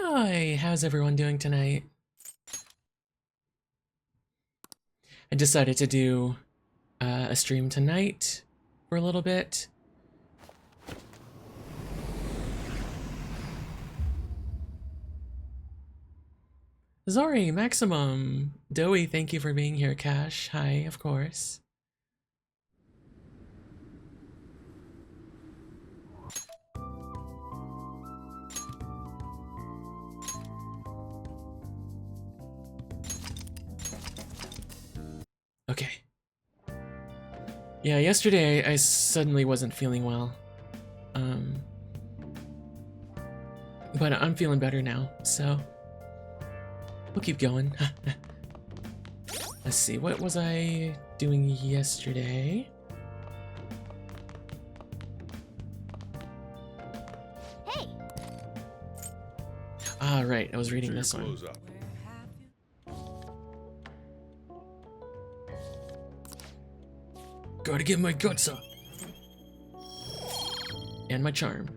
Hi, how's everyone doing tonight? I decided to do a stream tonight for a little bit. Zori, Maximum, Doey, thank you for being here. Cash, hi, of course. Okay. Yeah, yesterday I suddenly wasn't feeling well. But I'm feeling better now, so we'll keep going. Let's see, what was I doing yesterday? Hey. Ah, right, I was reading this one. Gotta get my guts up. And my charm.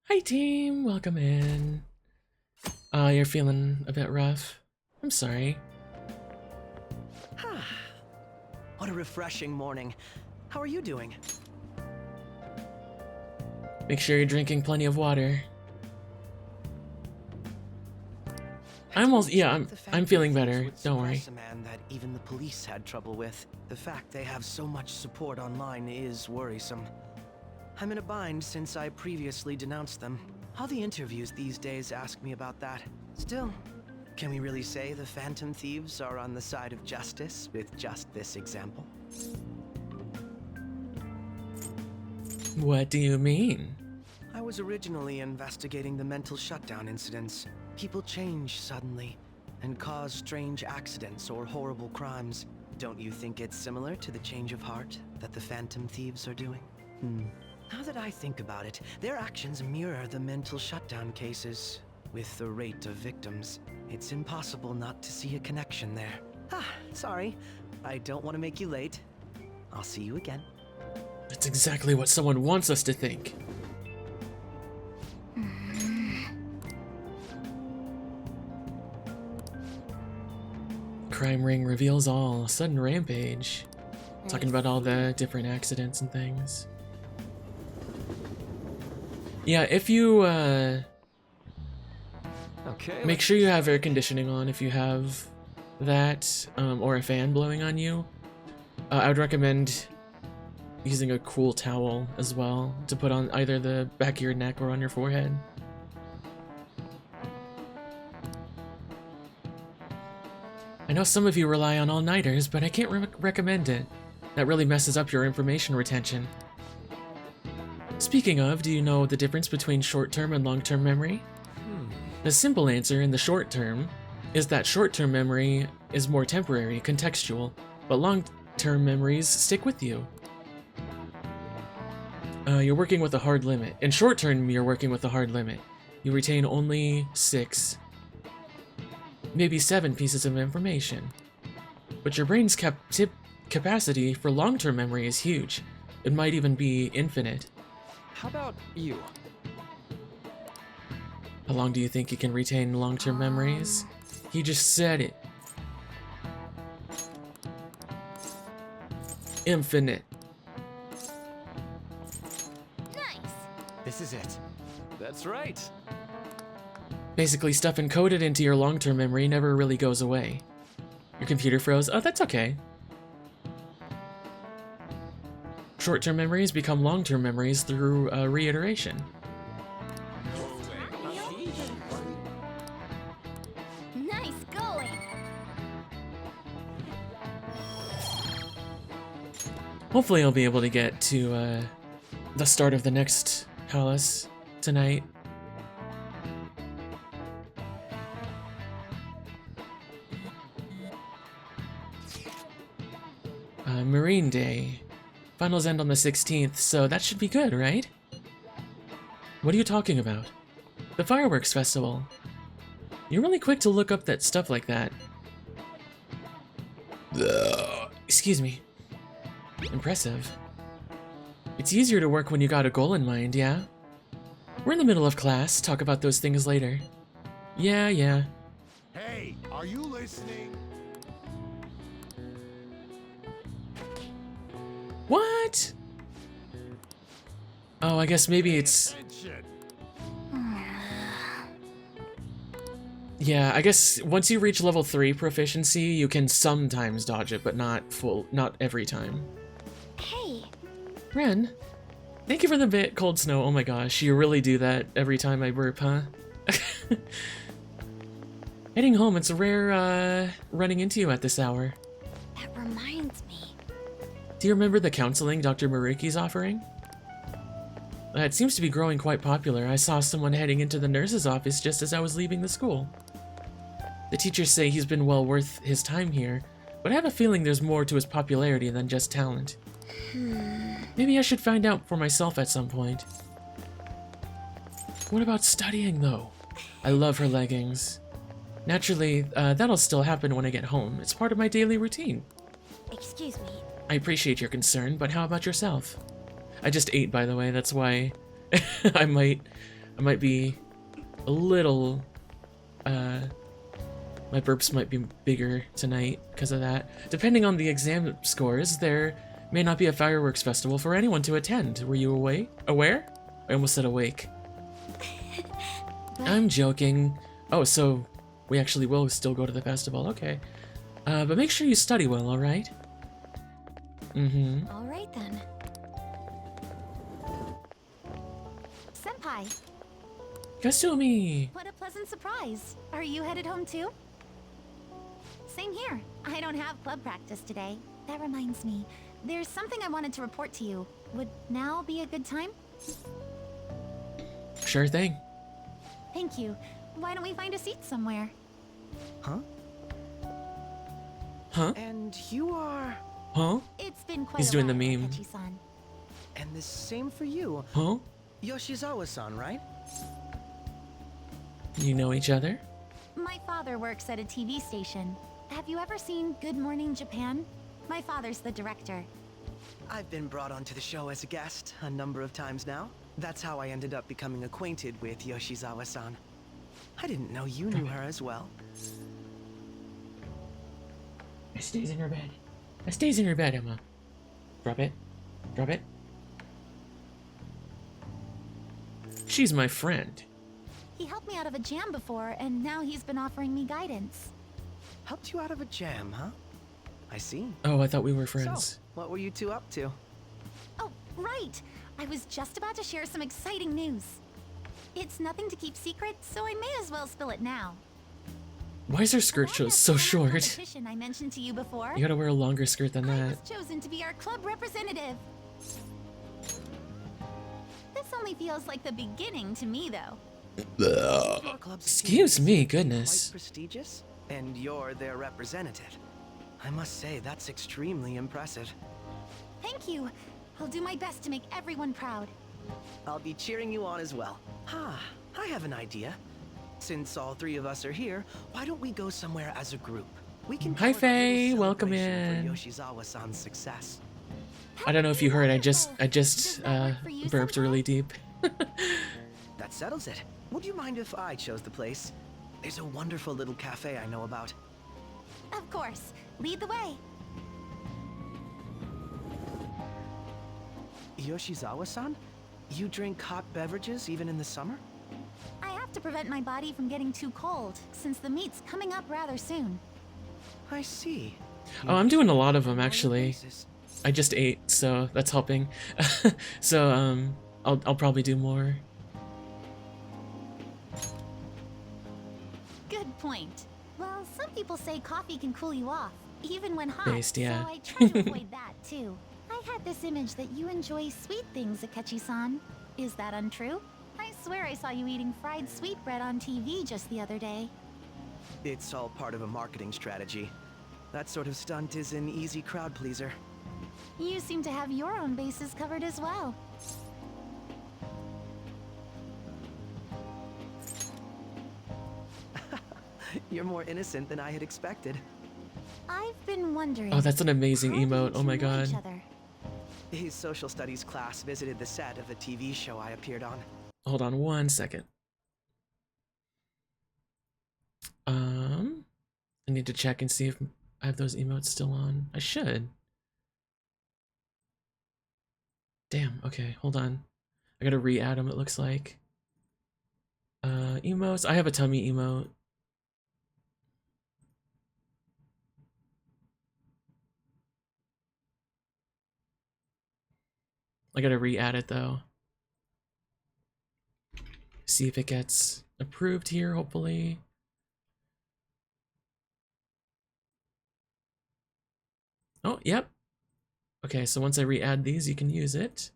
Hi team, welcome in. You're feeling a bit rough. I'm sorry. What a refreshing morning. How are you doing? Make sure you're drinking plenty of water. I'm feeling better. Don't worry. A man that even the police had trouble with. The fact they have so much support online is worrisome. I'm in a bind since I previously denounced them. All the interviews these days ask me about that. Still, can we really say the Phantom Thieves are on the side of justice with just this example? What do you mean? I was originally investigating the mental shutdown incidents. People change suddenly and cause strange accidents or horrible crimes. Don't you think it's similar to the change of heart that the Phantom Thieves are doing? Now that I think about it, their actions mirror the mental shutdown cases. With the rate of victims, it's impossible not to see a connection there. Sorry. I don't want to make you late. I'll see you again. That's exactly what someone wants us to think. Crime ring reveals all. Sudden rampage. Talking about all the different accidents and things. Yeah, if you make sure you have air conditioning on if you have that, or a fan blowing on you. I would recommend using a cool towel as well to put on either the back of your neck or on your forehead. I know some of you rely on all-nighters, but I can't recommend it. That really messes up your information retention. Speaking of, do you know the difference between short-term and long-term memory? The simple answer in the short term is that short-term memory is more temporary, contextual, but long-term memories stick with you. You're working with a hard limit. In short term, you're working with a hard limit. You retain only 6, maybe 7 pieces of information. But your brain's capacity for long-term memory is huge. It might even be infinite. How about you? How long do you think you can retain long-term memories? He just said it. Infinite. Nice. This is it. That's right. Basically, stuff encoded into your long-term memory never really goes away. Your computer froze? Oh, that's okay. Short-term memories become long-term memories through reiteration. Nice going. Hopefully I'll be able to get to the start of the next palace tonight. Marine Day. Finals end on the 16th, so that should be good, right? What are you talking about? The fireworks festival. You're really quick to look up that stuff like that. Excuse me. Impressive. It's easier to work when you got a goal in mind, yeah? We're in the middle of class. Talk about those things later. Yeah. Hey, are you listening? What? Oh, I guess maybe it's... Attention. Yeah, I guess once you reach level 3 proficiency, you can sometimes dodge it, but not every time. Hey, Ren, thank you for the bit, Cold Snow. Oh my gosh, you really do that every time I burp, huh? Heading home, it's rare, running into you at this hour. that reminds me. Do you remember the counseling Dr. Maruki's offering? It seems to be growing quite popular. I saw someone heading into the nurse's office just as I was leaving the school. The teachers say he's been well worth his time here, but I have a feeling there's more to his popularity than just talent. Maybe I should find out for myself at some point. What about studying, though? I love her leggings. Naturally, that'll still happen when I get home. It's part of my daily routine. Excuse me. I appreciate your concern, but how about yourself? I just ate, by the way. That's why I might be a little, my burps might be bigger tonight because of that. Depending on the exam scores, there may not be a fireworks festival for anyone to attend. Were you aware? I almost said awake. I'm joking. Oh, so we actually will still go to the festival. Okay. But make sure you study well, alright? All right then. Senpai, Kasumi! what a pleasant surprise. Are you headed home too? Same here. I don't have club practice today. That reminds me, there's something I wanted to report to you. Would now be a good time? Sure thing. Thank you. Why don't we find a seat somewhere? Huh? Huh? And you are... Huh? It's been quite He's a doing the while, meme. Akechi-san. And the same for you. Huh? Yoshizawa-san, right? You know each other? My father works at a TV station. Have you ever seen Good Morning Japan? My father's the director. I've been brought onto the show as a guest a number of times now. That's how I ended up becoming acquainted with Yoshizawa-san. I didn't know you knew her as well. It stays in your bed. It stays in your bed, Emma. Drop it. Drop it. She's my friend. He helped me out of a jam before, and now he's been offering me guidance. Helped you out of a jam, huh? I see. Oh, I thought we were friends. So, what were you two up to? Oh, right! I was just about to share some exciting news. It's nothing to keep secret, so I may as well spill it now. Why is her skirt The so short? competition I mentioned to you before. You gotta wear a longer skirt than I that. was chosen to be our club representative. This only feels like the beginning to me, though. Your club's Excuse team me, seems goodness. Quite prestigious, and you're their representative. I must say, that's extremely impressive. Thank you. I'll do my best to make everyone proud. I'll be cheering you on as well. I have an idea. Since all three of us are here, why don't we go somewhere as a group? We can Hi, call it a little Faye. Welcome celebration in. for Yoshizawa-san's success. I don't know if you heard. I just Does that work for you, burped Senpai? really deep. That settles it. Would you mind if I chose the place? There's a wonderful little cafe I know about. Of course. Lead the way. Yoshizawa-san? You drink hot beverages even in the summer? I have to prevent my body from getting too cold, since the meet's coming up rather soon. I see. Oh, I'm doing a lot of them On a actually. basis. I just ate, so that's helping. So I'll probably do more. Good point. Well, some people say coffee can cool you off, even when hot, Based, yeah. so I try to avoid that too. I had this image that you enjoy sweet things, Akechi-san. Is that untrue? I swear I saw you eating fried sweetbread on TV just the other day. It's all part of a marketing strategy. That sort of stunt is an easy crowd pleaser. You seem to have your own bases covered as well. You're more innocent than I had expected. I've been wondering. Oh, that's an amazing how did emote. you Oh my two know each god. other? His social studies class visited the set of a TV show I appeared on. Hold on 1 second. I need to check and see if I have those emotes still on. I should. Damn, okay, hold on. I gotta re-add them, it looks like. Emotes. I have a tummy emote. I gotta re-add it though. See if it gets approved here, hopefully. Oh, yep. Okay, so once I re-add these, you can use it.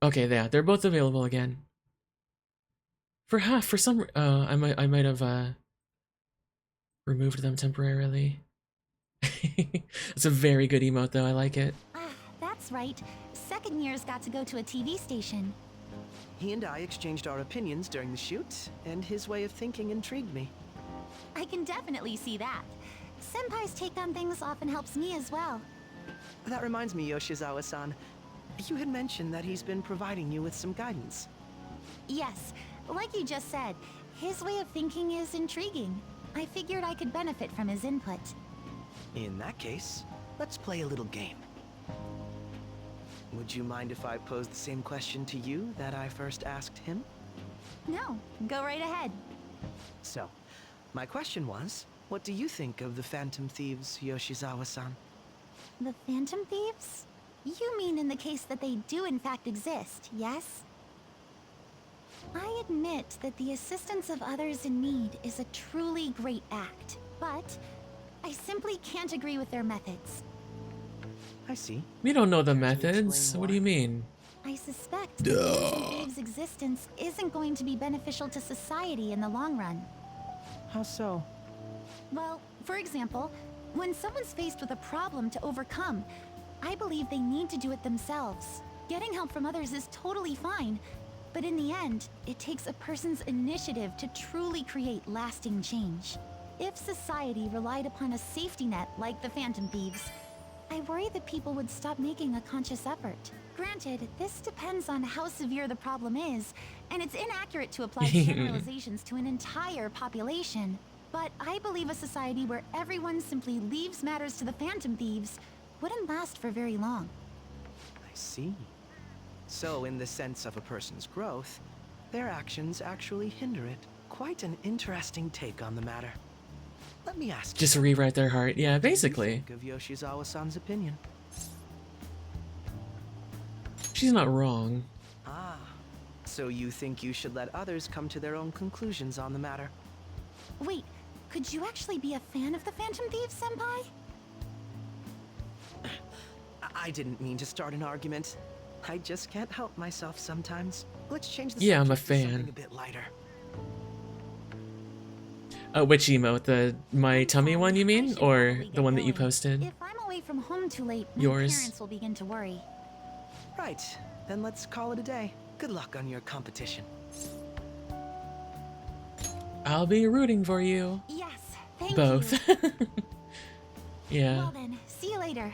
Okay, yeah, they're both available again. For some, I might have removed them temporarily. It's a very good emote though. I like it. Ah, that's right. Second year's got to go to a TV station. He and I exchanged our opinions during the shoot, and his way of thinking intrigued me. I can definitely see that. Senpai's take on things often helps me as well. That reminds me, Yoshizawa-san. You had mentioned that he's been providing you with some guidance. Yes, like you just said, his way of thinking is intriguing. I figured I could benefit from his input. In that case, let's play a little game. Would you mind if I posed the same question to you that I first asked him? No, go right ahead. So, my question was, what do you think of the Phantom Thieves, Yoshizawa-san? The Phantom Thieves? You mean in the case that they do in fact exist, yes? I admit that the assistance of others in need is a truly great act, but I simply can't agree with their methods. I see. We don't know the Care to explain methods. What more? do you mean? I suspect that the Phantom Thieves' existence isn't going to be beneficial to society in the long run. How so? Well, for example, when someone's faced with a problem to overcome, I believe they need to do it themselves. Getting help from others is totally fine, but in the end, it takes a person's initiative to truly create lasting change. If society relied upon a safety net like the Phantom Thieves, I worry that people would stop making a conscious effort. Granted, this depends on how severe the problem is, and it's inaccurate to apply generalizations to an entire population. But I believe a society where everyone simply leaves matters to the Phantom Thieves wouldn't last for very long. I see. So, in the sense of a person's growth, their actions actually hinder it. Quite an interesting take on the matter. Let me ask you, Just rewrite their heart. Yeah, what do you basically. think of Yoshizawa-san's opinion? She's not wrong. Ah, so you think you should let others come to their own conclusions on the matter? Wait, could you actually be a fan of the Phantom Thieves, Senpai? I didn't mean to start an argument. I just can't help myself sometimes. Let's change the Yeah, I'm a subject to something fan. a bit lighter. Which emote? The my tummy one you I mean? should Or probably the get one that you going. posted? If I'm away from home too late, my Yours. parents will begin to worry. Right, then let's call it a day. Good luck on your competition. I'll be rooting for you. Yes, thank Both. you. Yeah. Well then, see you later.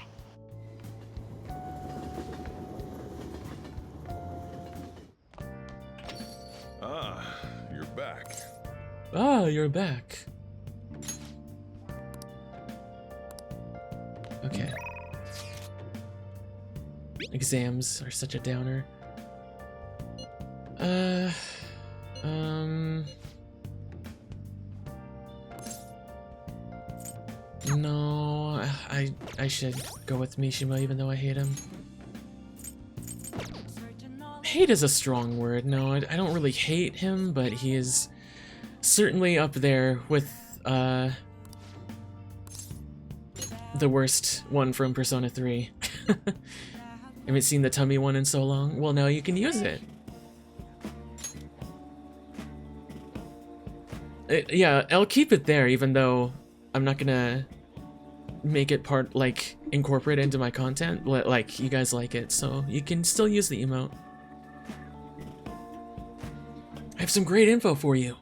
Ah, you're back. Oh, you're back. Okay. Exams are such a downer. No, I should go with Mishima even though I hate him. Hate is a strong word. No, I don't really hate him, but he is certainly up there with the worst one from Persona 3. Haven't seen the tummy one in so long. Well, now you can use it. Yeah, I'll keep it there, even though I'm not gonna make it part, like, incorporate into my content, like, you guys like it, so you can still use the emote. I have some great info for you.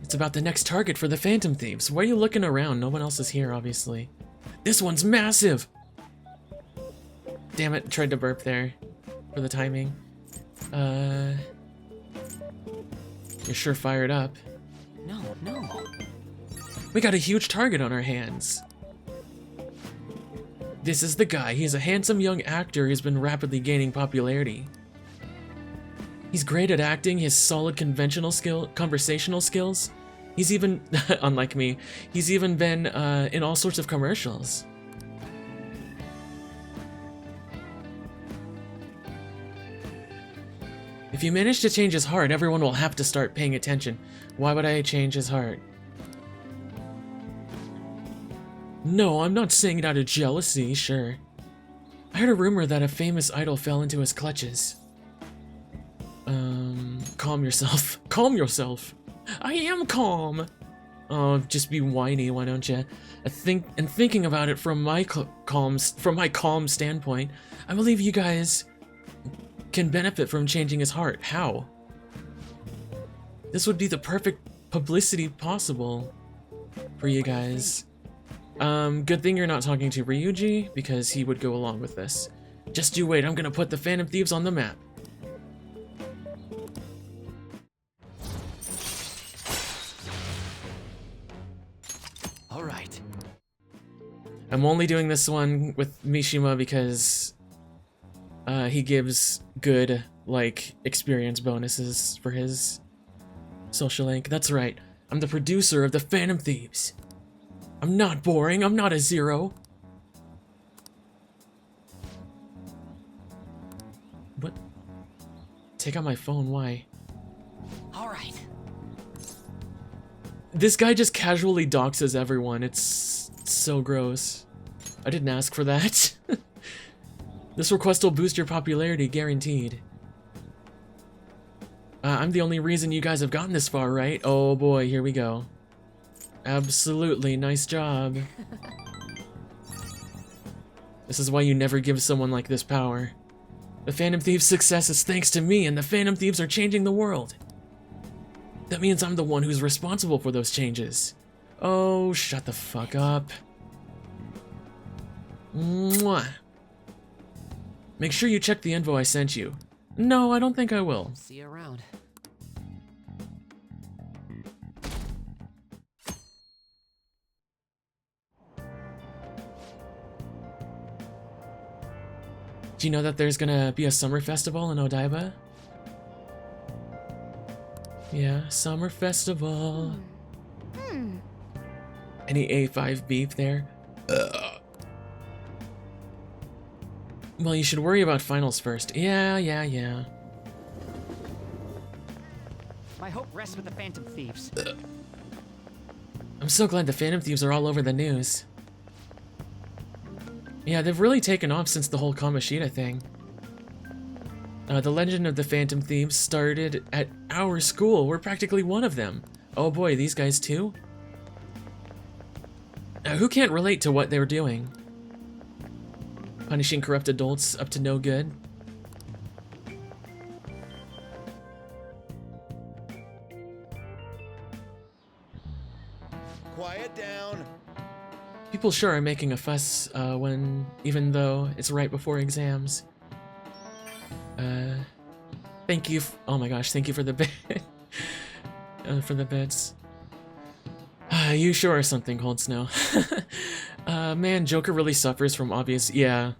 It's about the next target for the Phantom Thieves. Why are you looking around? No one else is here, obviously. This one's massive! Damn it, tried to burp there for the timing. You're sure fired up. No. We got a huge target on our hands. This is the guy. He's a handsome young actor who's been rapidly gaining popularity. He's great at acting, he has solid conversational skills. He's even, unlike me, he's even been in all sorts of commercials. If you manage to change his heart, everyone will have to start paying attention. Why would I change his heart? No, I'm not saying it out of jealousy, sure. I heard a rumor that a famous idol fell into his clutches. Calm yourself. Calm yourself. I am calm. Oh, just be whiny, why don't you? Thinking about it from my calm standpoint, I believe you guys can benefit from changing his heart. How? This would be the perfect publicity possible for you guys. Good thing you're not talking to Ryuji, because he would go along with this. Just you wait, I'm gonna put the Phantom Thieves on the map. Alright. I'm only doing this one with Mishima because he gives good, like, experience bonuses for his social link. That's right, I'm the producer of the Phantom Thieves. I'm not boring, I'm not a zero. What? Take out my phone, why? Alright. This guy just casually doxes everyone, it's so gross. I didn't ask for that. This request will boost your popularity, guaranteed. I'm the only reason you guys have gotten this far, right? Oh boy, here we go. Absolutely, nice job. This is why you never give someone like this power. The Phantom Thieves' success is thanks to me, and the Phantom Thieves are changing the world. That means I'm the one who's responsible for those changes. Oh, shut the fuck up. Mwah. Make sure you check the info I sent you. No, I don't think I will. See you around. Do you know that there's gonna be a summer festival in Odaiba? Yeah, summer festival. Any A5 beef there? Well, you should worry about finals first. Yeah. My hope rests with the Phantom Thieves. I'm so glad the Phantom Thieves are all over the news. Yeah, they've really taken off since the whole Kamoshida thing. The legend of the Phantom Thieves started at our school. We're practically one of them. Oh boy, these guys too? Who can't relate to what they were doing? Punishing corrupt adults up to no good. Quiet down. People sure are making a fuss even though it's right before exams. Thank you. Oh my gosh, thank you for the bit. For the bits. You sure are something, Cold Snow. Man, Joker really suffers from obvious. Yeah.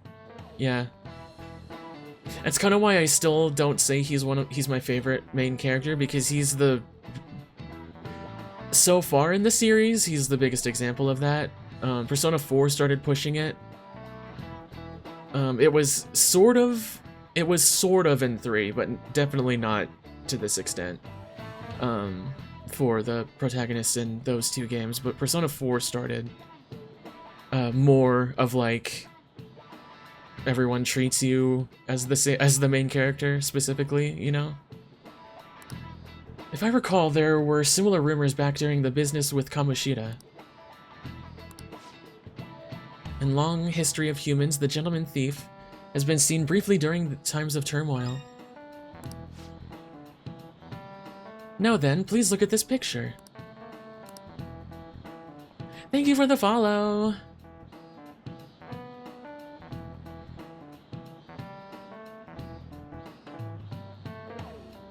That's kind of why I still don't say he's my favorite main character, because he's so far in the series, he's the biggest example of that. Persona 4 started pushing it. It was sort of in 3, but definitely not to this extent. For the protagonists in those two games, but Persona 4 started more of like everyone treats you as the main character specifically, you know? If I recall, there were similar rumors back during the business with Kamoshida. In long history of humans, the gentleman thief has been seen briefly during the times of turmoil. Now then, please look at this picture. Thank you for the follow!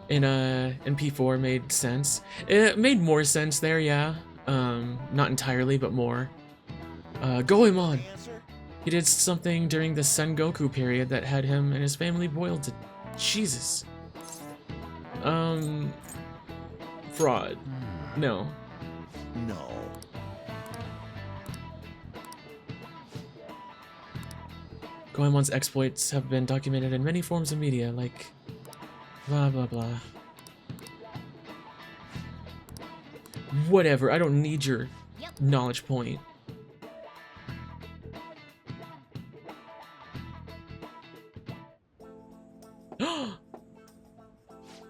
In P4 made sense. It made more sense there, yeah. Not entirely, but more. Goemon! He did something during the Sengoku period that had him and his family boiled to... Jesus. Fraud. No. No. Goemon's exploits have been documented in many forms of media, like... blah blah blah. Whatever, I don't need your knowledge point.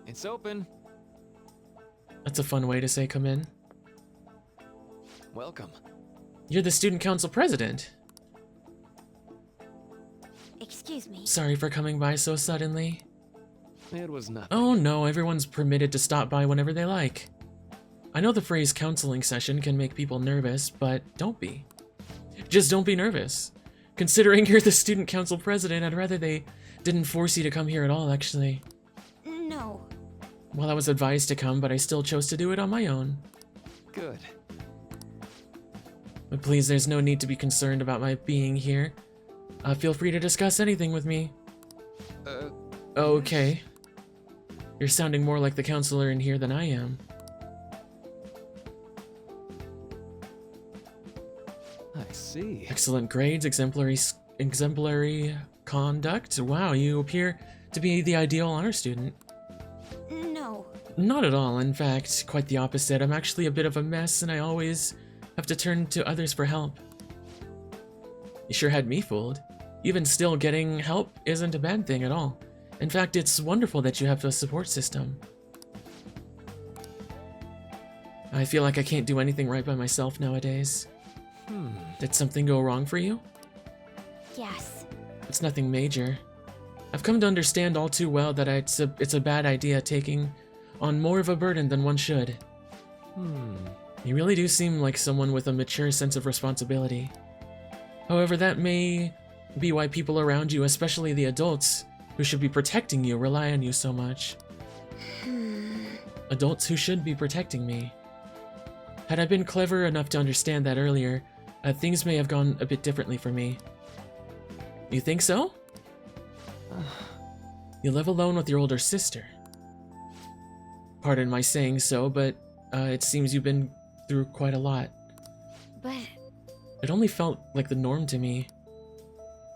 It's open. That's a fun way to say come in. Welcome. You're the student council president. Excuse me. Sorry for coming by so suddenly. It was nothing. Oh no, everyone's permitted to stop by whenever they like. I know the phrase counseling session can make people nervous, but don't be. Just don't be nervous. Considering you're the student council president, I'd rather they didn't force you to come here at all, actually. No. Well, I was advised to come, but I still chose to do it on my own. Good. But please, there's no need to be concerned about my being here. Feel free to discuss anything with me. Okay. You're sounding more like the counselor in here than I am. I see. Excellent grades, exemplary conduct. Wow, you appear to be the ideal honor student. No. Not at all, in fact, quite the opposite. I'm actually a bit of a mess and I always have to turn to others for help. You sure had me fooled. Even still, getting help isn't a bad thing at all. In fact, it's wonderful that you have a support system. I feel like I can't do anything right by myself nowadays. Did something go wrong for you? Yes. It's nothing major. I've come to understand all too well that it's a bad idea taking on more of a burden than one should. You really do seem like someone with a mature sense of responsibility. However, that may be why people around you, especially the adults who should be protecting you, rely on you so much. Adults who should be protecting me. Had I been clever enough to understand that earlier, things may have gone a bit differently for me. You think so? You live alone with your older sister. Pardon my saying so, but it seems you've been through quite a lot. But... It only felt like the norm to me.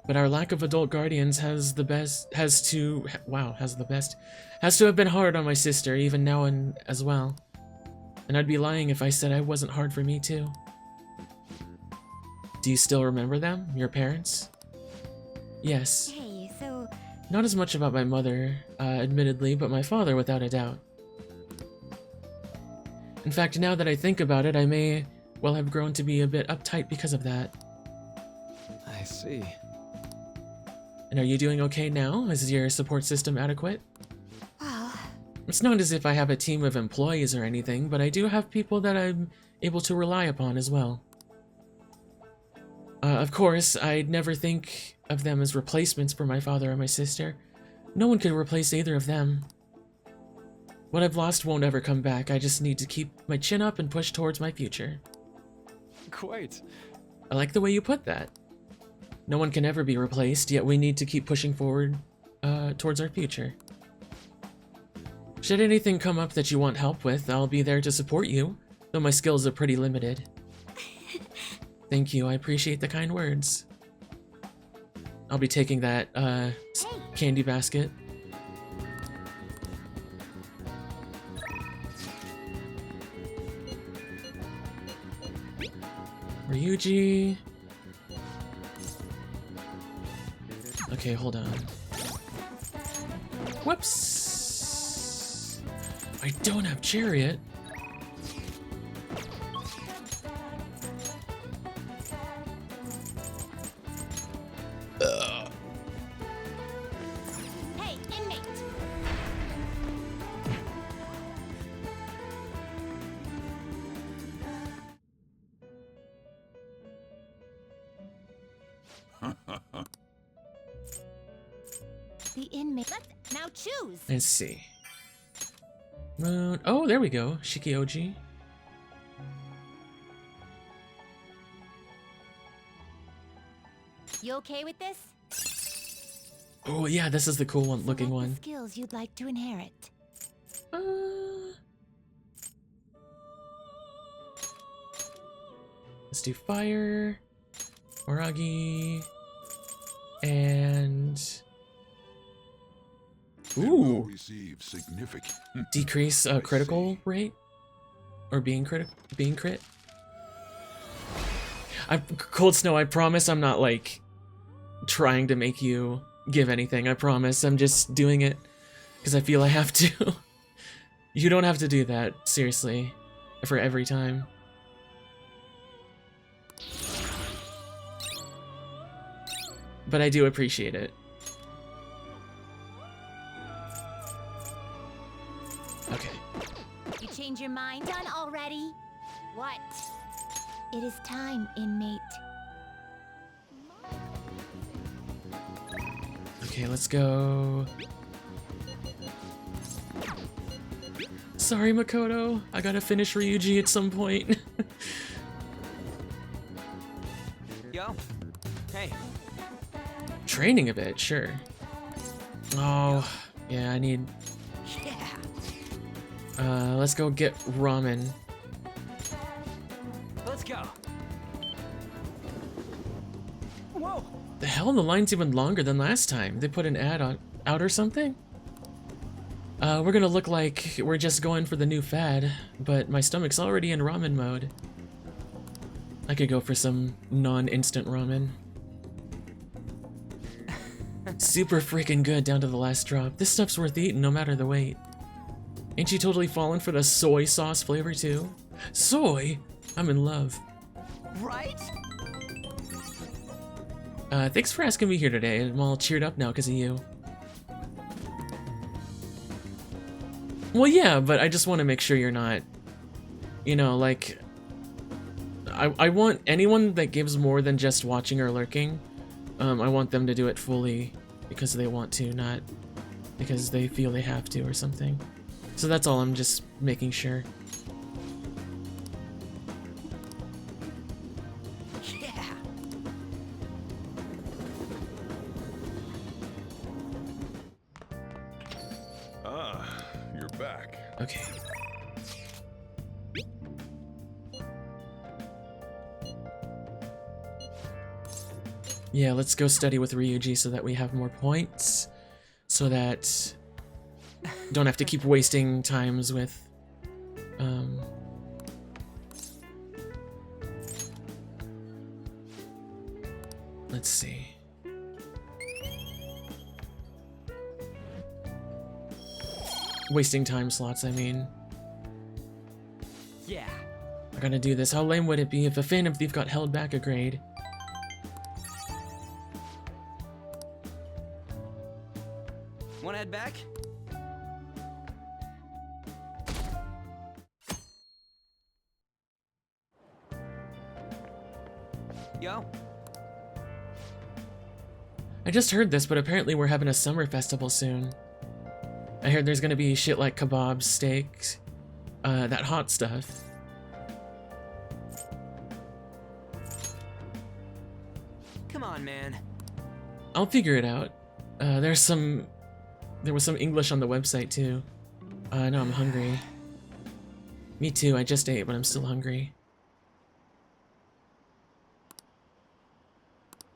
But our lack of adult guardians has to have been hard on my sister, even now and as well. And I'd be lying if I said I wasn't hard for me too. Do you still remember them, your parents? Yes. Hey, so... Not as much about my mother, admittedly, but my father without a doubt. In fact, now that I think about it, I may well have grown to be a bit uptight because of that. I see. And are you doing okay now? Is your support system adequate? Well... It's not as if I have a team of employees or anything, but I do have people that I'm able to rely upon as well. Of course, I'd never think of them as replacements for my father or my sister. No one could replace either of them. What I've lost won't ever come back. I just need to keep my chin up and push towards my future. Quite. I like the way you put that. No one can ever be replaced, yet we need to keep pushing forward towards our future. Should anything come up that you want help with, I'll be there to support you, though my skills are pretty limited. Thank you, I appreciate the kind words. I'll be taking that candy basket. Ryuji. Okay, hold on. Whoops. I don't have chariot. Hey, inmate! The inmate. Let's now choose. Let's see. Moon. Oh, there we go. Shikioji. You okay with this? Oh yeah, this is the cool one looking Select the one. skills you'd like to inherit. Uh, let's do fire, Oragi, and Will ooh, receive significant. decrease critical rate or being crit. Cold Snow, I promise I'm not like trying to make you give anything. I promise. I'm just doing it because I feel I have to. You don't have to do that, seriously, for every time. But I do appreciate it. Okay. You change your mind? Done already? What? It is time, inmate. Okay, let's go. Sorry, Makoto. I gotta finish Ryuji at some point. Yo. Hey. Training a bit, sure. Oh, yeah, I need... Yeah. let's go get ramen. Let's go. Whoa. The hell, the line's even longer than last time. They put an ad out or something? We're gonna look like we're just going for the new fad, but my stomach's already in ramen mode. I could go for some non-instant ramen. Super freaking good down to the last drop. This stuff's worth eating no matter the weight. Ain't you totally falling for the soy sauce flavor too? Soy? I'm in love. Right? Thanks for asking me here today. I'm all cheered up now because of you. Well, yeah, but I just want to make sure you're not, you know, like, I want anyone that gives more than just watching or lurking, I want them to do it fully because they want to, not because they feel they have to or something. So that's all, I'm just making sure. Yeah. Ah, you're back. Okay. Yeah, let's go study with Ryuji so that we have more points. So that don't have to keep wasting times with let's see. Wasting time slots, I mean. Yeah. I gotta do this. How lame would it be if a Phantom Thief got held back a grade? Wanna head back? Yo. I just heard this, but apparently we're having a summer festival soon. I heard there's gonna be shit like kebabs, steaks, that hot stuff. Come on, man. I'll figure it out. There was some English on the website too. No, I'm hungry. Me too, I just ate, but I'm still hungry.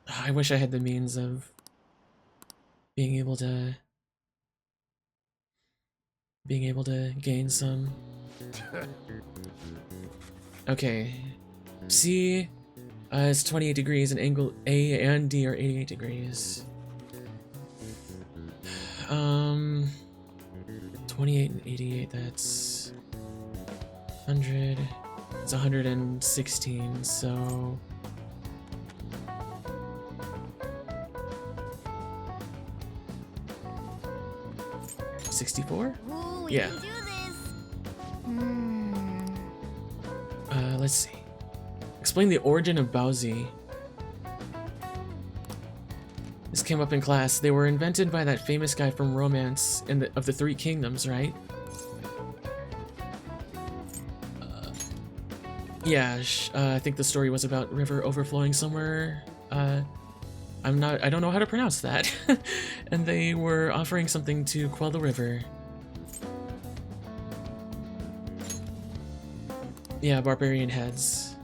I wish I had the means of being able to gain some. Okay. C is 28 degrees and angle A and D are 88 degrees. 28 and 88, that's 100. It's 116, so... $64? Ooh, we Yeah. can do this. Let's see. Explain the origin of Bowsy. This came up in class. They were invented by that famous guy from Romance of the Three Kingdoms, right? Yeah, I think the story was about river overflowing somewhere. I don't know how to pronounce that. And they were offering something to quell the river. Yeah, barbarian heads.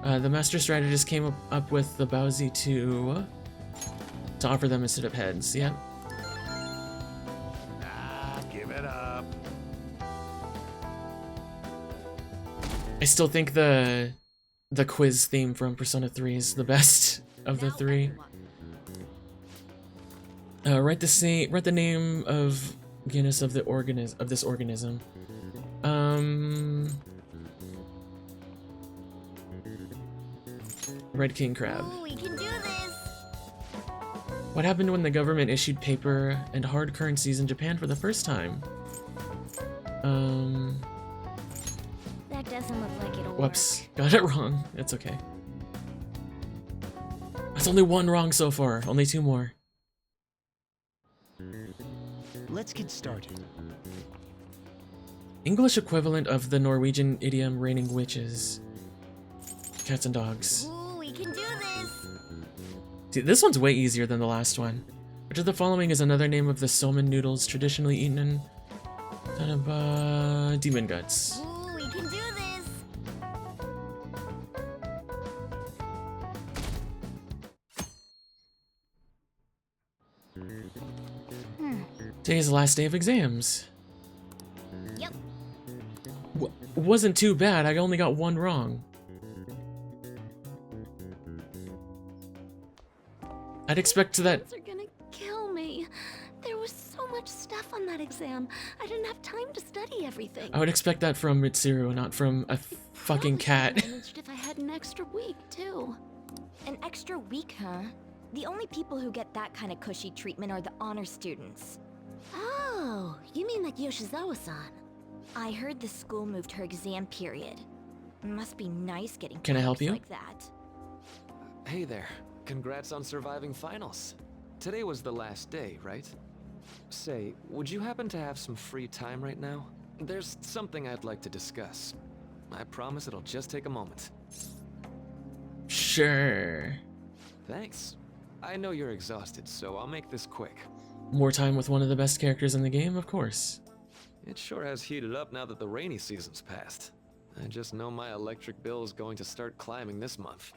The master strategist came up with the Bowsy to offer them instead of heads. Yeah. Give it up. I still think the quiz theme from Persona 3 is the best of the three. Write the name of genus of this organism. Red king crab. Ooh, we can do this. What happened when the government issued paper and hard currencies in Japan for the first time? That doesn't look like it'll Whoops, got it wrong. It's okay. That's only one wrong so far. Only two more. Let's get started. English equivalent of the Norwegian idiom raining witches. Cats and dogs. Ooh, we can do this. See, this one's way easier than the last one. Which of the following is another name of the somen noodles traditionally eaten in demon guts? Ooh, we can do this. Today's the last day of exams. Yep. Wasn't too bad, I only got one wrong. I'd expect that... Are gonna kill me. There was so much stuff on that exam. I didn't have time to study everything. I would expect that from Mitsuru, not from a fucking cat. Probably managed if I had an extra week too. An extra week, huh? The only people who get that kind of cushy treatment are the honor students. Oh, you mean like Yoshizawa-san? I heard the school moved her exam period. Must be nice getting Can I help perks you? like that. Hey there. Congrats on surviving finals. Today was the last day, right? Say, would you happen to have some free time right now? There's something I'd like to discuss. I promise it'll just take a moment. Sure. Thanks. I know you're exhausted, so I'll make this quick. More time with one of the best characters in the game, of course. It sure has heated up now that the rainy season's passed. I just know my electric bill is going to start climbing this month.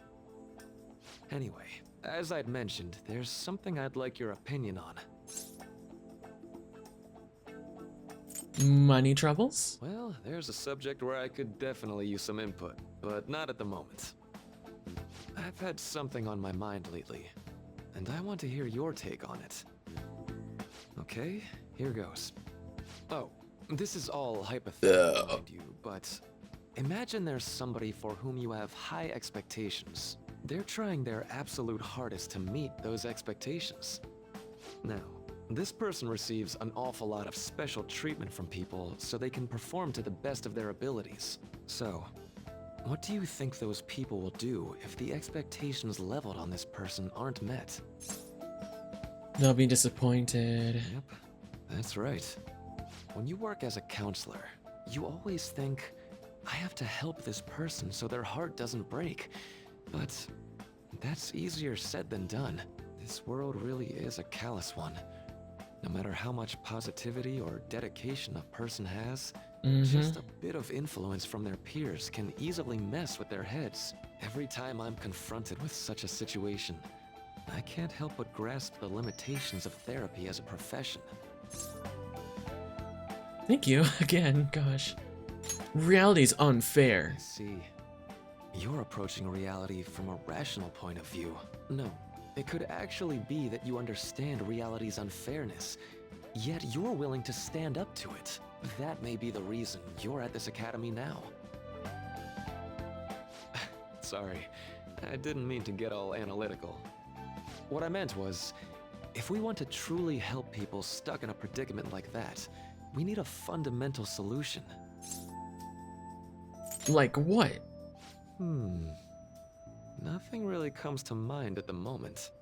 Anyway, as I'd mentioned, there's something I'd like your opinion on. Money troubles? Well, there's a subject where I could definitely use some input, but not at the moment. I've had something on my mind lately, and I want to hear your take on it. Okay, here goes. Oh, this is all hypothetical, mind you, but imagine there's somebody for whom you have high expectations. They're trying their absolute hardest to meet those expectations. Now, this person receives an awful lot of special treatment from people so they can perform to the best of their abilities. So, what do you think those people will do if the expectations leveled on this person aren't met? They'll be disappointed. Yep, that's right. When you work as a counselor, you always think, I have to help this person so their heart doesn't break. But that's easier said than done. This world really is a callous one. No matter how much positivity or dedication a person has, just a bit of influence from their peers can easily mess with their heads. Every time I'm confronted with such a situation, I can't help but grasp the limitations of therapy as a profession. Thank you, again, gosh. Reality's unfair. I see. You're approaching reality from a rational point of view. No, it could actually be that you understand reality's unfairness, Yet you're willing to stand up to it. That may be the reason you're at this academy now. Sorry, I didn't mean to get all analytical. What I meant was, if we want to truly help people stuck in a predicament like that, we need a fundamental solution. Like what? Nothing really comes to mind at the moment.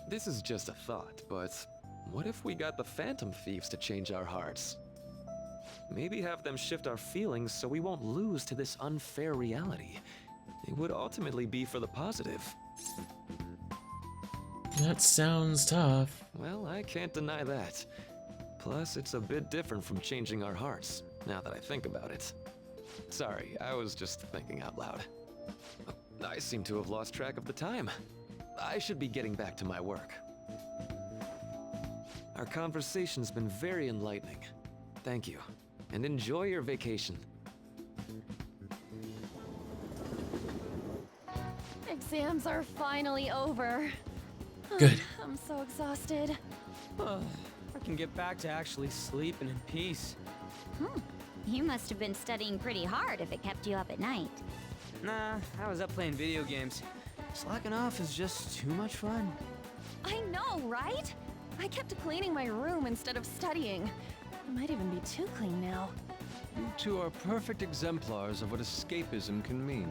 This is just a thought, but what if we got the Phantom Thieves to change our hearts? Maybe have them shift our feelings so we won't lose to this unfair reality. It would ultimately be for the positive. That sounds tough. Well, I can't deny that. Plus, it's a bit different from changing our hearts, now that I think about it. Sorry, I was just thinking out loud. I seem to have lost track of the time. I should be getting back to my work. Our conversation's been very enlightening. Thank you, and enjoy your vacation. Exams are finally over. Good. I'm so exhausted. I can get back to actually sleeping in peace. You must have been studying pretty hard if it kept you up at night. Nah, I was up playing video games. Slacking off is just too much fun. I know, right? I kept cleaning my room instead of studying. It might even be too clean now. You two are perfect exemplars of what escapism can mean.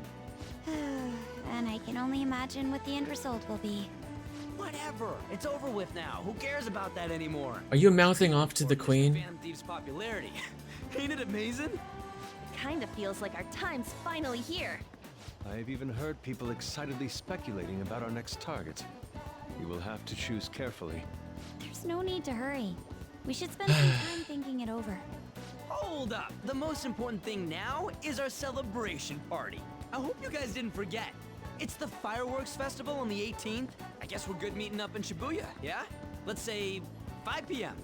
And I can only imagine what the end result will be. Whatever. It's over with now. Who cares about that anymore? Are you mouthing off to the queen? Phantom Thieves' popularity. Ain't it amazing? Kinda feels like our time's finally here. I've even heard people excitedly speculating about our next target. We will have to choose carefully. There's no need to hurry. We should spend some time thinking it over. Hold up. The most important thing now is our celebration party. I hope you guys didn't forget. It's the fireworks festival on the 18th. I guess we're good meeting up in Shibuya, yeah? Let's say 5 p.m.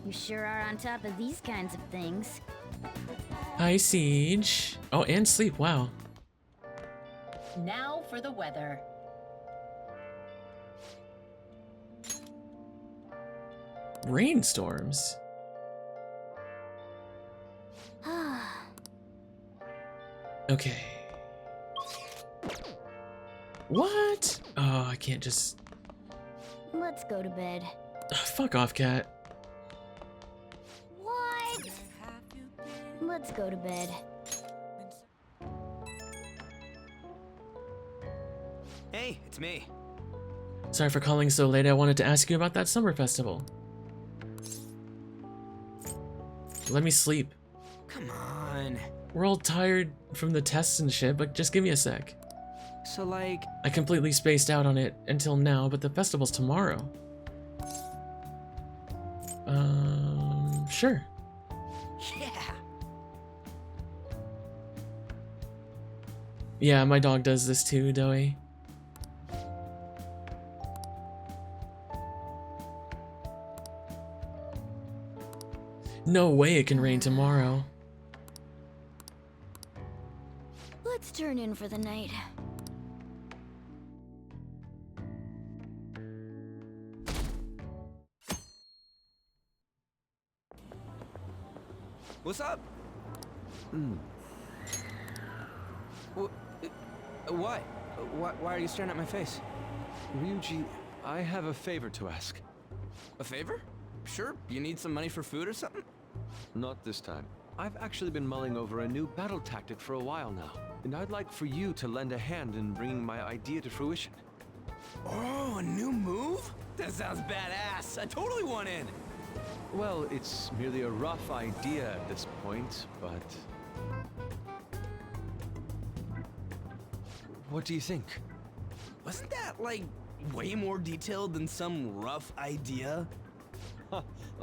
You sure are on top of these kinds of things. Hi, Siege. Oh, and sleep. Wow. Now for the weather. Rainstorms. Okay. What? Oh, I can't just... Let's go to bed. Ugh, fuck off, cat. What? Let's go to bed. Hey, it's me. Sorry for calling so late. I wanted to ask you about that summer festival. Let me sleep. Come on. We're all tired from the tests and shit, but just give me a sec. So, like... I completely spaced out on it until now, but the festival's tomorrow. Sure. Yeah. Yeah, my dog does this too, Doey. No way it can rain tomorrow. Let's turn in for the night. What's up? What? Why are you staring at my face? Ryuji, I have a favor to ask. A favor? Sure, you need some money for food or something? Not this time. I've actually been mulling over a new battle tactic for a while now, and I'd like for you to lend a hand in bringing my idea to fruition. Oh, a new move? That sounds badass. I totally want in. Well, it's merely a rough idea at this point, but... What do you think? Wasn't that, like, way more detailed than some rough idea?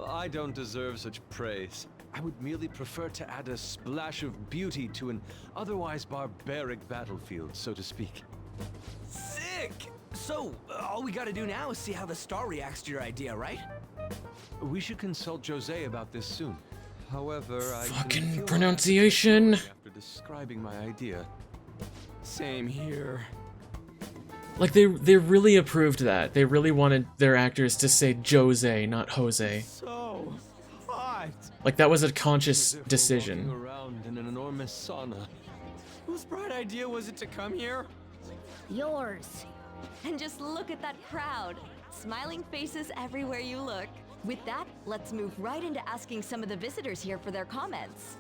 I don't deserve such praise. I would merely prefer to add a splash of beauty to an otherwise barbaric battlefield, so to speak. Sick! So, all we gotta do now is see how the star reacts to your idea, right? We should consult Jose about this soon. However, I can Fucking feel pronunciation. after describing my idea. Same here. Like, they really approved that. They really wanted their actors to say Jose, not Jose. So Like, that was a conscious As if we're decision. walking around in an enormous sauna. Whose bright idea was it to come here? Yours. And just look at that crowd. Smiling faces everywhere you look. With that, let's move right into asking some of the visitors here for their comments.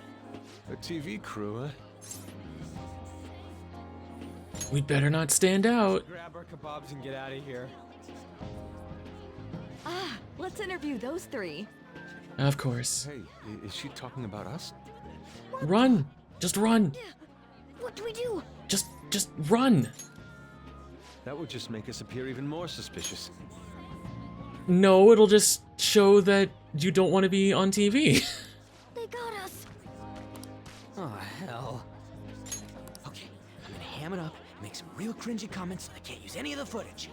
A TV crew, eh? We'd better not stand out. Grab our kebabs and get out of here. Ah, let's interview those three. Of course. Hey, is she talking about us? Run! Just run! What do we do? Just run! That would just make us appear even more suspicious. No, it'll just show that you don't want to be on TV. They got us. Oh, hell. Okay, I'm gonna ham it up and make some real cringy comments so I can't use any of the footage.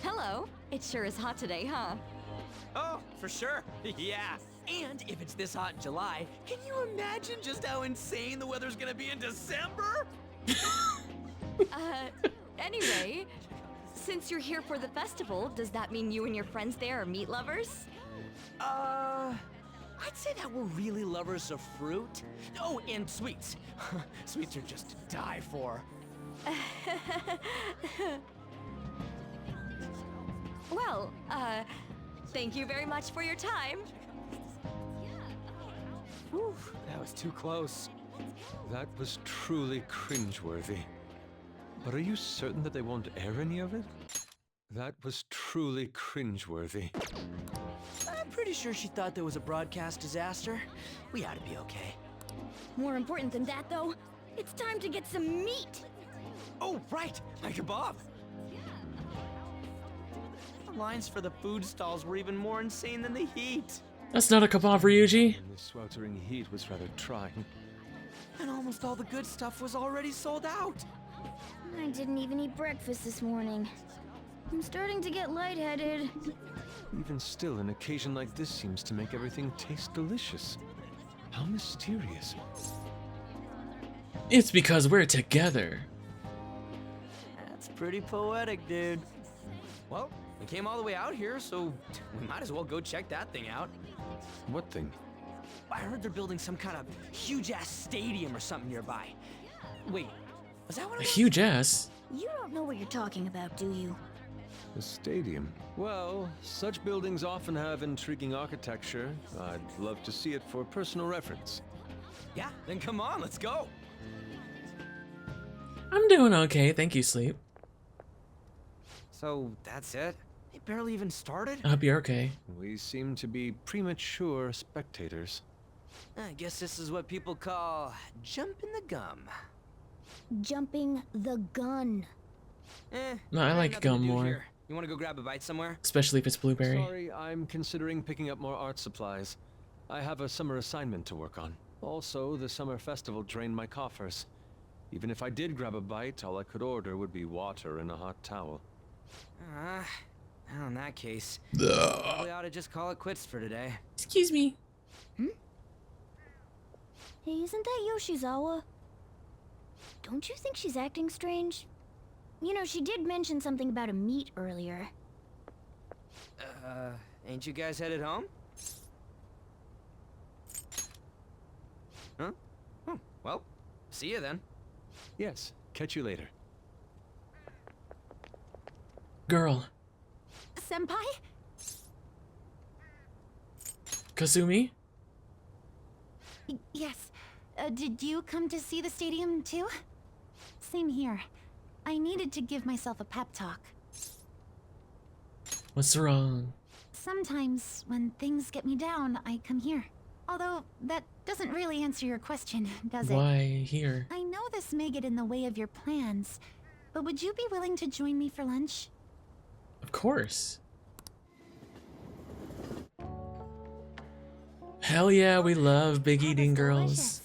Hello. It sure is hot today, huh? Oh, for sure. Yeah. And if it's this hot in July, can you imagine just how insane the weather's gonna be in December? Anyway, since you're here for the festival, does that mean you and your friends there are meat lovers? I'd say that we're really lovers of fruit. Oh, and sweets. Sweets are just to die for. Well, thank you very much for your time. Whew, that was too close. That was truly cringeworthy. But are you certain that they won't air any of it? That was truly cringeworthy. I'm pretty sure she thought there was a broadcast disaster. We ought to be okay. More important than that, though, it's time to get some meat. Oh, right, my kebab. The lines for the food stalls were even more insane than the heat. That's not a kebab, Ryuji. And the sweltering heat was rather trying. And almost all the good stuff was already sold out. I didn't even eat breakfast this morning. I'm starting to get lightheaded. Even still, an occasion like this seems to make everything taste delicious. How mysterious. It's because we're together. That's pretty poetic, dude. Well, we came all the way out here, so we might as well go check that thing out. What thing? I heard they're building some kind of huge-ass stadium or something nearby. Wait, was that what A it was? huge ass. You don't know what you're talking about, do you? A stadium. Well, such buildings often have intriguing architecture. I'd love to see it for personal reference. Yeah, then come on, let's go. I'm doing okay, thank you, Sleep. So, that's it? It barely even started? I hope you're okay. We seem to be premature spectators. I guess this is what people call jumping the gum. Jumping the gun. No, I like gum more. Here. You want to go grab a bite somewhere? Especially if it's blueberry. Sorry, I'm considering picking up more art supplies. I have a summer assignment to work on. Also, the summer festival drained my coffers. Even if I did grab a bite, all I could order would be water and a hot towel. Well, in that case, probably ought to just call it quits for today. Excuse me. Hey, isn't that Yoshizawa? Don't you think she's acting strange? You know, she did mention something about a meat earlier. Ain't you guys headed home? Huh? Oh, well, see you then. Yes, catch you later. Girl. Senpai? Kasumi? Yes. Did you come to see the stadium too? Same here. I needed to give myself a pep talk. What's wrong? Sometimes, when things get me down, I come here. Although, that doesn't really answer your question, does it? Why here? I know this may get in the way of your plans, but would you be willing to join me for lunch? Of course. Hell yeah, we love big That eating was girls. delicious.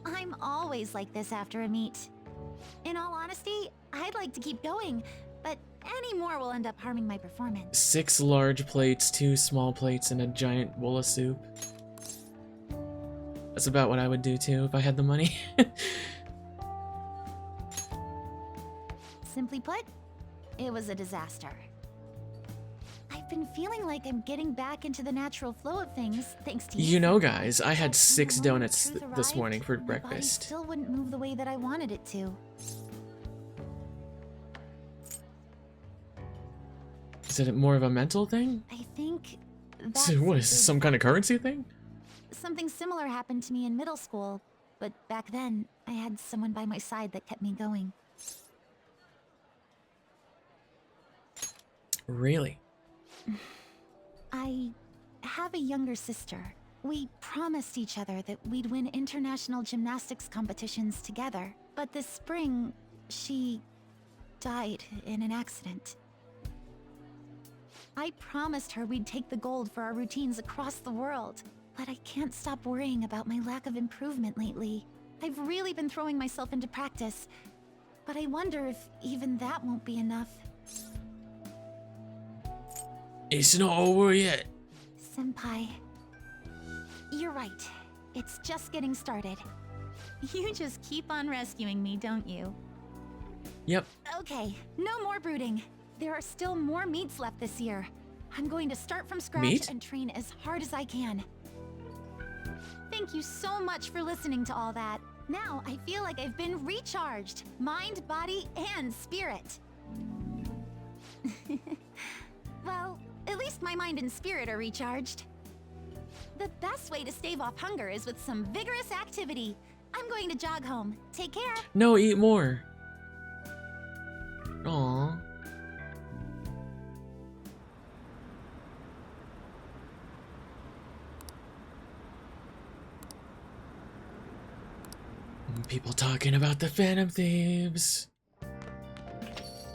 I'm always like this after a meet. In all honesty, I'd like to keep going, but any more will end up harming my performance. 6 large plates, 2 small plates, and a giant bowl of soup. That's about what I would do too if I had the money. Simply put, it was a disaster. I've been feeling like I'm getting back into the natural flow of things, thanks to you. You know, guys, I had But 6 when the moment of donuts truth this arrived, morning for my body breakfast. still wouldn't move the way that I wanted it to. Is it more of a mental thing? I think So what is this, some kind of currency thing? something similar happened to me in middle school, but back then I had someone by my side that kept me going. Really? I have a younger sister. We promised each other that we'd win international gymnastics competitions together. But this spring, she died in an accident. I promised her we'd take the gold for our routines across the world. But I can't stop worrying about my lack of improvement lately. I've really been throwing myself into practice. But I wonder if even that won't be enough. It's not over yet. Senpai, you're right. It's just getting started. You just keep on rescuing me, don't you? Yep. Okay, no more brooding. There are still more meets left this year. I'm going to start from scratch Meat? and train as hard as I can. Thank you so much for listening to all that. Now I feel like I've been recharged. Mind, body, and spirit. Well, at least my mind and spirit are recharged. The best way to stave off hunger is with some vigorous activity. I'm going to jog home. Take care. No, eat more. Aww. People talking about the Phantom Thieves.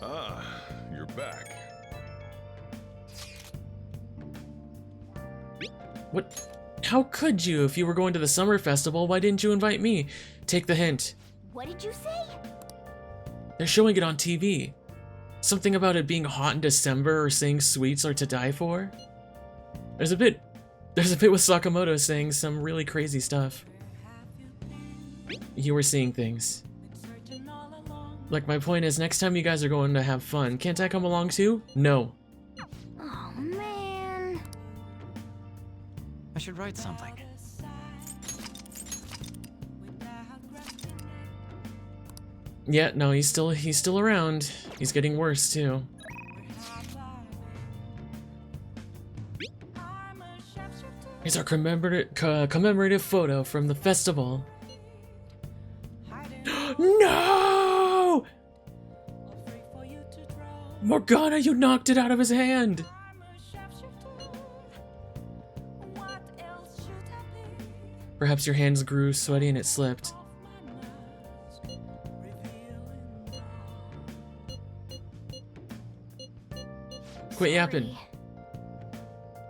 Ah, you're back. What? How could you? If you were going to the summer festival, why didn't you invite me? Take the hint. What did you say? They're showing it on TV. Something about it being hot in December or saying sweets are to die for. There's a bit with Sakamoto saying some really crazy stuff. You were seeing things. Like, my point is, next time you guys are going to have fun, can't I come along too? No. Oh, man. I should write something. Yeah, no, he's still around. He's getting worse too. Here's our commemorative photo from the festival. No! Morgana, you knocked it out of his hand! Perhaps your hands grew sweaty and it slipped. Quit yapping.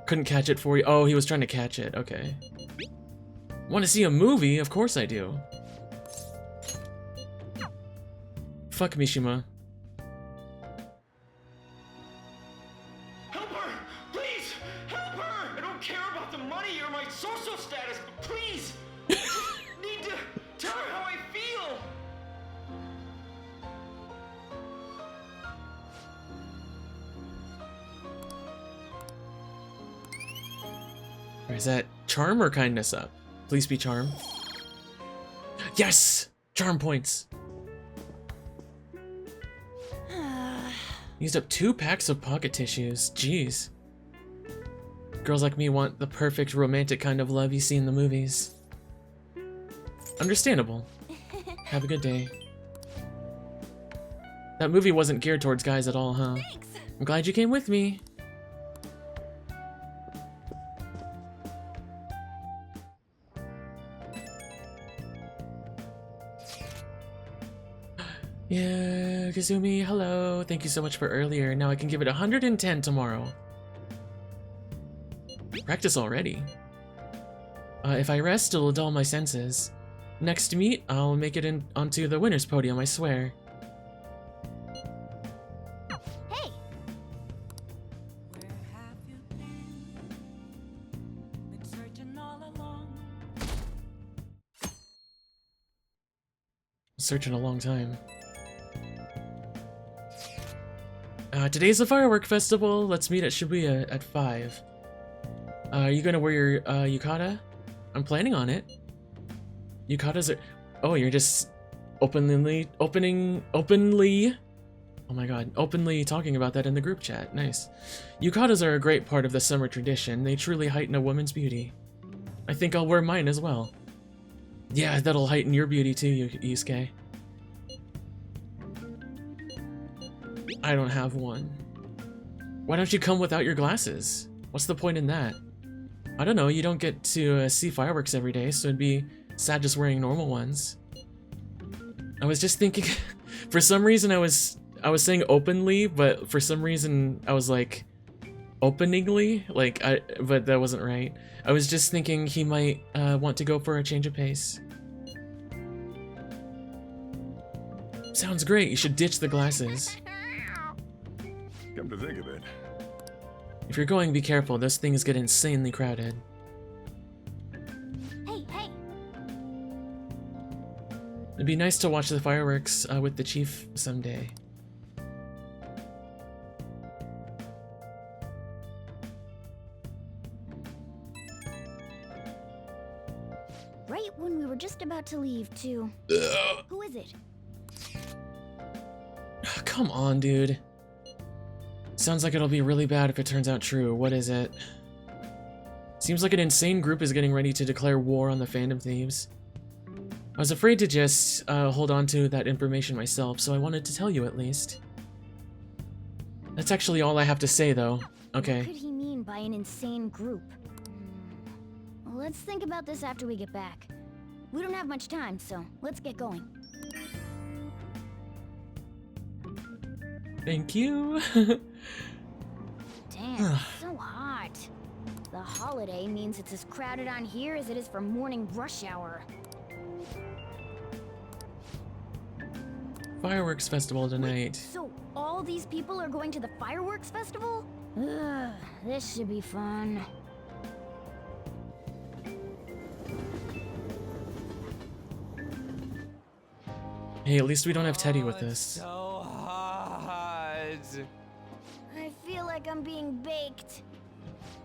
Couldn't catch it for you. Oh, he was trying to catch it. Okay. Want to see a movie? Of course I do. Fuck Mishima. Help her! Please! Help her! I don't care about the money or my social status, but please! I just need to tell her how I feel! Or is that charm or kindness up? Please be charm. Yes! Charm points. Used up 2 packs of pocket tissues. Jeez. Girls like me want the perfect romantic kind of love you see in the movies. Understandable. Have a good day. That movie wasn't geared towards guys at all, huh? Thanks. I'm glad you came with me. Yeah, Kazumi, hello. Thank you so much for earlier. Now I can give it 110 tomorrow. Practice already. If I rest, it'll dull my senses. Next meet, I'll make it onto the winner's podium, I swear. Hey! Searching a long time. Today's the firework festival. Let's meet at Shibuya at 5. Are you gonna wear your yukata? I'm planning on it. Yukatas are... Oh, you're just openly... Oh my god, openly talking about that in the group chat. Nice. Yukatas are a great part of the summer tradition. They truly heighten a woman's beauty. I think I'll wear mine as well. Yeah, that'll heighten your beauty too, Yusuke. I don't have one. Why don't you come without your glasses? What's the point in that? I don't know, you don't get to see fireworks every day, so it'd be sad just wearing normal ones. I was just thinking, for some reason I was saying openly, but for some reason I was like, openingly? But that wasn't right. I was just thinking he might want to go for a change of pace. Sounds great, you should ditch the glasses. Come to think of it. If you're going, be careful, those things get insanely crowded. Hey, hey! It'd be nice to watch the fireworks with the chief someday. Right when we were just about to leave, too. Who is it? Come on, dude. Sounds like it'll be really bad if it turns out true. What is it? Seems like an insane group is getting ready to declare war on the fandom thieves. I was afraid to just hold on to that information myself, so I wanted to tell you at least. That's actually all I have to say, though. Okay. What could he mean by an insane group? Let's think about this after we get back. We don't have much time, so let's get going. Thank you. Damn, it's so hot. The holiday means it's as crowded on here as it is for morning rush hour. Fireworks festival tonight. Wait, so all these people are going to the fireworks festival? Ugh, this should be fun. Hey, at least we don't have Teddy with us. So hot. I feel like I'm being baked.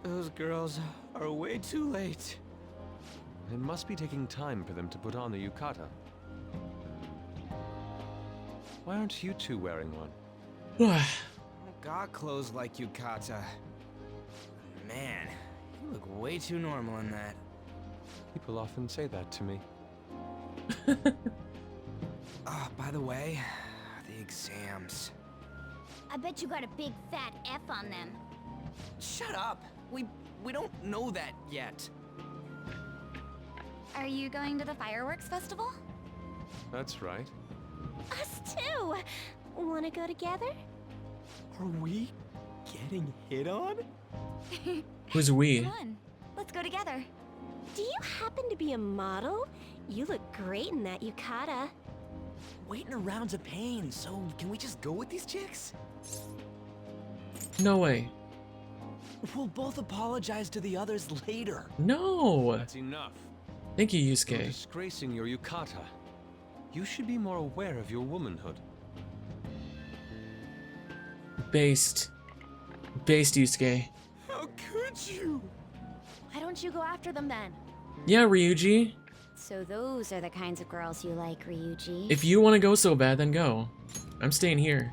Those girls are way too late. It must be taking time for them to put on the yukata. Why aren't you two wearing one? I got clothes like yukata. Man, you look way too normal in that. People often say that to me. Oh, by the way, the exams. I bet you got a big fat F on them. Shut up! We don't know that yet. Are you going to the fireworks festival? That's right. Us too! Wanna go together? Are we getting hit on? Who's we? Come on, let's go together. Do you happen to be a model? You look great in that yukata. Waiting around's a pain, so can we just go with these chicks? No way. We'll both apologize to the others later. No! That's enough. Thank you, You're Yusuke. disgracing your yukata. You should be more aware of your womanhood. Based. Based, Yusuke. How could you? Why don't you go after them then? Yeah, Ryuji. So those are the kinds of girls you like, Ryuji. If you want to go so bad, then go. I'm staying here.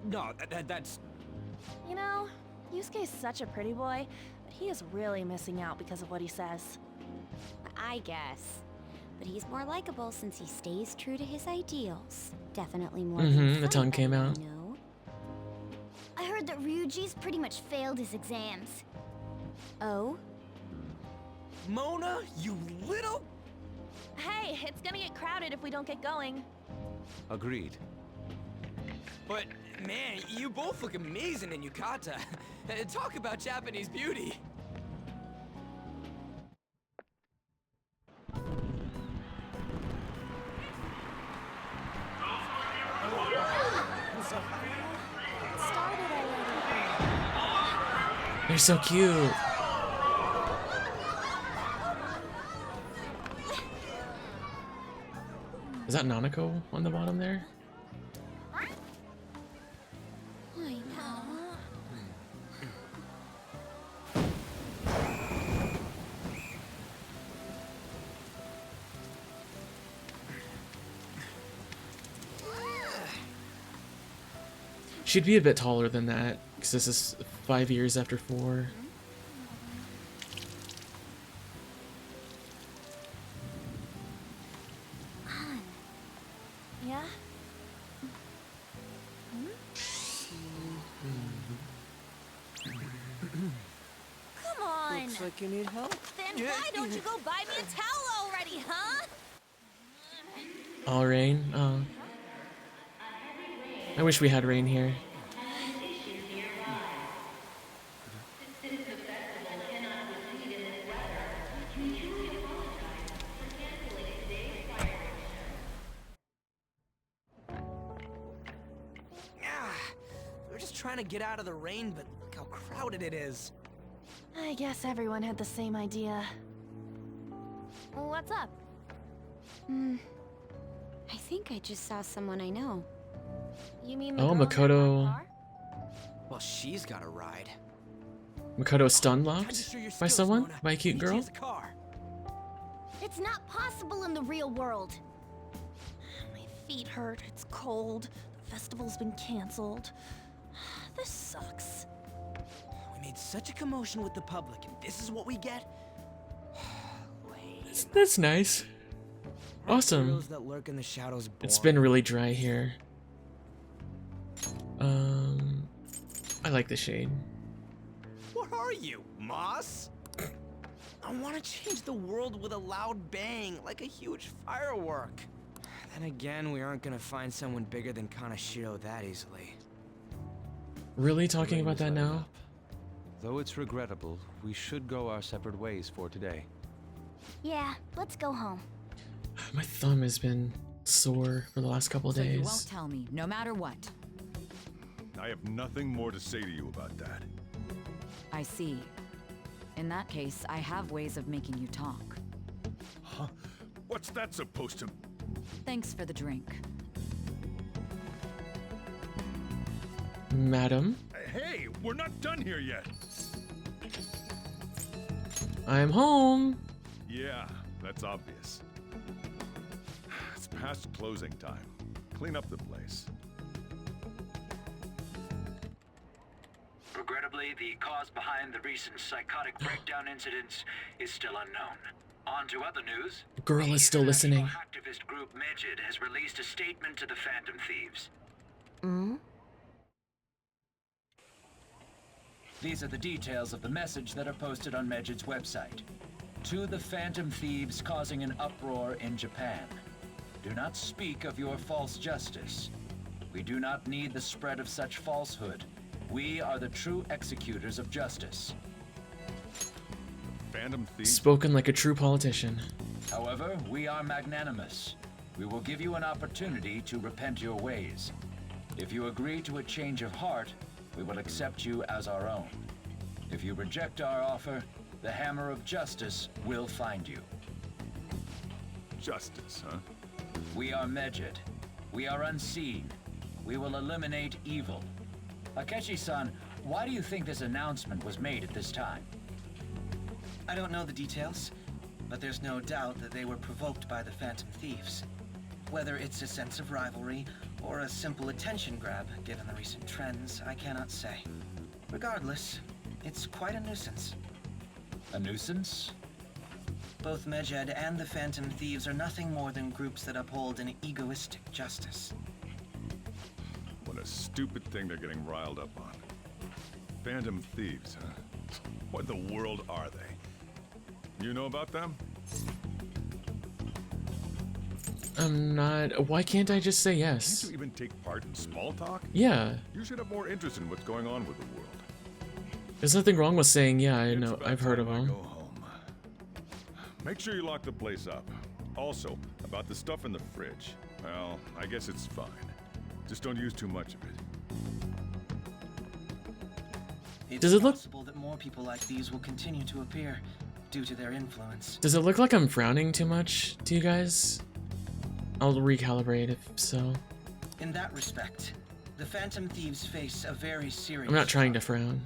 No, that's... You know, Yusuke's such a pretty boy, but he is really missing out because of what he says. I guess. But he's more likable since he stays true to his ideals. Definitely more than the tongue came out. you know. I heard that Ryuji's pretty much failed his exams. Oh? Mona, you little... Hey, it's gonna get crowded if we don't get going. Agreed. But, man, you both look amazing in yukata. Talk about Japanese beauty. They're so cute. Is that Nanako on the bottom there? She'd be a bit taller than that, because this is 5 years after 4. Yeah? Come on! Looks like you need help. Then why don't you go buy me a towel already, huh? All rain. Oh. I wish we had rain here. We're just trying to get out of the rain, but look how crowded it is. I guess everyone had the same idea. What's up? I think I just saw someone I know. You mean the Oh, girl in that black Makoto. car? Well, she's got a ride. Makoto stun locked Demonstrate your by skills, someone? Mona. By a cute Meet girl? you at the car. It's not possible in the real world. My feet hurt, it's cold, the festival's been canceled. This sucks. We made such a commotion with the public, and this is what we get? That's nice. Awesome. Heroes that lurk in the shadows It's boring? been really dry here. I like the shade. What are you, Moss? I want to change the world with a loud bang, like a huge firework. Then again, we aren't gonna find someone bigger than Kanashiro that easily. Really talking Rain about is that letting now? up. Though it's regrettable, we should go our separate ways for today. Yeah, let's go home. My thumb has been sore for the last couple of So you days. won't tell me, no matter what. I have nothing more to say to you about that. I see. In that case, I have ways of making you talk. Huh? What's that supposed to... Thanks for the drink. Madam, Hey, we're not done here yet. I'm home. Yeah, that's obvious. It's past closing time. Clean up the place. Regrettably, the cause behind the recent psychotic breakdown incidents is still unknown. On to other news. Girl is still listening. Activist group Megid has released a statement to the Phantom Thieves. These are the details of the message that are posted on Megid's website. To the Phantom Thieves causing an uproar in Japan. Do not speak of your false justice. We do not need the spread of such falsehood. We are the true executors of justice. Phantom Thief? Spoken like a true politician. However, we are magnanimous. We will give you an opportunity to repent your ways. If you agree to a change of heart, we will accept you as our own. If you reject our offer, the hammer of justice will find you. Justice, huh? We are Megid. We are unseen. We will eliminate evil. Akechi-san, why do you think this announcement was made at this time? I don't know the details, but there's no doubt that they were provoked by the Phantom Thieves. Whether it's a sense of rivalry or a simple attention grab, given the recent trends, I cannot say. Regardless, it's quite a nuisance. A nuisance? Both Megid and the Phantom Thieves are nothing more than groups that uphold an egoistic justice. What a stupid thing they're getting riled up on. Phantom Thieves, huh? What in the world are they? You know about them? I'm not. Why can't I just say Can't yes? you even take part in small talk? Yeah. You should have more interest in what's going on with the world. There's nothing wrong with saying, yeah, I It's know, about I've heard of time I them. go home. Make sure you lock the place up. Also, about the stuff in the fridge. Well, I guess it's fine. Just don't use too much of it. It's Does it look- possible that more people like these will continue to appear due to their influence. Does it look like I'm frowning too much to you guys? I'll recalibrate if so. In that respect, the Phantom Thieves face a very serious... I'm not trying to frown.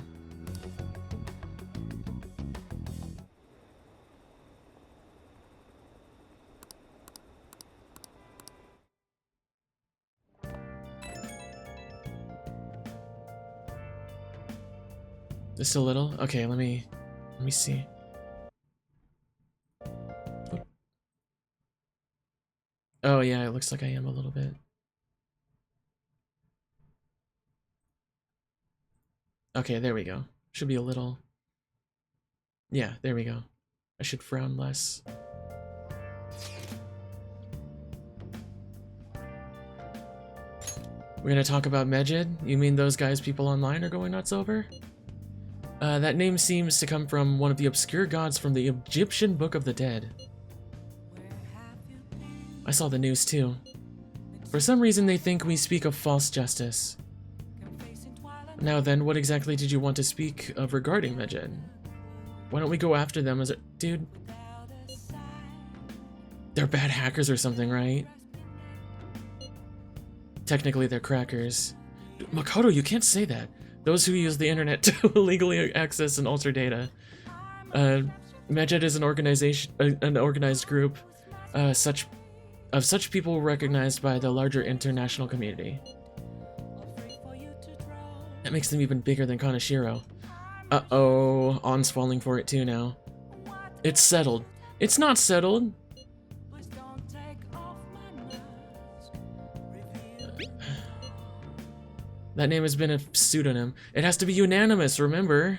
Just a little? Okay, let me see. Oh yeah, it looks like I am a little bit. Okay, there we go. Should be a little. Yeah, there we go. I should frown less. We're gonna talk about Medjed? You mean those guys people online are going nuts over? That name seems to come from one of the obscure gods from the Egyptian Book of the Dead. I saw the news too. For some reason they think we speak of false justice. Now then, what exactly did you want to speak of regarding Medjed? Why don't we go after them as a— Dude. They're bad hackers or something, right? Technically, they're crackers. Makoto, you can't say that. Those who use the internet to illegally access and alter data. Medjed is an organization, an organized group, of such people recognized by the larger international community. That makes them even bigger than Kaneshiro. Uh-oh, On's falling for it too now. It's settled. It's not settled! That name has been a pseudonym. It has to be unanimous, remember?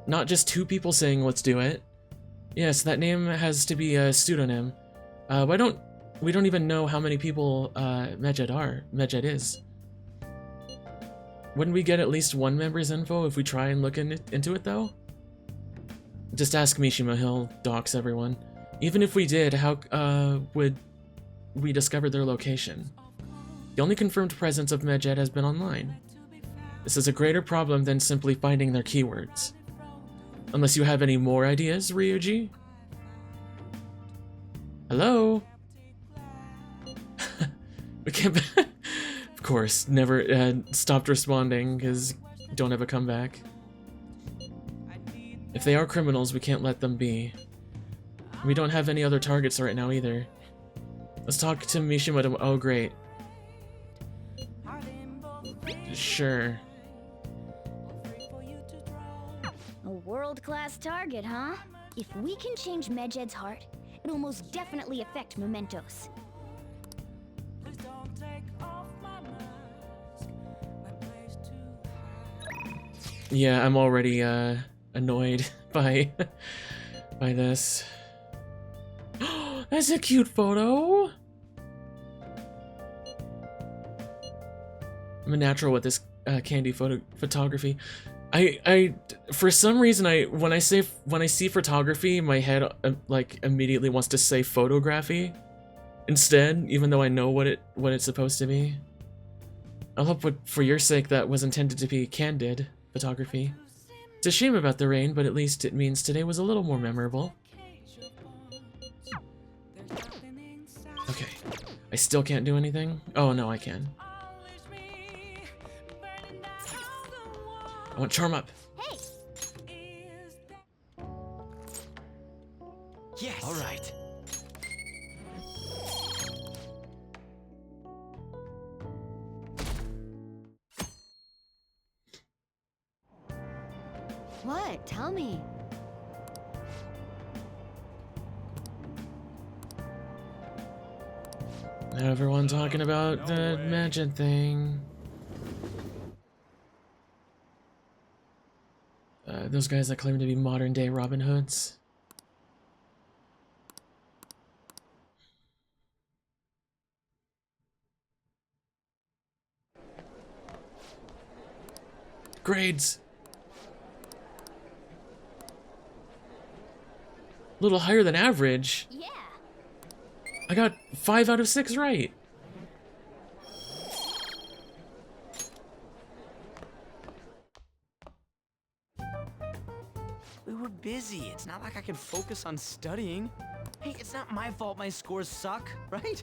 Not just two people saying let's do it. Yes, that name has to be a pseudonym. We don't even know how many people Medjed is. Wouldn't we get at least one member's info if we try and look into it though? Just ask Mishima, he'll dox everyone. Even if we did, how would we discover their location? The only confirmed presence of Medjed has been online. This is a greater problem than simply finding their keywords. Unless you have any more ideas, Ryuji? Hello? We can't... Of course, never stopped responding because don't have a comeback. If they are criminals, we can't let them be. We don't have any other targets right now either. Let's talk to Mishima. Oh, great. Sure. A world-class target, huh? If we can change Medjed's heart, it'll most definitely affect Mementos. Yeah, I'm already annoyed by this. That's a cute photo. I'm a natural with this candy photography. I for some reason when I see photography, my head like immediately wants to say photography instead, even though I know what it's supposed to be. I hope for your sake that was intended to be candid photography. It's a shame about the rain, but at least it means today was a little more memorable. Okay, I still can't do anything? Oh no, I can. I want charm up. Hey. Yes. All right. What? Tell me. Everyone talking about the Medjed thing. Those guys that claim to be modern-day Robin Hoods. Grades. A little higher than average. Yeah. I got 5 out of 6 right. We were busy. It's not like I can focus on studying. Hey, it's not my fault my scores suck, right?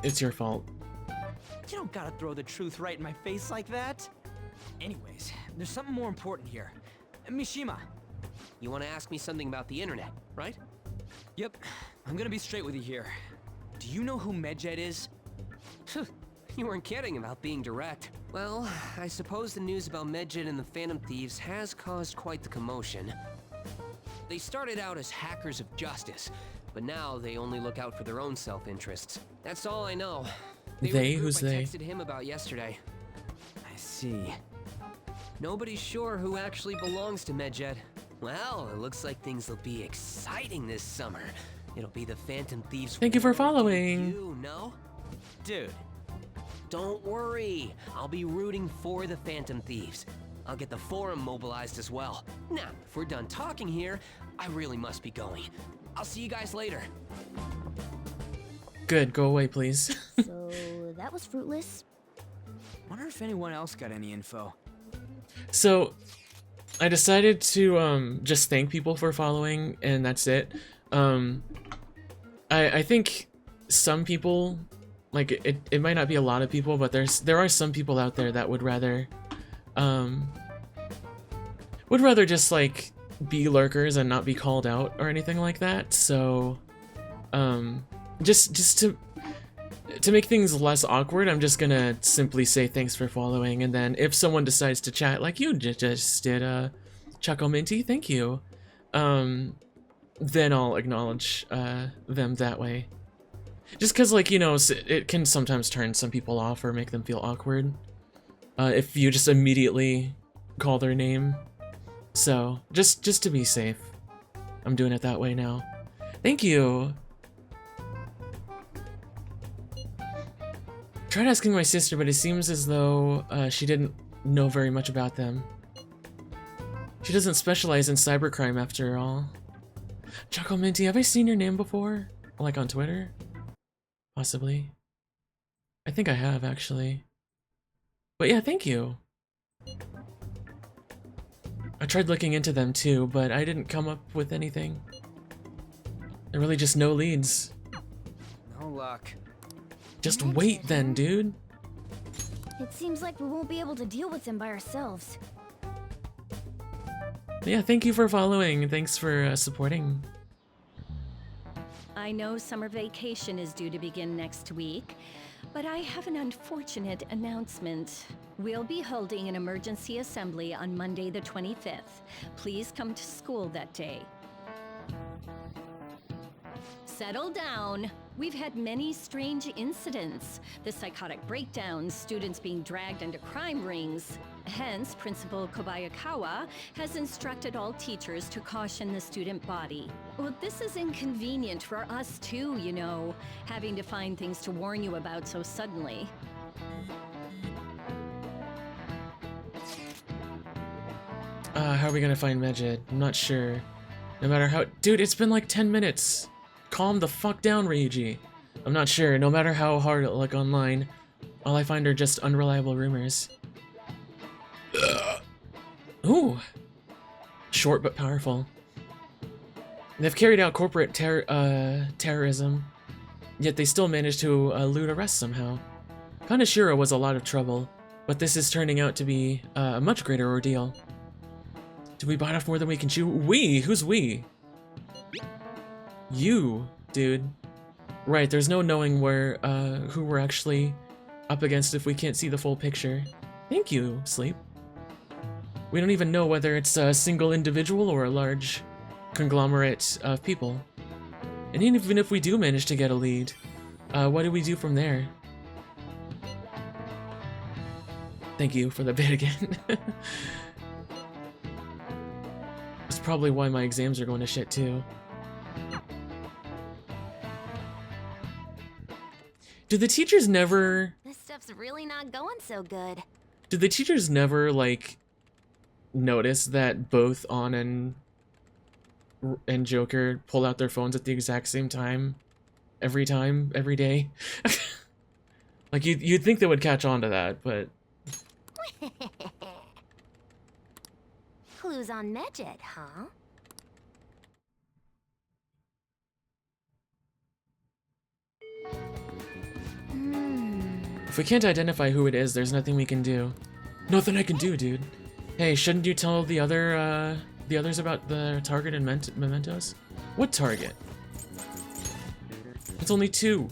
It's your fault. You don't gotta throw the truth right in my face like that. Anyways, there's something more important here. Mishima. You want to ask me something about the internet, right? Yep. I'm gonna be straight with you here. Do you know who Medjed is? You weren't kidding about being direct. Well, I suppose the news about Medjed and the Phantom Thieves has caused quite the commotion. They started out as hackers of justice, but now they only look out for their own self-interests. That's all I know. They were the group who's I they? texted him about yesterday. I see. Nobody's sure who actually belongs to Medjed. Well, it looks like things will be exciting this summer. It'll be the Phantom Thieves. Thank you for following. You know? Dude, don't worry. I'll be rooting for the Phantom Thieves. I'll get the forum mobilized as well. Now, if we're done talking here, I really must be going. I'll see you guys later. Good, go away, please. So that was fruitless. Wonder if anyone else got any info. So, I decided to just thank people for following, and that's it. I think some people, like it might not be a lot of people, but there are some people out there that would rather just like be lurkers and not be called out or anything like that. So, just to make things less awkward, I'm just gonna simply say thanks for following, and then if someone decides to chat like you just did, Chuckle Minty, thank you, then I'll acknowledge them that way. Just because, like, you know, it can sometimes turn some people off or make them feel awkward if you just immediately call their name. So, just to be safe, I'm doing it that way now. Thank you! Tried asking my sister, but it seems as though she didn't know very much about them. She doesn't specialize in cybercrime after all. Chuckle Minty, have I seen your name before? Like on Twitter? Possibly. I think I have, actually. But yeah, thank you. I tried looking into them too, but I didn't come up with anything. There are really just no leads. No luck. Just wait then, dude. It seems like we won't be able to deal with them by ourselves. Yeah, thank you for following. Thanks for supporting. I know summer vacation is due to begin next week, but I have an unfortunate announcement. We'll be holding an emergency assembly on Monday the 25th. Please come to school that day. Settle down. We've had many strange incidents. The psychotic breakdowns, students being dragged into crime rings. Hence, Principal Kobayakawa has instructed all teachers to caution the student body. Well, this is inconvenient for us too, you know, having to find things to warn you about so suddenly. How are we gonna find Medjed? I'm not sure. No matter how— Dude, it's been like 10 minutes! Calm the fuck down, Reiji. I'm not sure. No matter how hard I look online, all I find are just unreliable rumors. Ooh! Short but powerful. They've carried out corporate terrorism, yet they still managed to elude arrest somehow. Kaneshiro was a lot of trouble, but this is turning out to be a much greater ordeal. Did we bite off more than we can chew? We? Who's we? You, dude. Right, there's no knowing where, who we're actually up against if we can't see the full picture. Thank you, Sleep. We don't even know whether it's a single individual or a large conglomerate of people. And even if we do manage to get a lead, what do we do from there? Thank you for the bit again. That's probably why my exams are going to shit too. Do the teachers never... This stuff's really not going so good. Do the teachers never, like, notice that both On and Joker pull out their phones at the exact same time? Every day? Like, you'd think they would catch on to that, but... Clues on Medjed, huh? If we can't identify who it is, there's nothing we can do. Nothing I can do, dude. Hey, shouldn't you tell the others about the target and mementos? What target? It's only 2.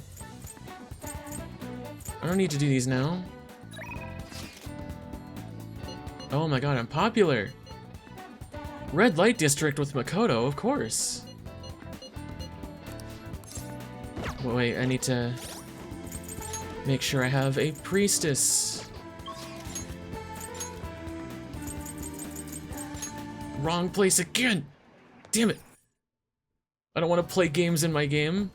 I don't need to do these now. Oh my god, I'm popular. Red light district with Makoto, of course. Wait, I need to make sure I have a priestess. Wrong place again! Damn it! I don't want to play games in my game.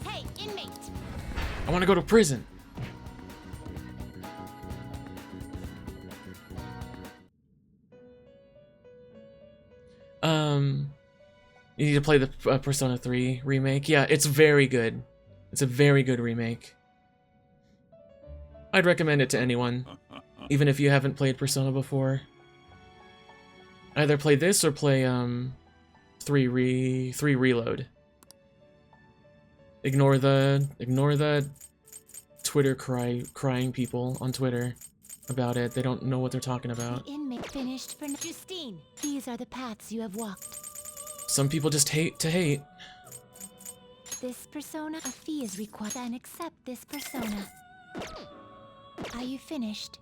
Hey, inmate! I want to go to prison. You need to play the Persona 3 remake. Yeah, it's very good. It's a very good remake. I'd recommend it to anyone, even if you haven't played Persona before. Either play this or play 3 Reload. Ignore the Twitter crying people on Twitter about it. They don't know what they're talking about. The inmate finished for Justine. These are the paths you have walked. Some people just hate to hate. This persona, a fee is required, and accept this persona. Are you finished?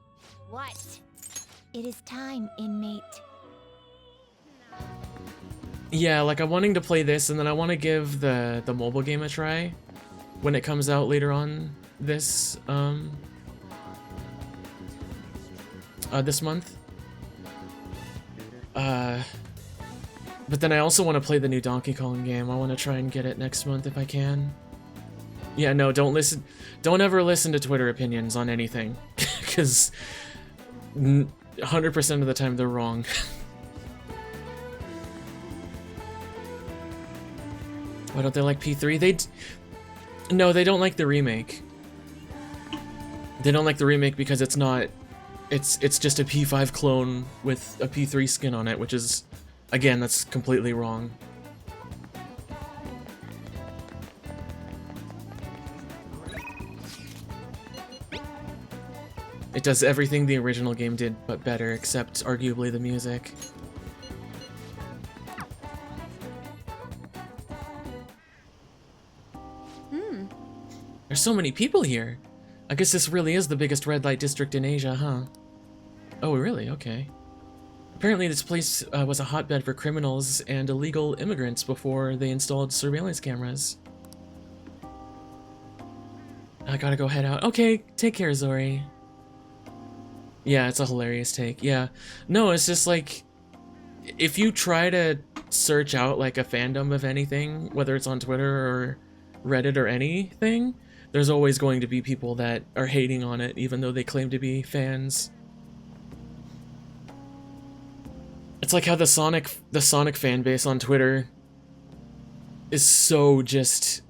What? It is time, inmate. Yeah, like I'm wanting to play this, and then I want to give the mobile game a try when it comes out later on this this month. But then I also want to play the new Donkey Kong game. I want to try and get it next month if I can. Yeah, no, don't ever listen to Twitter opinions on anything, because 100% of the time they're wrong. Why don't they like P3? No, they don't like the remake. They don't like the remake because it's not... It's just a P5 clone with a P3 skin on it, which is... Again, that's completely wrong. It does everything the original game did, but better, except arguably the music. There's so many people here. I guess this really is the biggest red light district in Asia, huh? Oh, really? Okay. Apparently this place was a hotbed for criminals and illegal immigrants before they installed surveillance cameras. I gotta go head out. Okay, take care, Zori. Yeah, it's a hilarious take. Yeah. No, it's just like, if you try to search out like a fandom of anything, whether it's on Twitter or Reddit or anything, there's always going to be people that are hating on it, even though they claim to be fans. It's like how the Sonic fan base on Twitter is so just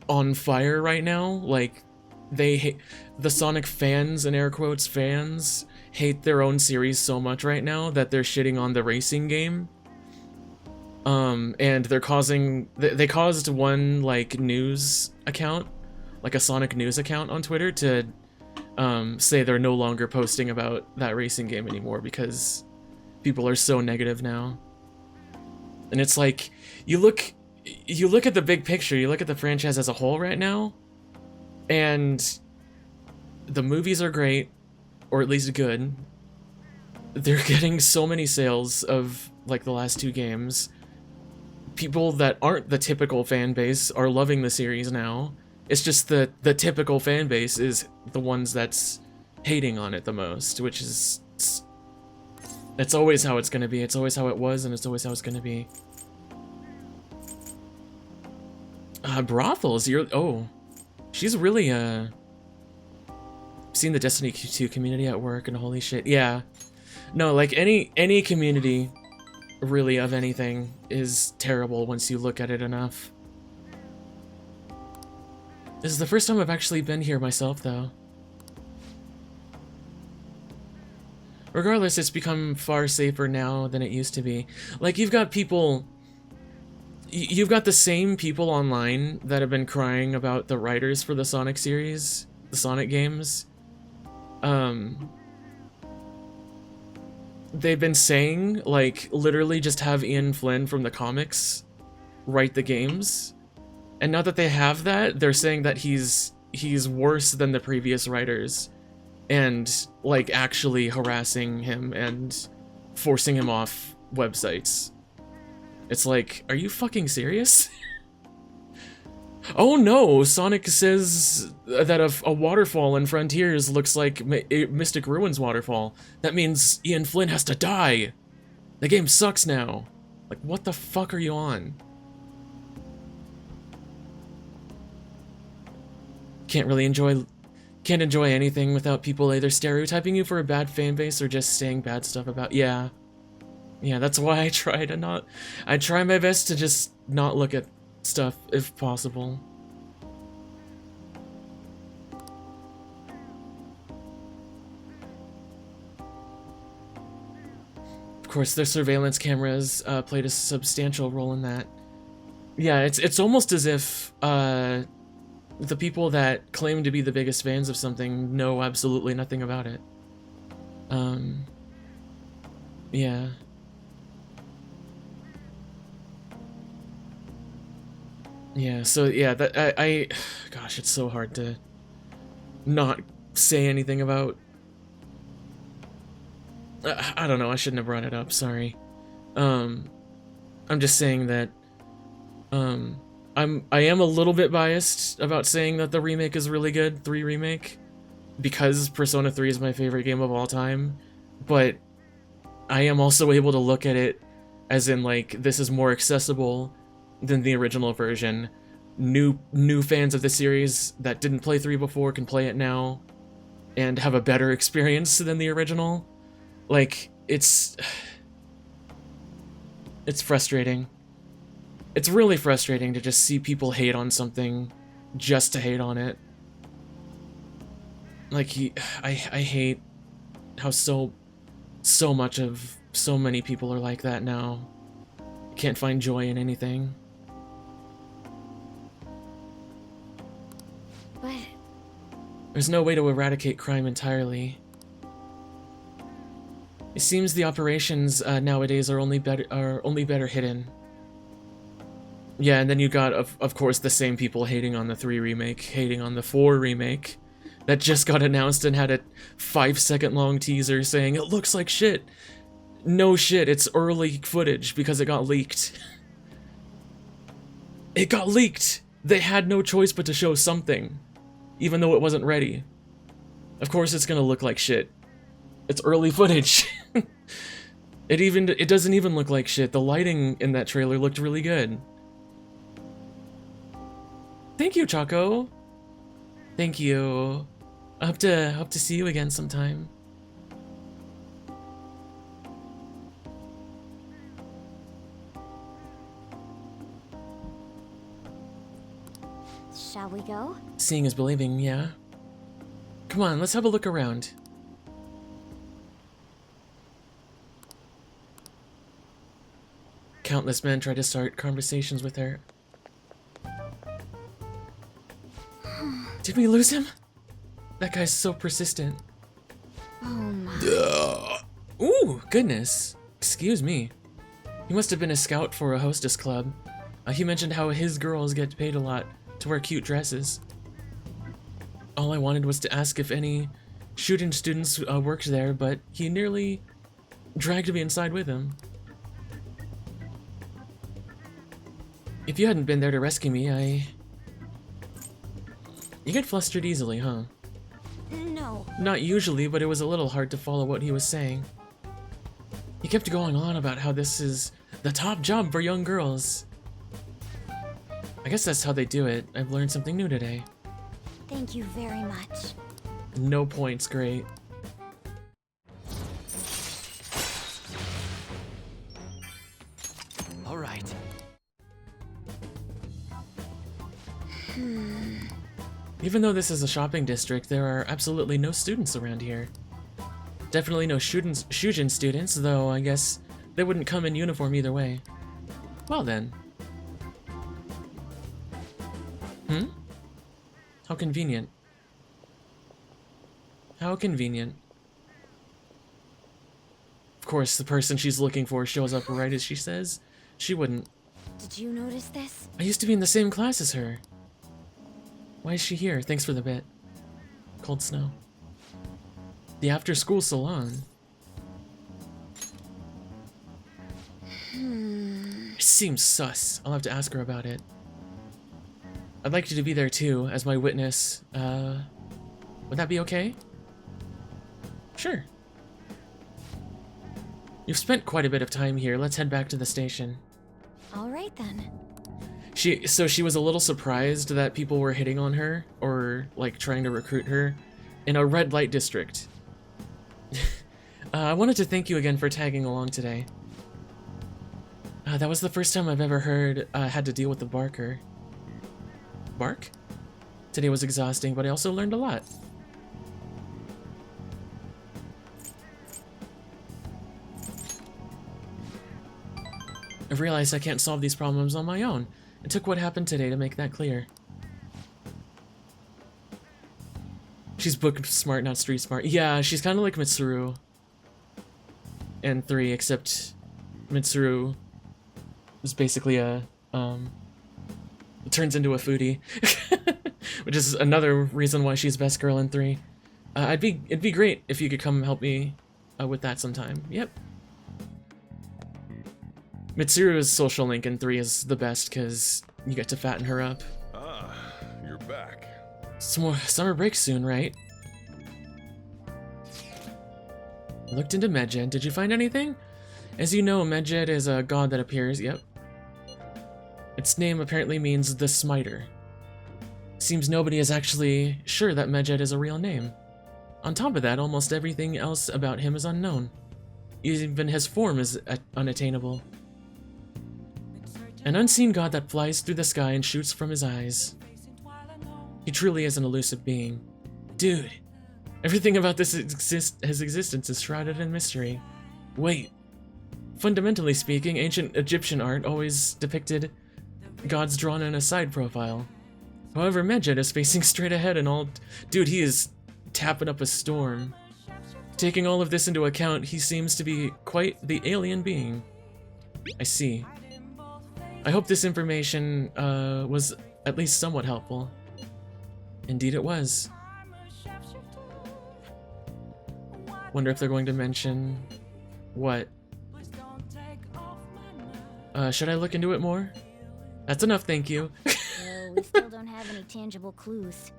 on fire right now. Like, they hate the Sonic fans, in air quotes fans, hate their own series so much right now that they're shitting on the racing game. And they're they caused one like news account, like a Sonic news account on Twitter, to say they're no longer posting about that racing game anymore because people are so negative now. And it's like, you look at the big picture, you look at the franchise as a whole right now, and the movies are great, or at least good. They're getting so many sales of like the last 2 games. People that aren't the typical fan base are loving the series now. It's just the typical fan base is the ones that's hating on it the most, which is... It's always how it's gonna be. It's always how it was, and it's always how it's gonna be. Brothels, oh. She's really, seen the Destiny 2 community at work, and holy shit, yeah. No, like, any community, really, of anything, is terrible once you look at it enough. This is the first time I've actually been here myself, though. Regardless, it's become far safer now than it used to be. Like, you've got people... You've got the same people online that have been crying about the writers for the Sonic series, the Sonic games. They've been saying, like, literally just have Ian Flynn from the comics write the games. And now that they have that, they're saying that he's worse than the previous writers, and like actually harassing him and forcing him off websites. It's like, are you fucking serious? Oh no, Sonic says that a waterfall in Frontiers looks like Mystic Ruins waterfall. That means Ian Flynn has to die. The game sucks now. Like, what the fuck are you on? Can't enjoy anything without people either stereotyping you for a bad fan base or just saying bad stuff about. Yeah, that's why I try my best to just not look at stuff if possible. Of course, their surveillance cameras played a substantial role in that. Yeah, it's almost as if the people that claim to be the biggest fans of something know absolutely nothing about it. Yeah. Yeah, so yeah, that gosh, it's so hard to not say anything about. I don't know, I shouldn't have brought it up, sorry. I'm just saying that I am a little bit biased about saying that the remake is really good, 3 remake, because Persona 3 is my favorite game of all time, but I am also able to look at it as in, like, this is more accessible than the original version. New fans of the series that didn't play 3 before can play it now and have a better experience than the original. Like, it's frustrating. It's really frustrating to just see people hate on something just to hate on it. Like, I hate how so many people are like that now. Can't find joy in anything. But there's no way to eradicate crime entirely. It seems the operations nowadays are only better hidden. Yeah, and then you got, of course, the same people hating on the 3 remake, hating on the 4 remake, that just got announced and had a 5-second long teaser saying, it looks like shit. No shit, it's early footage because it got leaked. It got leaked! They had no choice but to show something, even though it wasn't ready. Of course it's gonna look like shit. It's early footage. It doesn't even look like shit. The lighting in that trailer looked really good. Thank you, Choco. Thank you. I hope to see you again sometime. shall we go? Seeing is believing, yeah. Come on, let's have a look around. Countless men try to start conversations with her. Did we lose him? That guy's so persistent. Oh my. Ooh, goodness. Excuse me. He must have been a scout for a hostess club. He mentioned how his girls get paid a lot to wear cute dresses. All I wanted was to ask if any shooting students worked there, but he nearly dragged me inside with him. If you hadn't been there to rescue me, You get flustered easily, huh? No. Not usually, but it was a little hard to follow what he was saying. He kept going on about how this is the top job for young girls. I guess that's how they do it. I've learned something new today. Thank you very much. No points, great. All right. Even though this is a shopping district, there are absolutely no students around here. Definitely no Shujin students, though I guess they wouldn't come in uniform either way. Well then. How convenient. How convenient. Of course, the person she's looking for shows up right as she says. She wouldn't. Did you notice this? I used to be in the same class as her. Why is she here? Thanks for the bit. Cold Snow. The after-school salon. It seems sus. I'll have to ask her about it. I'd like you to be there too, as my witness. Would that be okay? Sure. You've spent quite a bit of time here. Let's head back to the station. All right then. So she was a little surprised that people were hitting on her, or like trying to recruit her, in a red light district. I wanted to thank you again for tagging along today. That was the first time I've ever had to deal with the barker. Bark? Today was exhausting, but I also learned a lot. I've realized I can't solve these problems on my own. It took what happened today to make that clear. She's book smart, not street smart. Yeah, she's kind of like Mitsuru and 3, except Mitsuru is basically turns into a foodie, which is another reason why she's best girl in 3. It'd be great if you could come help me with that sometime. Yep. Mitsuru's social link in 3 is the best because you get to fatten her up. Ah, you're back. Some more summer break soon, right? I looked into Medjed. Did you find anything? As you know, Medjed is a god that appears. Yep. Its name apparently means the Smiter. Seems nobody is actually sure that Medjed is a real name. On top of that, almost everything else about him is unknown. Even his form is unattainable. An unseen god that flies through the sky and shoots from his eyes. He truly is an elusive being. Dude, everything about his existence is shrouded in mystery. Wait. Fundamentally speaking, ancient Egyptian art always depicted gods drawn in a side profile. However, Medjed is facing straight ahead and all... Dude, he is tapping up a storm. Taking all of this into account, he seems to be quite the alien being. I see. I hope this information was at least somewhat helpful. Indeed it was. Wonder if they're going to mention... what? Should I look into it more? That's enough, thank you. Well, we still don't have any tangible clues.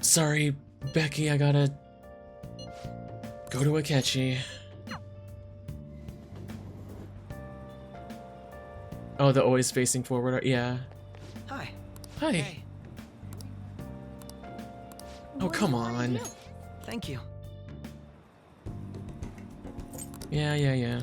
Sorry, Becky, I gotta go to Akechi. Oh, the always facing forward. Yeah. Hi. Hi. Hey. Oh, come on. Thank you. Yeah.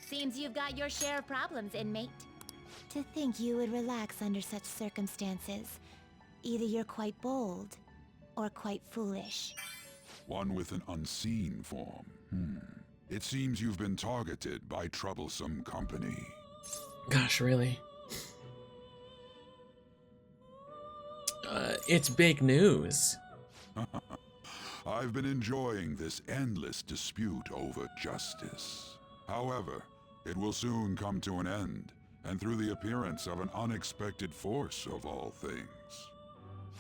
Seems you've got your share of problems, inmate. To think you would relax under such circumstances. Either you're quite bold, or quite foolish. One with an unseen form. It seems you've been targeted by troublesome company. Gosh, really? It's big news. I've been enjoying this endless dispute over justice. However, it will soon come to an end, and through the appearance of an unexpected force of all things.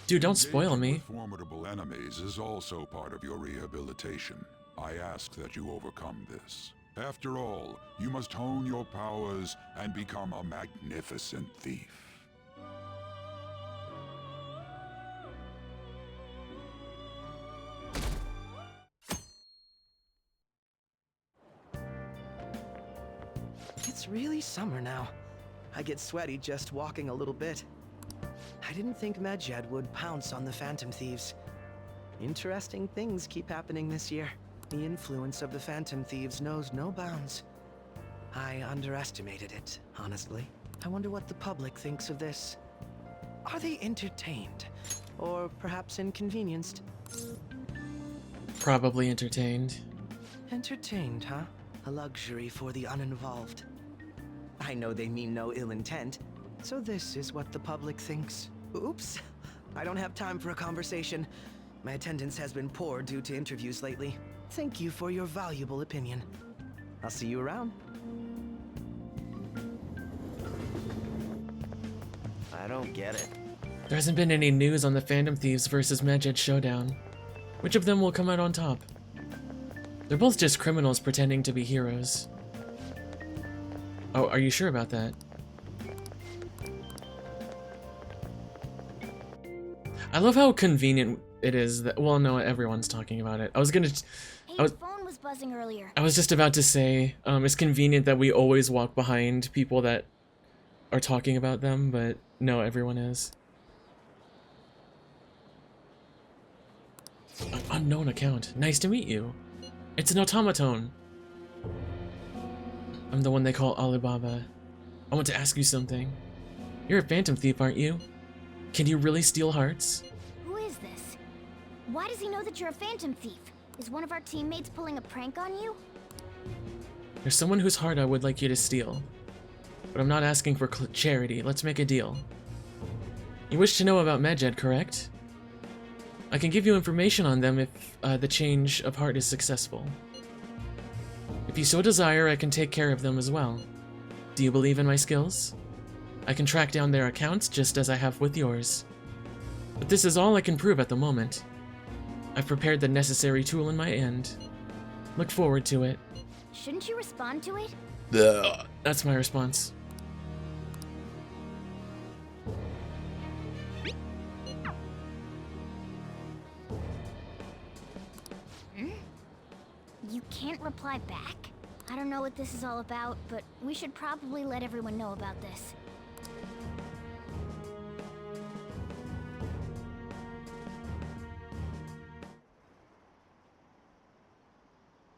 Dude, don't spoil me. Engaging with formidable enemies is also part of your rehabilitation. I ask that you overcome this. After all, you must hone your powers and become a magnificent thief. It's really summer now. I get sweaty just walking a little bit. I didn't think Medjed would pounce on the Phantom Thieves. Interesting things keep happening this year. The influence of the Phantom Thieves knows no bounds. I underestimated it, honestly. I wonder what the public thinks of this. Are they entertained? Or perhaps inconvenienced? probably entertained. Entertained, huh? A luxury for the uninvolved. I know they mean no ill intent, so this is what the public thinks. Oops, I don't have time for a conversation. My attendance has been poor due to interviews lately. Thank you for your valuable opinion. I'll see you around. I don't get it. There hasn't been any news on the Phantom Thieves versus Medjed showdown. Which of them will come out on top? They're both just criminals pretending to be heroes. Oh, are you sure about that? I love how convenient it is that, well, no, everyone's talking about it. Hey, phone was buzzing earlier. I was just about to say, it's convenient that we always walk behind people that are talking about them, but no, everyone is. An unknown account. Nice to meet you. It's an automaton. I'm the one they call Alibaba. I want to ask you something. You're a phantom thief, aren't you? Can you really steal hearts? Who is this? Why does he know that you're a phantom thief? Is one of our teammates pulling a prank on you? There's someone whose heart I would like you to steal. But I'm not asking for charity. Let's make a deal. You wish to know about Medjed, correct? I can give you information on them if the change of heart is successful. If you so desire, I can take care of them as well. Do you believe in my skills? I can track down their accounts just as I have with yours. But this is all I can prove at the moment. I've prepared the necessary tool in my end. Look forward to it. Shouldn't you respond to it? That's my response. You can't reply back? I don't know what this is all about, but we should probably let everyone know about this.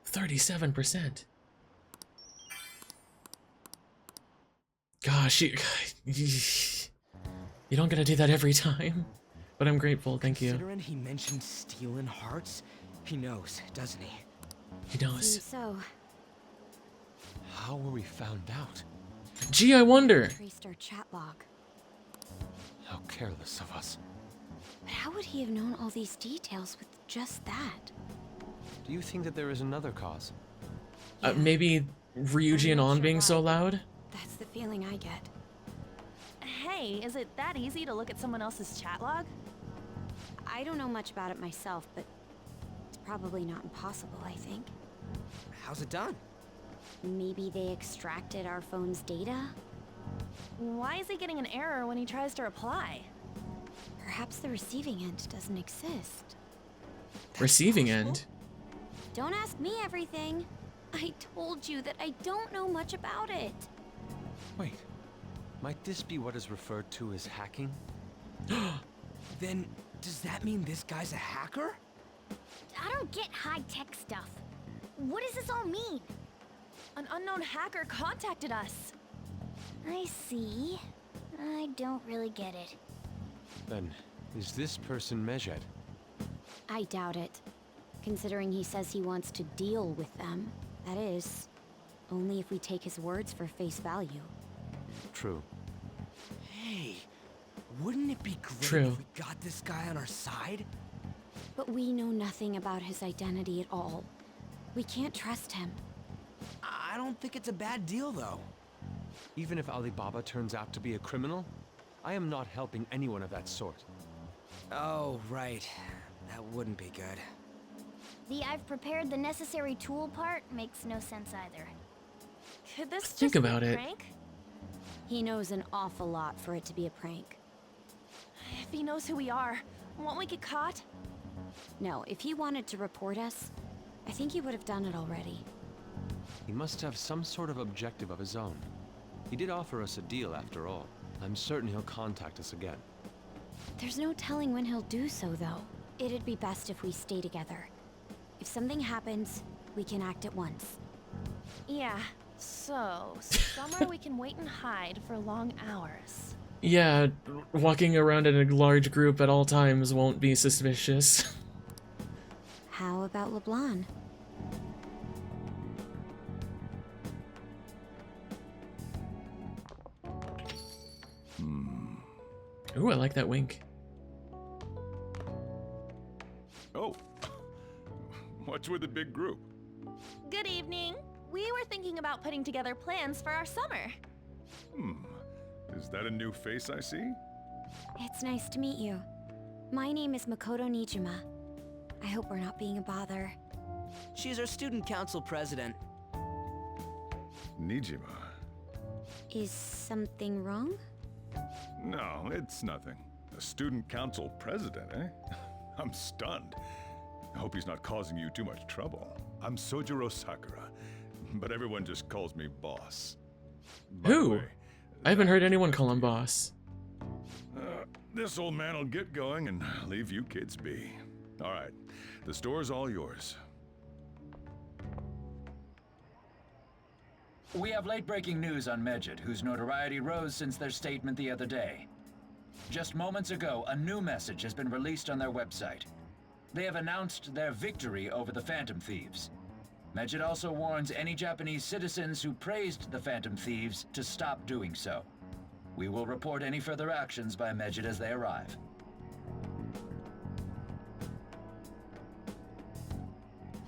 %37%. Gosh, you don't get to do that every time. But I'm grateful, thank you. Considering he mentioned stealing hearts, he knows, doesn't he? He knows. So, How were we found out? Gee, I wonder. traced our chat log. How careless of us. But how would he have known all these details with just that? Do you think that there is another cause? Maybe Ryuji and On being so loud? That's the feeling I get. Hey, is it that easy to look at someone else's chat log? I don't know much about it myself, but it's probably not impossible, I think. How's it done? Maybe they extracted our phone's data? Why is he getting an error when he tries to reply? Perhaps the receiving end doesn't exist. Receiving end? Don't ask me everything. I told you that I don't know much about it. Wait, might this be what is referred to as hacking? Then, does that mean this guy's a hacker? I don't get high-tech stuff. What does this all mean? An unknown hacker contacted us. I see. I don't really get it. Then, is this person Medjed? I doubt it. Considering he says he wants to deal with them. That is, only if we take his words for face value. True. Hey, wouldn't it be great True. if we got this guy on our side? But we know nothing about his identity at all. We can't trust him. I don't think it's a bad deal, though. Even if Alibaba turns out to be a criminal, I am not helping anyone of that sort. Oh, right. That wouldn't be good. The I've prepared the necessary tool part makes no sense either. Could this Think just about be a it. prank? He knows an awful lot for it to be a prank. If he knows who we are, won't we get caught? No, if he wanted to report us, I think he would have done it already. He must have some sort of objective of his own. He did offer us a deal after all. I'm certain he'll contact us again. There's no telling when he'll do so, though. It'd be best if we stay together. If something happens, we can act at once. Yeah, so somewhere we can wait and hide for long hours. Yeah, walking around in a large group at all times won't be suspicious. How about LeBlanc? Ooh, I like that wink. Oh, what's with the big group? Good evening. We were thinking about putting together plans for our summer. Is that a new face I see? It's nice to meet you. My name is Makoto Nijima. I hope we're not being a bother. She's our student council president. Nijima. Is something wrong? No, it's nothing. A student council president, eh? I'm stunned. I hope he's not causing you too much trouble. I'm Sojiro Sakura, but everyone just calls me boss. By the Who? way, I haven't heard anyone call him boss. this old man will get going and leave you kids be. All right, the store's all yours. We have late-breaking news on Medjed, whose notoriety rose since their statement the other day. Just moments ago, a new message has been released on their website. They have announced their victory over the Phantom Thieves. Medjed also warns any Japanese citizens who praised the Phantom Thieves to stop doing so. We will report any further actions by Medjed as they arrive.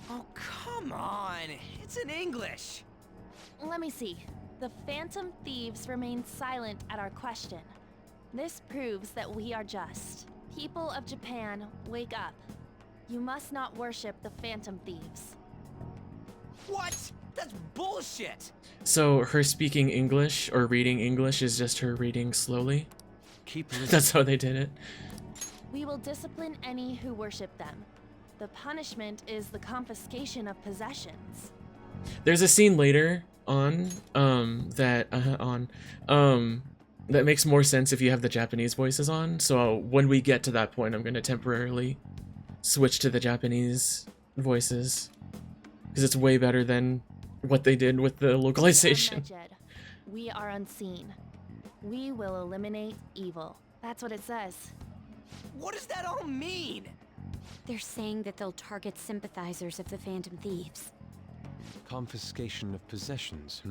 Oh, come on! It's in English! Let me see. The Phantom Thieves remain silent at our question. This proves that we are just. People of Japan, wake up. You must not worship the Phantom Thieves. What? That's bullshit! So her speaking English or reading English is just her reading slowly? Keep listening. That's how they did it. We will discipline any who worship them. The punishment is the confiscation of possessions. There's a scene later on that makes more sense if you have the Japanese voices on. So when we get to that point, I'm going to temporarily switch to the Japanese voices because it's way better than what they did with the localization. We are unseen. We will eliminate evil. That's what it says. What does that all mean? They're saying that they'll target sympathizers of the Phantom Thieves. Confiscation of possessions,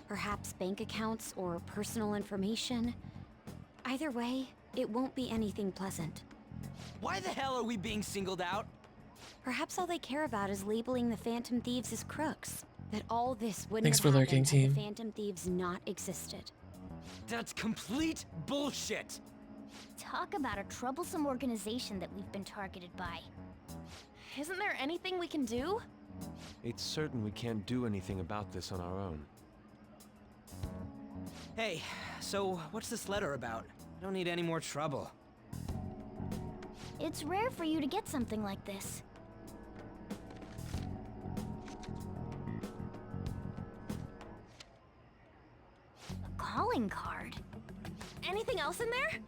Perhaps bank accounts or personal information. Either way, it won't be anything pleasant. Why the hell are we being singled out? Perhaps all they care about is labeling the Phantom Thieves as crooks. That all this wouldn't Thanks have for happened lurking, had team. the Phantom Thieves not existed. That's complete bullshit! Talk about a troublesome organization that we've been targeted by. Isn't there anything we can do? It's certain we can't do anything about this on our own. Hey, so what's this letter about? I don't need any more trouble. It's rare for you to get something like this. A calling card. Anything else in there?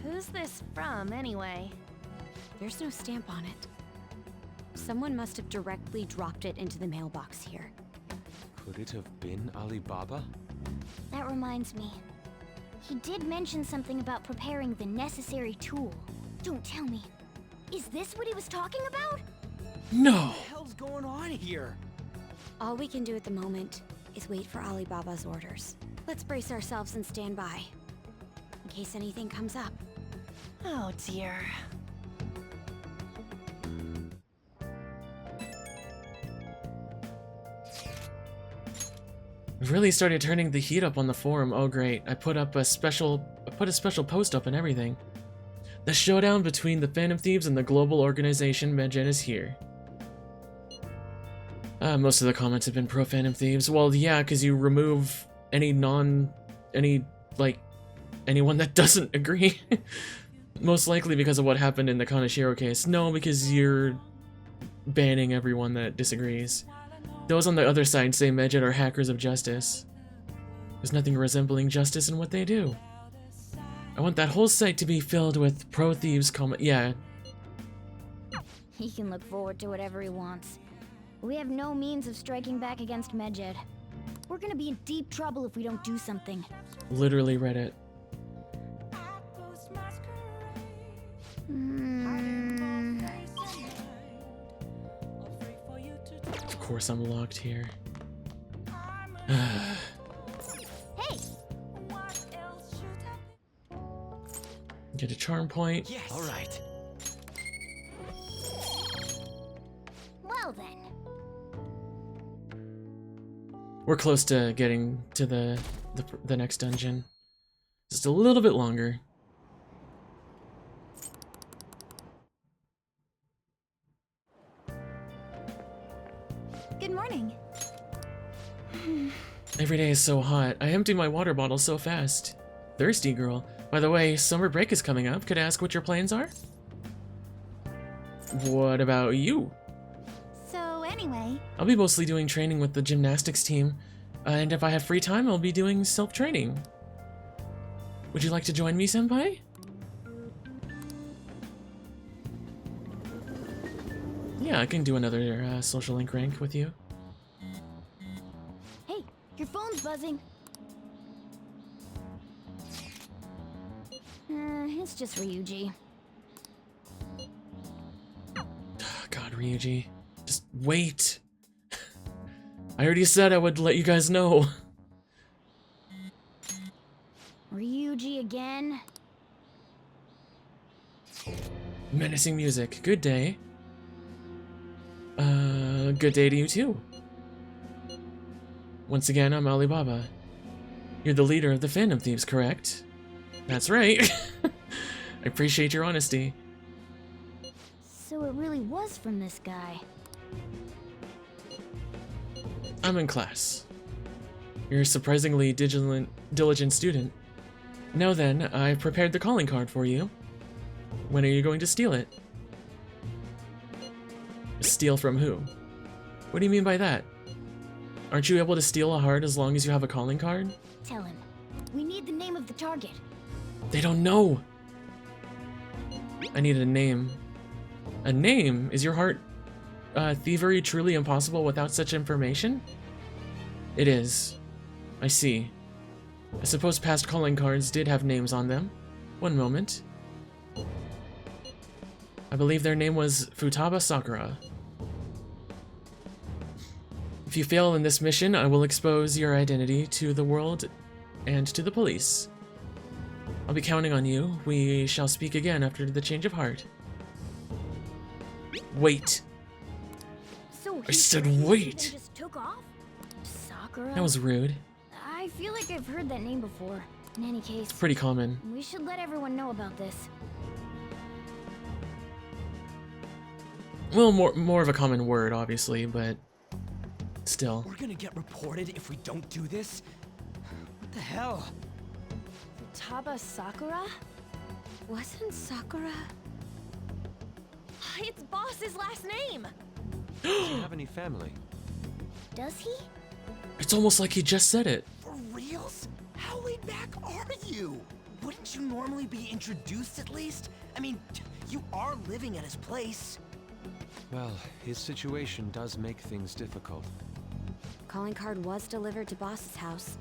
Who's this from, anyway? There's no stamp on it. Someone must have directly dropped it into the mailbox here. Could it have been Alibaba? That reminds me. He did mention something about preparing the necessary tool. Don't tell me. Is this what he was talking about? No! What the hell's going on here? All we can do at the moment is wait for Alibaba's orders. Let's brace ourselves and stand by, in case anything comes up. Oh dear. We've really started turning the heat up on the forum. Oh great, I put a special post up and everything. The showdown between the Phantom Thieves and the global organization Medjed is here. Most of the comments have been pro Phantom Thieves. Well, yeah, because you remove anyone that doesn't agree. Most likely because of what happened in the Kaneshiro case. No, because you're banning everyone that disagrees. Those on the other side say Medjed are hackers of justice. There's nothing resembling justice in what they do. I want that whole site to be filled with pro-thieves comment. Yeah. He can look forward to whatever he wants. We have no means of striking back against Medjed. We're gonna be in deep trouble if we don't do something. Literally read it. course I'm locked here. Hey! Get a charm point. Yes. All right. Well then. We're close to getting to the next dungeon. Just a little bit longer. Good morning. Every day is so hot. I empty my water bottle so fast. Thirsty girl. By the way, summer break is coming up. Could I ask what your plans are? What about you? So anyway, I'll be mostly doing training with the gymnastics team, and if I have free time, I'll be doing self-training. Would you like to join me, senpai? Yeah, I can do another social link rank with you. Hey, your phone's buzzing. It's just Ryuji. God, Ryuji. Just wait. I already said I would let you guys know. Ryuji again? Menacing music. Good day. Good day to you too. Once again, I'm Alibaba. You're the leader of the Phantom Thieves, correct? That's right. I appreciate your honesty. So it really was from this guy. I'm in class. You're a surprisingly diligent student. Now then, I've prepared the calling card for you. When are you going to steal it? Steal from who? What do you mean by that? Aren't you able to steal a heart as long as you have a calling card? Tell him. We need the name of the target. They don't know! I need a name. A name? Is your heart thievery truly impossible without such information? It is. I see. I suppose past calling cards did have names on them. One moment. I believe their name was Futaba Sakura. If you fail in this mission, I will expose your identity to the world and to the police. I'll be counting on you. We shall speak again after the change of heart. Wait. So I said he wait. just took off? Sakura? That was rude. I feel like I've heard that name before. In any case, Pretty common. we should let everyone know about this. Well, more of a common word, obviously, but still. We're gonna get reported if we don't do this? What the hell? Futaba Sakura? Wasn't Sakura? It's Boss's last name! Does he have any family? Does he? It's almost like he just said it. For reals? How laid back are you? Wouldn't you normally be introduced at least? I mean, you are living at his place. Well, his situation does make things difficult. Calling card was delivered to Boss's house.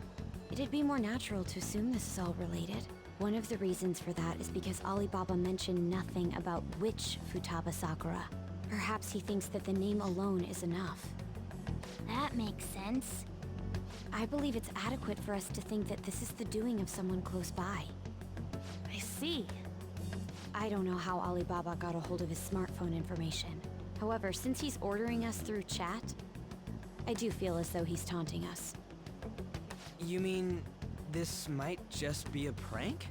It'd be more natural to assume this is all related. One of the reasons for that is because Alibaba mentioned nothing about which Futaba Sakura. Perhaps he thinks that the name alone is enough. That makes sense. I believe it's adequate for us to think that this is the doing of someone close by. I see. I don't know how Alibaba got a hold of his smartphone information. However, since he's ordering us through chat, I do feel as though he's taunting us. You mean this might just be a prank?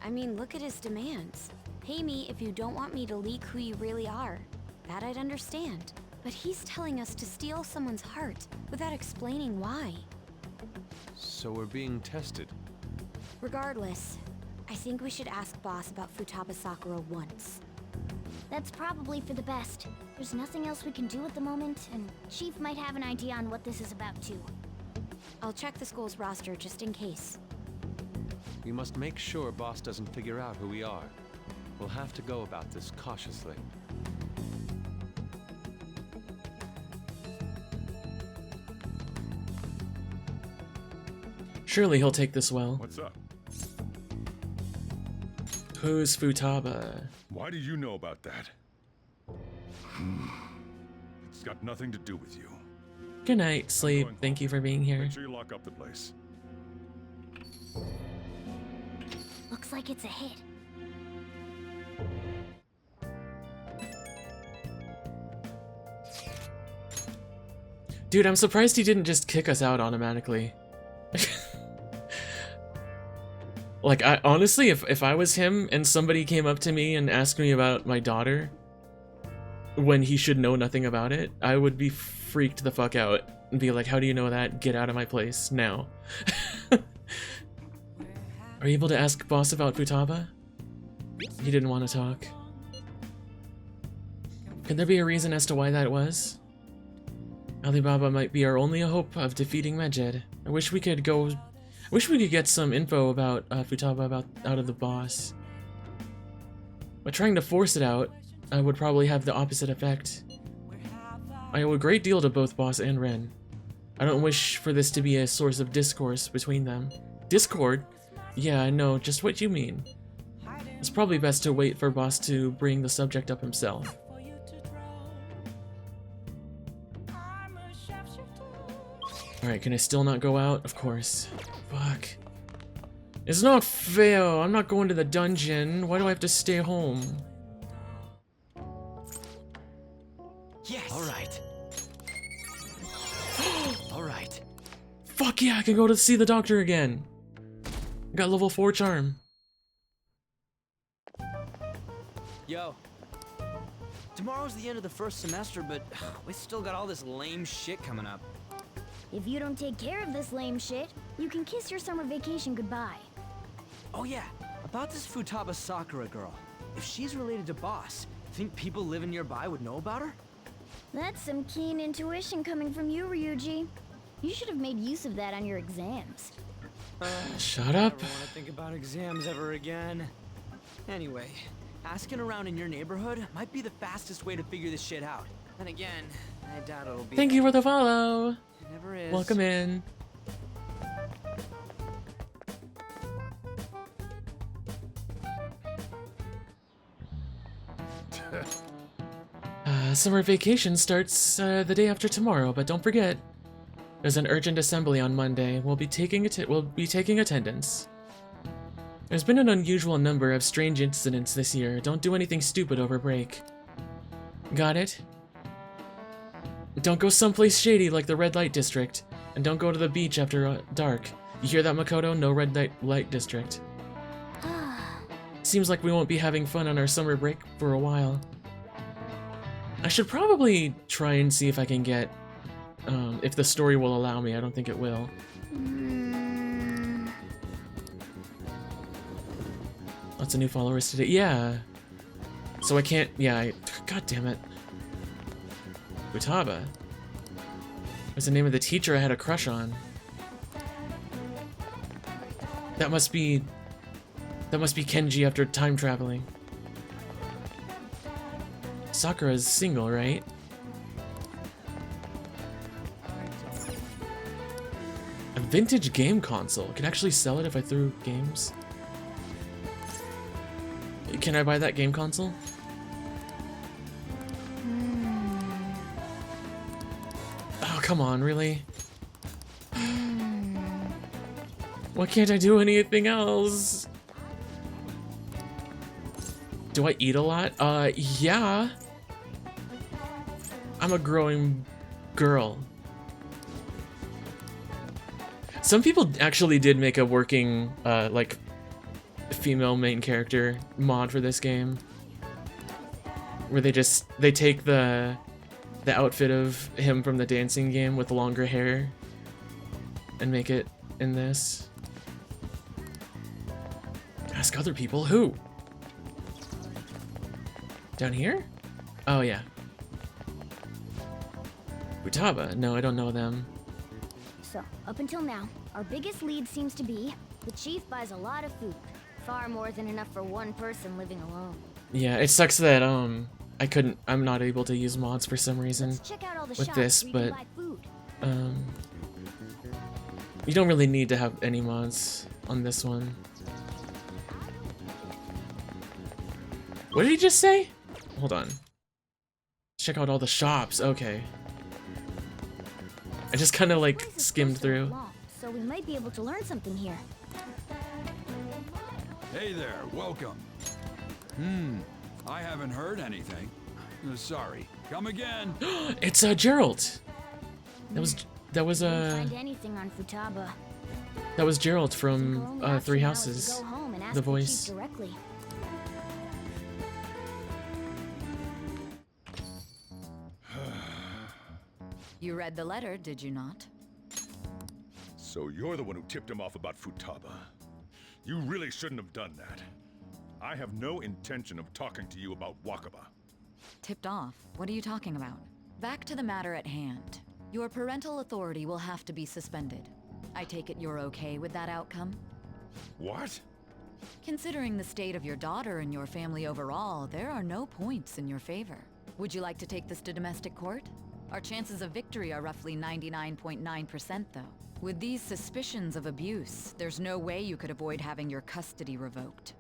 I mean, look at his demands. Pay me if you don't want me to leak who you really are. That I'd understand. But he's telling us to steal someone's heart without explaining why. So we're being tested. Regardless, I think we should ask Boss about Futaba Sakura once. That's probably for the best. There's nothing else we can do at the moment, and Chief might have an idea on what this is about too. I'll check the school's roster just in case. We must make sure Boss doesn't figure out who we are. We'll have to go about this cautiously. Surely he'll take this well. What's up? Who's Futaba? Why do you know about that? It's got nothing to do with you. Good night, Sleep. Thank you for being here. Make sure you lock up the place. Looks like it's a hit. Dude, I'm surprised he didn't just kick us out automatically. Like, I honestly, if I was him and somebody came up to me and asked me about my daughter when he should know nothing about it, I would be freaked the fuck out and be like, how do you know that? Get out of my place now. Are you able to ask boss about Futaba? He didn't want to talk. Can there be a reason as to why that was? Alibaba might be our only hope of defeating Medjed. I wish we could get some info about Futaba out of the boss. But trying to force it out would probably have the opposite effect. I owe a great deal to both boss and Ren. I don't wish for this to be a source of discourse between them. Discord? Yeah, I know just what you mean. It's probably best to wait for boss to bring the subject up himself. Alright, can I still not go out? Of course. Fuck. It's not fair. I'm not going to the dungeon. Why do I have to stay home? Yes. All right. All right. Fuck yeah, I can go to see the doctor again. I got level 4 charm. Yo. Tomorrow's the end of the first semester, but we still got all this lame shit coming up. If you don't take care of this lame shit, you can kiss your summer vacation goodbye. Oh yeah, about this Futaba Sakura girl. If she's related to Boss, think people living nearby would know about her? That's some keen intuition coming from you, Ryuji. You should have made use of that on your exams. Shut up. I don't want to think about exams ever again. Anyway, asking around in your neighborhood might be the fastest way to figure this shit out. Then again, I doubt it'll be. Thank you for the follow. It never is. Welcome in. Summer vacation starts the day after tomorrow, but don't forget, there's an urgent assembly on Monday. We'll be taking attendance. There's been an unusual number of strange incidents this year. Don't do anything stupid over break. Got it? Don't go someplace shady like the red light district, and don't go to the beach after dark. You hear that, Makoto? No red light district. Seems like we won't be having fun on our summer break for a while. I should probably try and see if I can get, if the story will allow me. I don't think it will. Lots of new followers today. Yeah. So I can't, yeah, God damn it. Futaba. What's the name of the teacher I had a crush on? That must be Kenji after time traveling. Sakura's single, right? A vintage game console. Could actually sell it if I threw games. Can I buy that game console? Oh, come on, really? Why can't I do anything else? Do I eat a lot? Yeah. I'm a growing girl. Some people actually did make a working, like, female main character mod for this game. Where they take the outfit of him from the dancing game with longer hair and make it in this. Ask other people. Who? Down here? Oh, yeah. Futaba? No, I don't know them. So, up until now, our biggest lead seems to be the chief buys a lot of food. Far more than enough for one person living alone. Yeah, it sucks that, I'm not able to use mods for some reason with this, but, you don't really need to have any mods on this one. What did he just say? Hold on. Check out all the shops. Okay. I just kind of like skimmed through. Long, so we might be able to learn something here. Hey there, welcome. I haven't heard anything. Sorry. Come again. It's Gerald. That was Didn't find anything on Futaba. that was Gerald from Three Houses. Go home and ask The chief voice. directly. You read the letter, did you not? So you're the one who tipped him off about Futaba. You really shouldn't have done that. I have no intention of talking to you about Wakaba. Tipped off? What are you talking about? Back to the matter at hand. Your parental authority will have to be suspended. I take it you're okay with that outcome? What? Considering the state of your daughter and your family overall, there are no points in your favor. Would you like to take this to domestic court? Our chances of victory are roughly 99.9% though. With these suspicions of abuse, there's no way you could avoid having your custody revoked.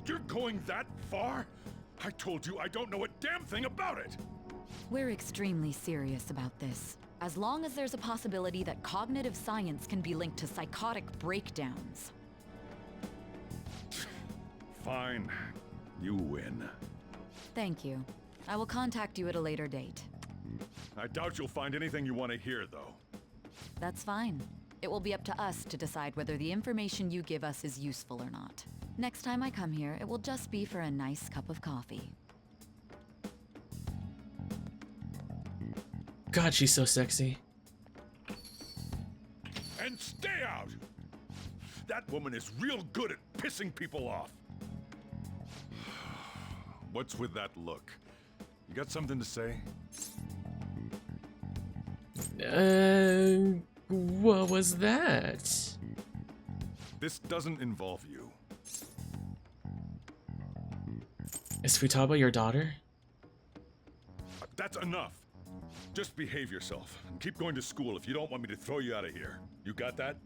You're going that far? I told you I don't know a damn thing about it! We're extremely serious about this. As long as there's a possibility that cognitive science can be linked to psychotic breakdowns. Fine. You win. Thank you. I will contact you at a later date. I doubt you'll find anything you want to hear, though. That's fine. It will be up to us to decide whether the information you give us is useful or not. Next time I come here, it will just be for a nice cup of coffee. God, she's so sexy. And stay out! That woman is real good at pissing people off. What's with that look? You got something to say? What was that? This doesn't involve you. Is Futaba your daughter? That's enough. Just behave yourself and keep going to school if you don't want me to throw you out of here. You got that?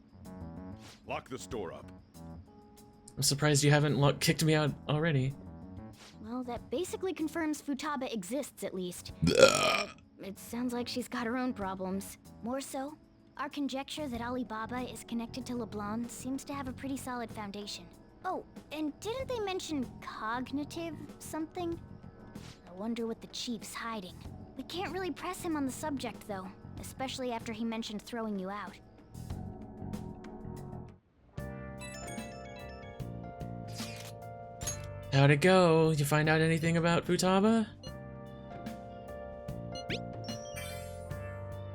Lock the store up. I'm surprised you haven't kicked me out already. Well, that basically confirms Futaba exists, at least. It sounds like she's got her own problems. More so, our conjecture that Alibaba is connected to LeBlanc seems to have a pretty solid foundation. Oh, and didn't they mention cognitive something? I wonder what the chief's hiding. We can't really press him on the subject, though, especially after he mentioned throwing you out. How'd it go? Did you find out anything about Futaba?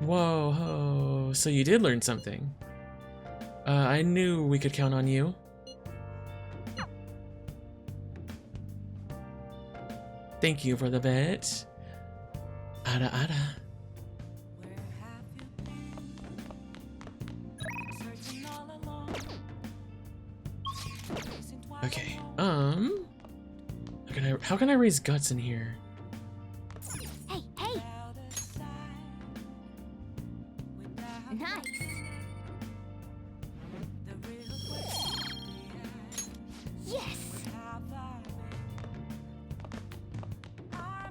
Whoa, ho. So you did learn something. I knew we could count on you. Thank you for the bet. Ada ada. Okay, how can I raise guts in here? Hey, hey! Nice! Yes!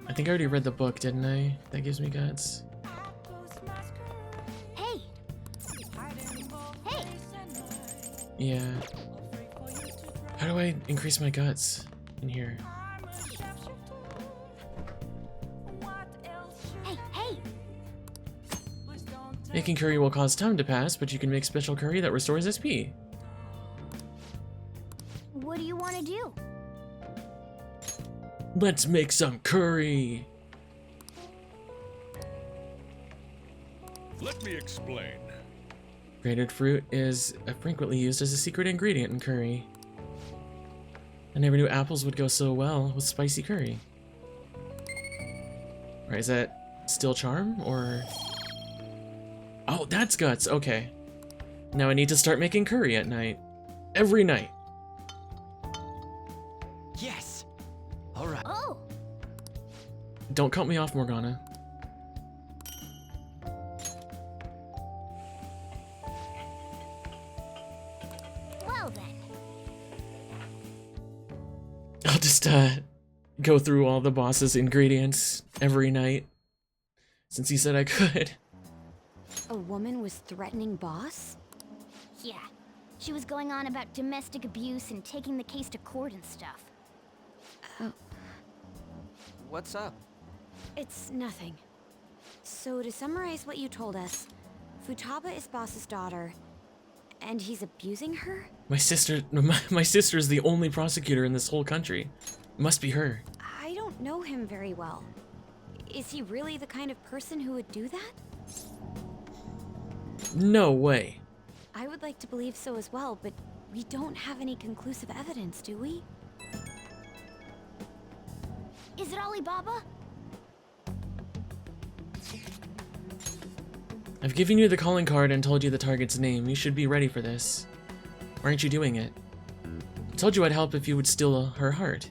I think I already read the book, didn't I? That gives me guts. Hey! Hey! Yeah. How do I increase my guts in here? Hey, hey! Making curry will cause time to pass, but you can make special curry that restores SP. What do you want to do? Let's make some curry! Let me explain. Grated fruit is frequently used as a secret ingredient in curry. I never knew apples would go so well with spicy curry. Right, is that still charm, or... Oh, that's guts, okay. Now I need to start making curry at night. Every night. Yes! Alright. Oh! Don't cut me off, Morgana. Well then. I'll just, go through all the boss's ingredients every night. Since he said I could. A woman was threatening Boss? Yeah. She was going on about domestic abuse and taking the case to court and stuff. Oh. What's up? It's nothing. So to summarize what you told us, Futaba is Boss's daughter, and he's abusing her? My sister is the only prosecutor in this whole country. Must be her. I don't know him very well. Is he really the kind of person who would do that? No way. I would like to believe so as well, but we don't have any conclusive evidence, do we? Is it Alibaba? I've given you the calling card and told you the target's name. You should be ready for this. Why aren't you doing it? I told you I'd help if you would steal her heart.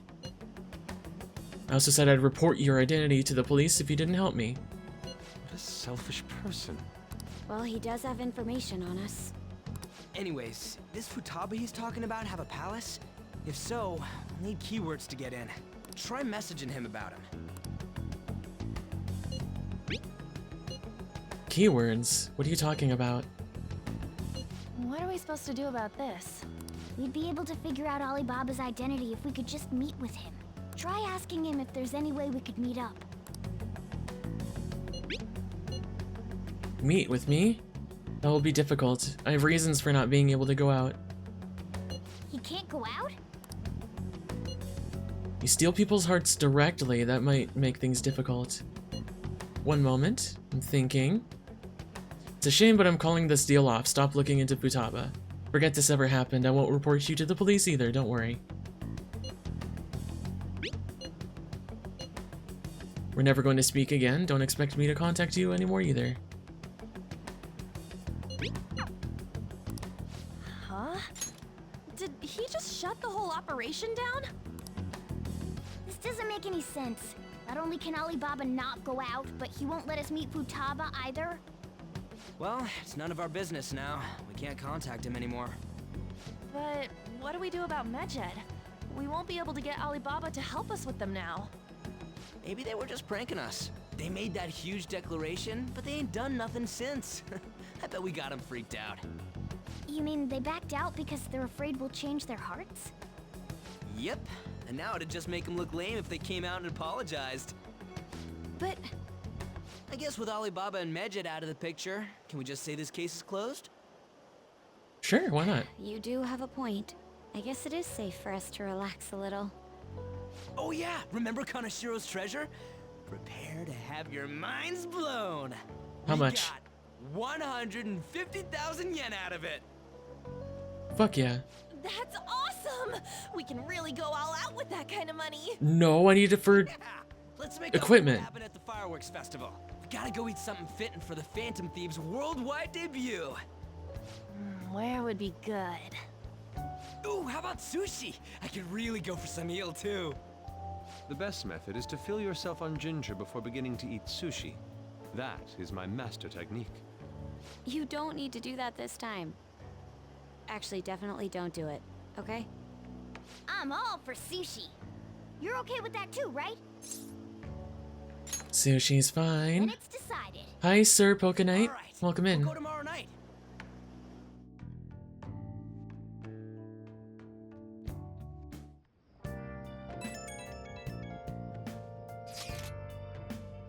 I also said I'd report your identity to the police if you didn't help me. What a selfish person. Well, he does have information on us. Anyways, this Futaba he's talking about have a palace? If so, we'll need keywords to get in. Try messaging him about him. Keywords? What are you talking about? What are we supposed to do about this? We'd be able to figure out Alibaba's identity if we could just meet with him. Try asking him if there's any way we could meet up. Meet with me? That will be difficult. I have reasons for not being able to go out. He can't go out? You steal people's hearts directly, that might make things difficult. One moment, I'm thinking. It's a shame, but I'm calling this deal off. Stop looking into Futaba. Forget this ever happened. I won't report you to the police either, don't worry. We're never going to speak again. Don't expect me to contact you anymore either. Huh? Did he just shut the whole operation down? This doesn't make any sense. Not only can Alibaba not go out, but he won't let us meet Futaba either. Well, it's none of our business now. We can't contact him anymore. But what do we do about Medjed? We won't be able to get Alibaba to help us with them now. Maybe they were just pranking us. They made that huge declaration, but they ain't done nothing since. I bet we got them freaked out. You mean they backed out because they're afraid we'll change their hearts? Yep. And now it'd just make them look lame if they came out and apologized. But I guess with Alibaba and Medjed out of the picture, can we just say this case is closed? Sure, why not? You do have a point. I guess it is safe for us to relax a little. Oh yeah, remember Kanashiro's treasure? Prepare to have your minds blown. How much? We got 150,000 yen out of it. Fuck yeah. That's awesome! We can really go all out with that kind of money. No, I need it for Let's make equipment. What happened at the fireworks festival. We gotta go eat something fitting for the Phantom Thieves' worldwide debut. Where would be good? Ooh, how about sushi? I could really go for some eel too. The best method is to fill yourself on ginger before beginning to eat sushi. That is my master technique. You don't need to do that this time. Actually, definitely don't do it, okay? I'm all for sushi. You're okay with that too, right? Sushi's fine. Then it's decided. Hi, Sir Pokenite. Welcome in. We'll go tomorrow night.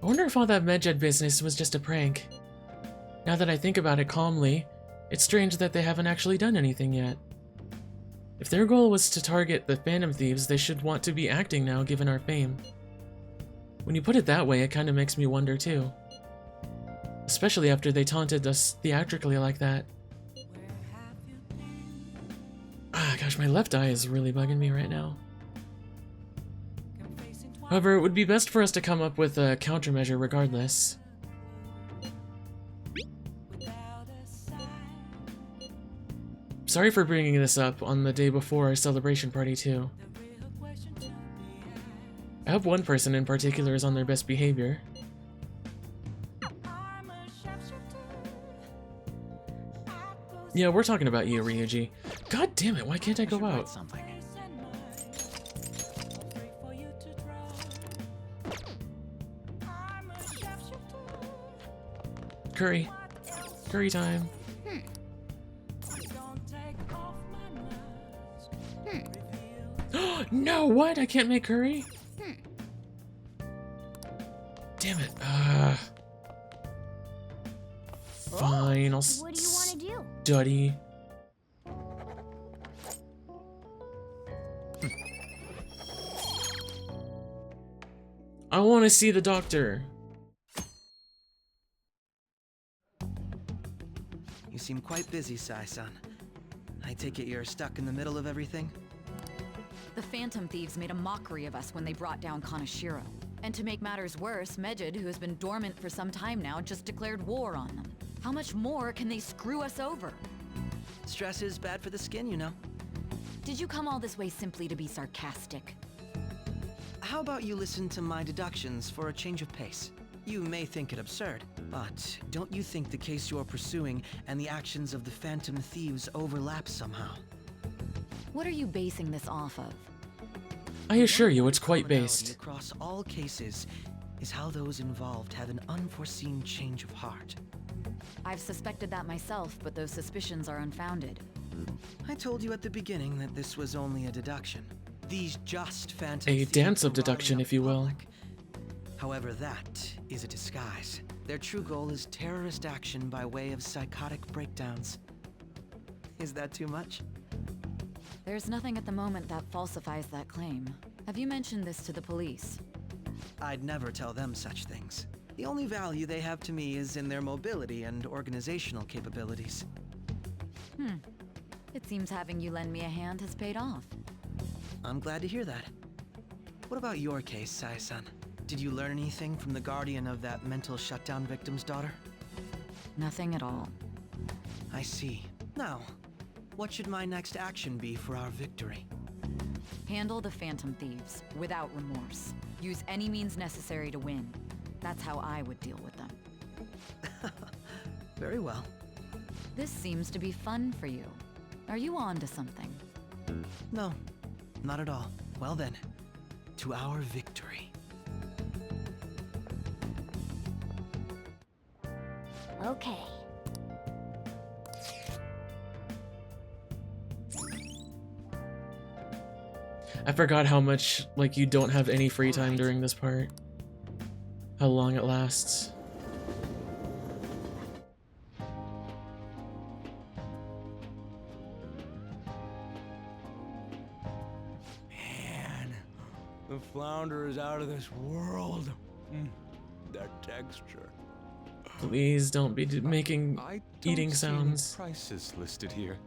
I wonder if all that Medjed business was just a prank. Now that I think about it calmly, it's strange that they haven't actually done anything yet. If their goal was to target the Phantom Thieves, they should want to be acting now given our fame. When you put it that way, it kind of makes me wonder too. Especially after they taunted us theatrically like that. Ah, gosh, my left eye is really bugging me right now. However, it would be best for us to come up with a countermeasure regardless. Sorry for bringing this up on the day before our celebration party too. I hope one person in particular is on their best behavior. Yeah, we're talking about you, Ryuji. God damn it, why can't I go out? Curry. Curry time. No, what? I can't make curry? Damn it. Fine, I'll What do you want to do? study. I want to see the doctor. You seem quite busy, Sai-san. I take it you're stuck in the middle of everything? The Phantom Thieves made a mockery of us when they brought down Kaneshiro. And to make matters worse, Mejid, who has been dormant for some time now, just declared war on them. How much more can they screw us over? Stress is bad for the skin, you know. Did you come all this way simply to be sarcastic? How about you listen to my deductions for a change of pace? You may think it absurd, but don't you think the case you're pursuing and the actions of the Phantom Thieves overlap somehow? What are you basing this off of? I assure you, it's quite based. Across all cases is how those involved have an unforeseen change of heart. I've suspected that myself, but those suspicions are unfounded. I told you at the beginning that this was only a deduction. These just Phantom A Thieves dance of were riling deduction, up if you the will. public. However, that is a disguise. Their true goal is terrorist action by way of psychotic breakdowns. Is that too much? There's nothing at the moment that falsifies that claim. Have you mentioned this to the police? I'd never tell them such things. The only value they have to me is in their mobility and organizational capabilities. It seems having you lend me a hand has paid off. I'm glad to hear that. What about your case, Sai-san? Did you learn anything from the guardian of that mental shutdown victim's daughter? Nothing at all. I see. Now, what should my next action be for our victory? Handle the Phantom Thieves without remorse. Use any means necessary to win. That's how I would deal with them. Very well. This seems to be fun for you. Are you on to something? No, not at all. Well then, to our victory. Okay. I forgot how much, like, you don't have any free time during this part. How long it lasts. Man, the flounder is out of this world. That texture. Please don't be making I don't eating see any sounds. prices listed here.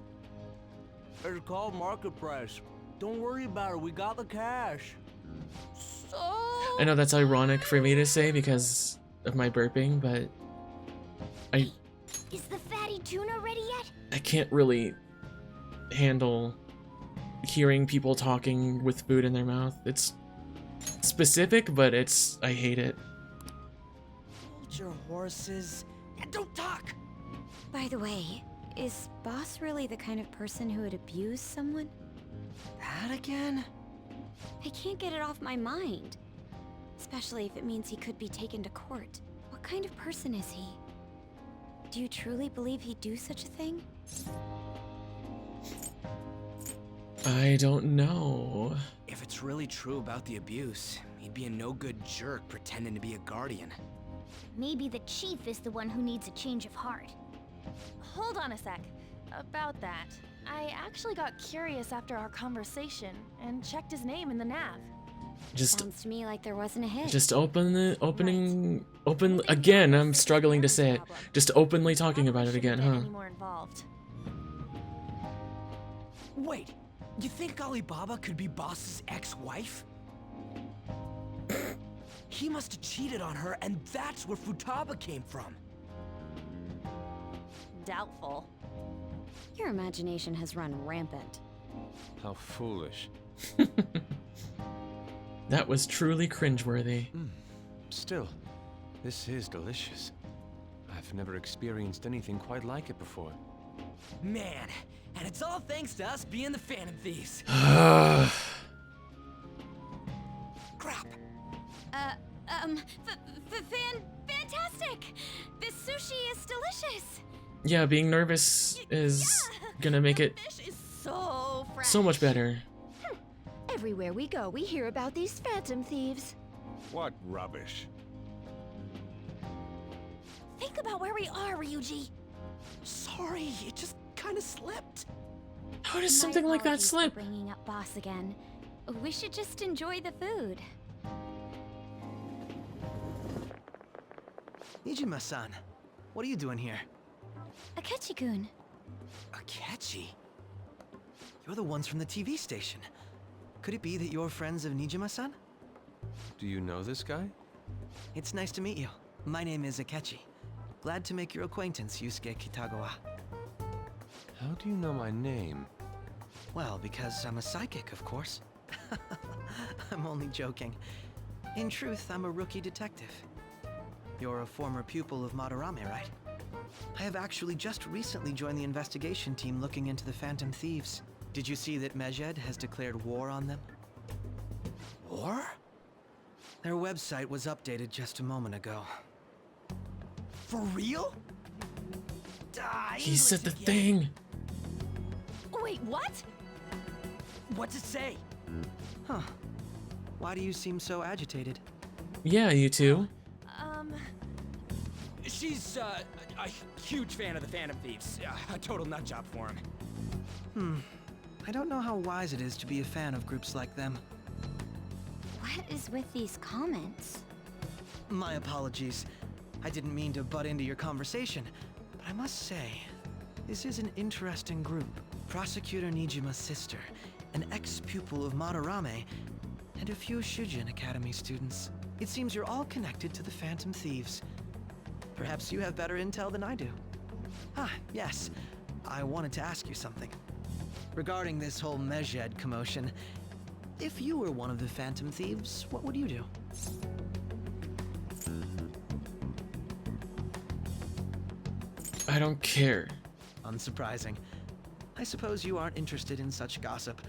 It's called market price. Don't worry about it. We got the cash. So. I know that's ironic for me to say because of my burping, but Is the fatty tuna ready yet? I can't really handle hearing people talking with food in their mouth. It's specific, but I hate it. Hold your horses and don't talk! By the way, is Boss really the kind of person who would abuse someone? That again? I can't get it off my mind. Especially if it means he could be taken to court. What kind of person is he? Do you truly believe he'd do such a thing? I don't know. If it's really true about the abuse, he'd be a no-good jerk pretending to be a guardian. Maybe the chief is the one who needs a change of heart. Hold on a sec. About that, I actually got curious after our conversation and checked his name in the nav. Sounds to me like there wasn't a hit. Just open again. I'm struggling to say it. Just openly talking about it again, huh? Any more involved. Wait, you think Alibaba could be Boss's ex-wife? He must have cheated on her, and that's where Futaba came from. Doubtful. Your imagination has run rampant. How foolish. That was truly cringeworthy. Still, this is delicious. I've never experienced anything quite like it before. Man, and it's all thanks to us being the Phantom Thieves. Crap. Fantastic! This sushi is delicious! Yeah, being nervous is gonna make it So fresh. so much better. Everywhere we go, we hear about these phantom thieves. What rubbish. Think about where we are, Ryuji. Sorry, it just kind of slipped. How does something like that Apologies for slip? bringing up boss again. We should just enjoy the food. Nijima-san, what are you doing here? Akechi-kun. Akechi? You're the ones from the TV station. Could it be that you're friends of Nijima-san? Do you know this guy? It's nice to meet you. My name is Akechi. Glad to make your acquaintance, Yusuke Kitagawa. How do you know my name? Well, because I'm a psychic, of course. I'm only joking. In truth, I'm a rookie detective. You're a former pupil of Madarame, right? I have actually just recently joined the investigation team looking into the Phantom Thieves. Did you see that Medjed has declared war on them? War? Their website was updated just a moment ago. For real? He said the thing. Wait, what? What's it say? Huh. Why do you seem so agitated? Yeah, you two. She's a huge fan of the Phantom Thieves. A total nutjob for him. I don't know how wise it is to be a fan of groups like them. What is with these comments? My apologies. I didn't mean to butt into your conversation, but I must say, this is an interesting group. Prosecutor Nijima's sister, an ex-pupil of Madarame, and a few Shujin Academy students. It seems you're all connected to the Phantom Thieves. Perhaps you have better intel than I do. Ah, yes. I wanted to ask you something. Regarding this whole Medjed commotion, if you were one of the Phantom Thieves, what would you do? I don't care. Unsurprising. I suppose you aren't interested in such gossip.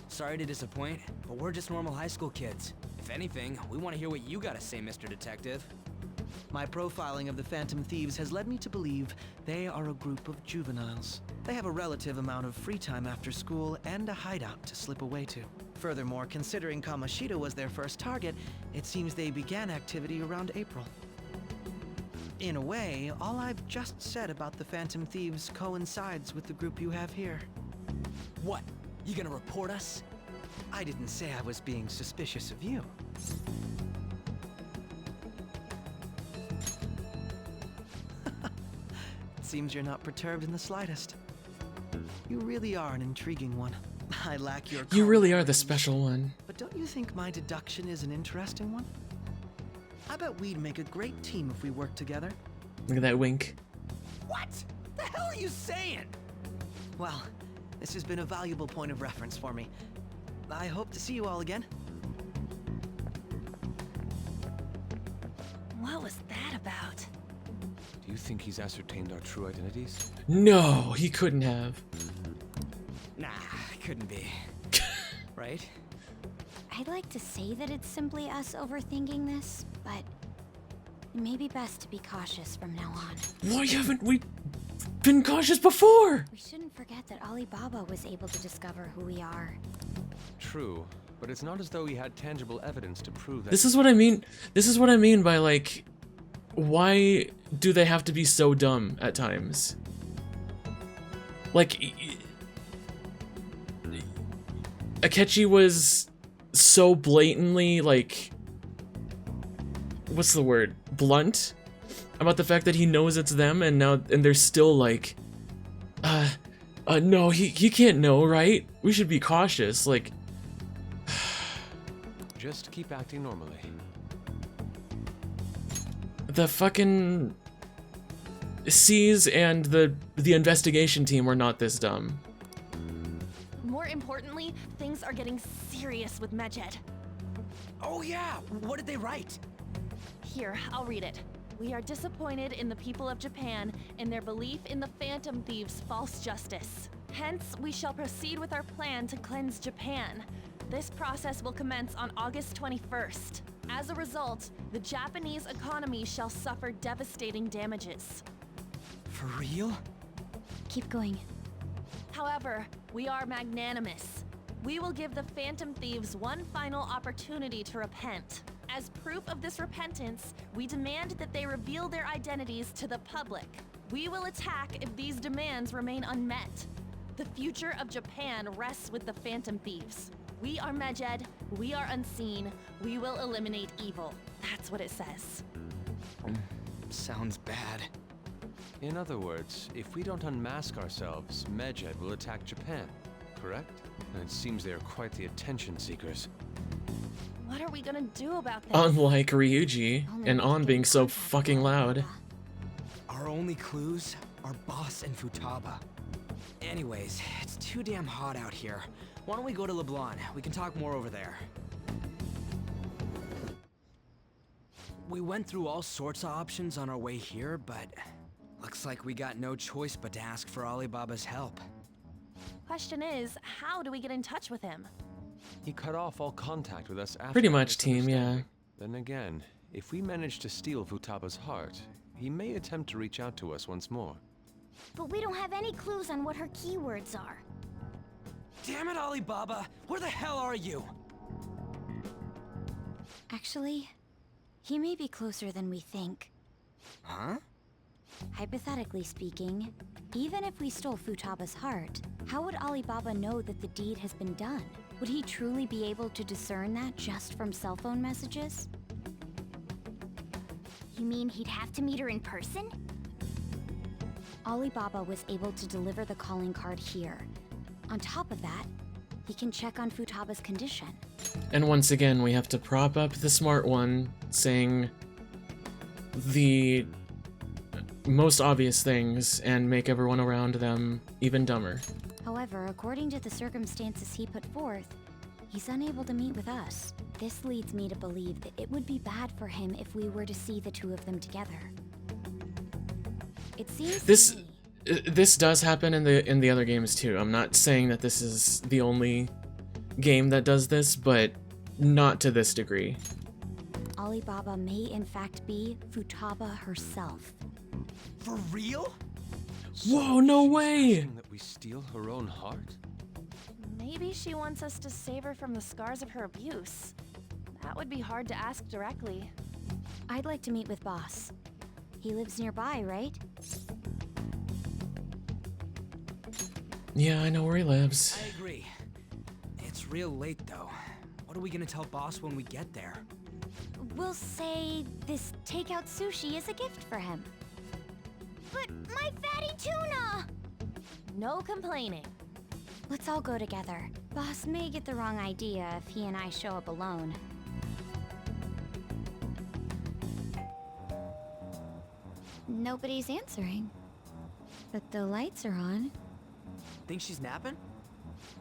Sorry to disappoint, but we're just normal high school kids. If anything, we want to hear what you gotta say, Mr. Detective. My profiling of the Phantom Thieves has led me to believe they are a group of juveniles. They have a relative amount of free time after school and a hideout to slip away to. Furthermore, considering Kamoshida was their first target, it seems they began activity around April. In a way, all I've just said about the Phantom Thieves coincides with the group you have here. What? You gonna report us? I didn't say I was being suspicious of you. It seems you're not perturbed in the slightest. You really are an intriguing one. I lack your... You really are the special one. But don't you think my deduction is an interesting one? I bet we'd make a great team if we worked together. Look at that wink. What? The hell are you saying? Well, this has been a valuable point of reference for me. I hope to see you all again. What was that about? Do you think he's ascertained our true identities? No, he couldn't have. Nah, couldn't be. Right? I'd like to say that it's simply us overthinking this, but it may be best to be cautious from now on. Why haven't we been cautious before? We shouldn't forget that Alibaba was able to discover who we are. True, but it's not as though he had tangible evidence to prove that. This is what I mean. This is what I mean by, like, why do they have to be so dumb at times? Like, Akechi was so blatantly, like, what's the word? Blunt about the fact that he knows it's them, and they're still like, no, he can't know, right? We should be cautious, like. Just keep acting normally. The fucking C's and the investigation team were not this dumb. More importantly, things are getting serious with Medjed. Oh yeah, what did they write? Here, I'll read it. We are disappointed in the people of Japan in their belief in the Phantom Thieves' false justice. Hence, we shall proceed with our plan to cleanse Japan. This process will commence on August 21st. As a result, the Japanese economy shall suffer devastating damages. For real? Keep going. However, we are magnanimous. We will give the Phantom Thieves one final opportunity to repent. As proof of this repentance, we demand that they reveal their identities to the public. We will attack if these demands remain unmet. The future of Japan rests with the Phantom Thieves. We are Medjed, we are unseen, we will eliminate evil. That's what it says. Sounds bad. In other words, if we don't unmask ourselves, Medjed will attack Japan, correct? And it seems they are quite the attention seekers. What are we gonna do about this? Unlike Ryuji and On being so fucking loud. Our only clues are Boss and Futaba. Anyways, it's too damn hot out here. Why don't we go to LeBlanc? We can talk more over there. We went through all sorts of options on our way here, but looks like we got no choice but to ask for Alibaba's help. Question is, how do we get in touch with him? He cut off all contact with us after Pretty our much, team, yeah. misunderstanding. Then again, if we manage to steal Futaba's heart, he may attempt to reach out to us once more. But we don't have any clues on what her keywords are. Damn it, Alibaba! Where the hell are you? Actually, he may be closer than we think. Huh? Hypothetically speaking, even if we stole Futaba's heart, how would Alibaba know that the deed has been done? Would he truly be able to discern that just from cell phone messages? You mean he'd have to meet her in person? Alibaba was able to deliver the calling card here. On top of that, he can check on Futaba's condition. And once again, we have to prop up the smart one, saying the most obvious things and make everyone around them even dumber. However, according to the circumstances he put forth, he's unable to meet with us. This leads me to believe that it would be bad for him if we were to see the two of them together. It seems this does happen in the other games too. I'm not saying that this is the only game that does this, but not to this degree. Alibaba may in fact be Futaba herself. For real? Whoa, no way! That we steal her own heart? Maybe she wants us to save her from the scars of her abuse. That would be hard to ask directly. I'd like to meet with Boss. He lives nearby, right? Yeah, I know where he lives. I agree. It's real late though. What are we gonna tell Boss when we get there? We'll say this takeout sushi is a gift for him. But my fatty tuna! No complaining. Let's all go together. Boss may get the wrong idea if he and I show up alone. Nobody's answering. But the lights are on. Think she's napping?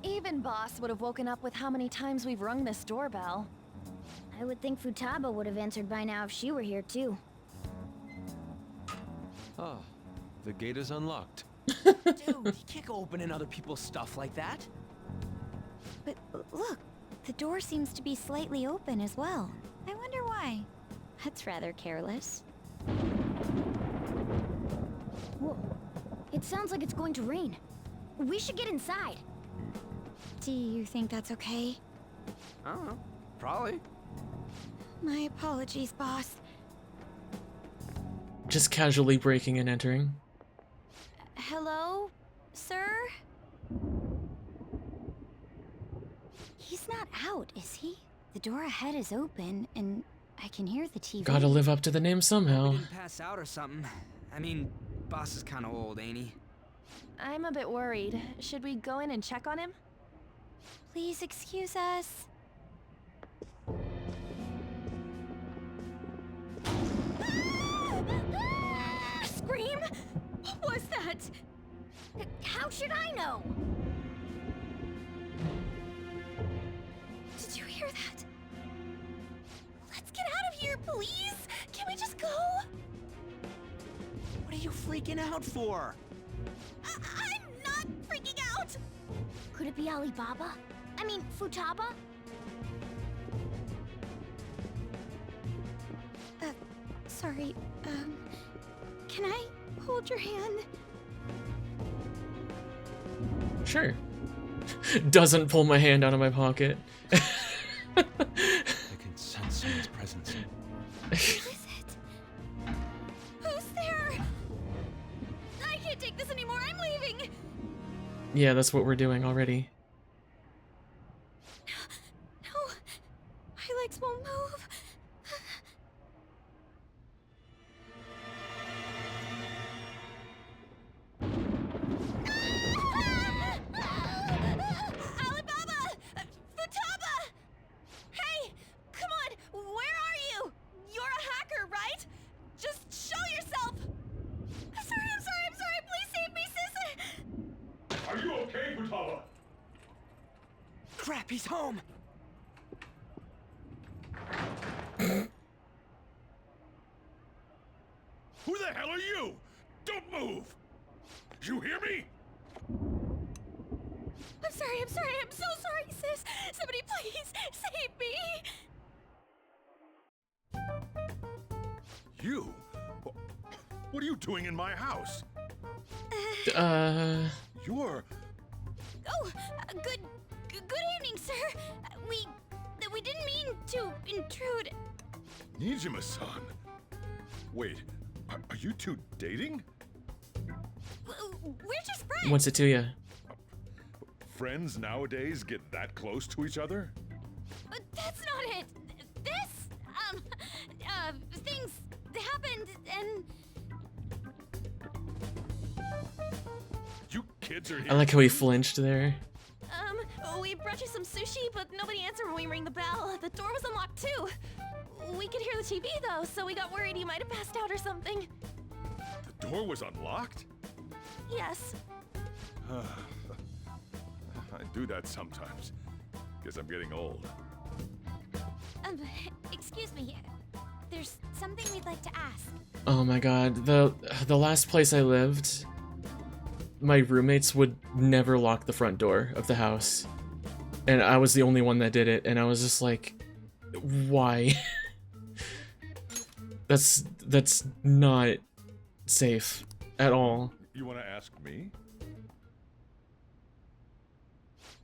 Even Boss would have woken up with how many times we've rung this doorbell. I would think Futaba would have answered by now if she were here too. Ah, the gate is unlocked. Dude, you can't go opening other people's stuff like that. But look, the door seems to be slightly open as well. I wonder why. That's rather careless. Whoa. It sounds like it's going to rain. We should get inside. Do you think that's okay? I don't know. Probably. My apologies, boss. Just casually breaking and entering. Hello, sir? He's not out, is he? The door ahead is open, and I can hear the TV. Gotta live up to the name somehow. He didn't pass out or something. I mean, Boss is kind of old, ain't he? I'm a bit worried. Should we go in and check on him? Please excuse us. Scream? What was that? How should I know? Did you hear that? Let's get out of here, please! Can we just go? What are you freaking out for? I'm not freaking out! Could it be Alibaba? I mean, Futaba? Sorry, can I hold your hand? Sure. Doesn't pull my hand out of my pocket. I can sense someone's presence. Who is it? Who's there? I can't take this anymore. I'm leaving. Yeah, that's what we're doing already. No, my legs won't move. Alibaba! Futaba! Hey! Come on! Where are you? You're a hacker, right? Just show yourself! I'm sorry! Please save me, sis! Are you okay, Futaba? Crap, he's home! Who the hell are you? Don't move! You hear me? I'm sorry. I'm so sorry, sis. Somebody please save me. You? What are you doing in my house? You're... Oh, good evening, sir. We didn't mean to intrude. Nijima-san. Wait, are you two dating? We're just friends. What's it to you? Friends nowadays get that close to each other? That's not it. Things happened and... You kids are here. I like how he flinched there. We brought you some sushi, but nobody answered when we rang the bell. The door was unlocked too. We could hear the TV though, so we got worried you might have passed out or something. The door was unlocked? Yes. I do that sometimes. Guess I'm getting old. Excuse me. There's something we'd like to ask. Oh my god, the last place I lived, my roommates would never lock the front door of the house. And I was the only one that did it, and I was just like, why? That's not safe at all. You want to ask me?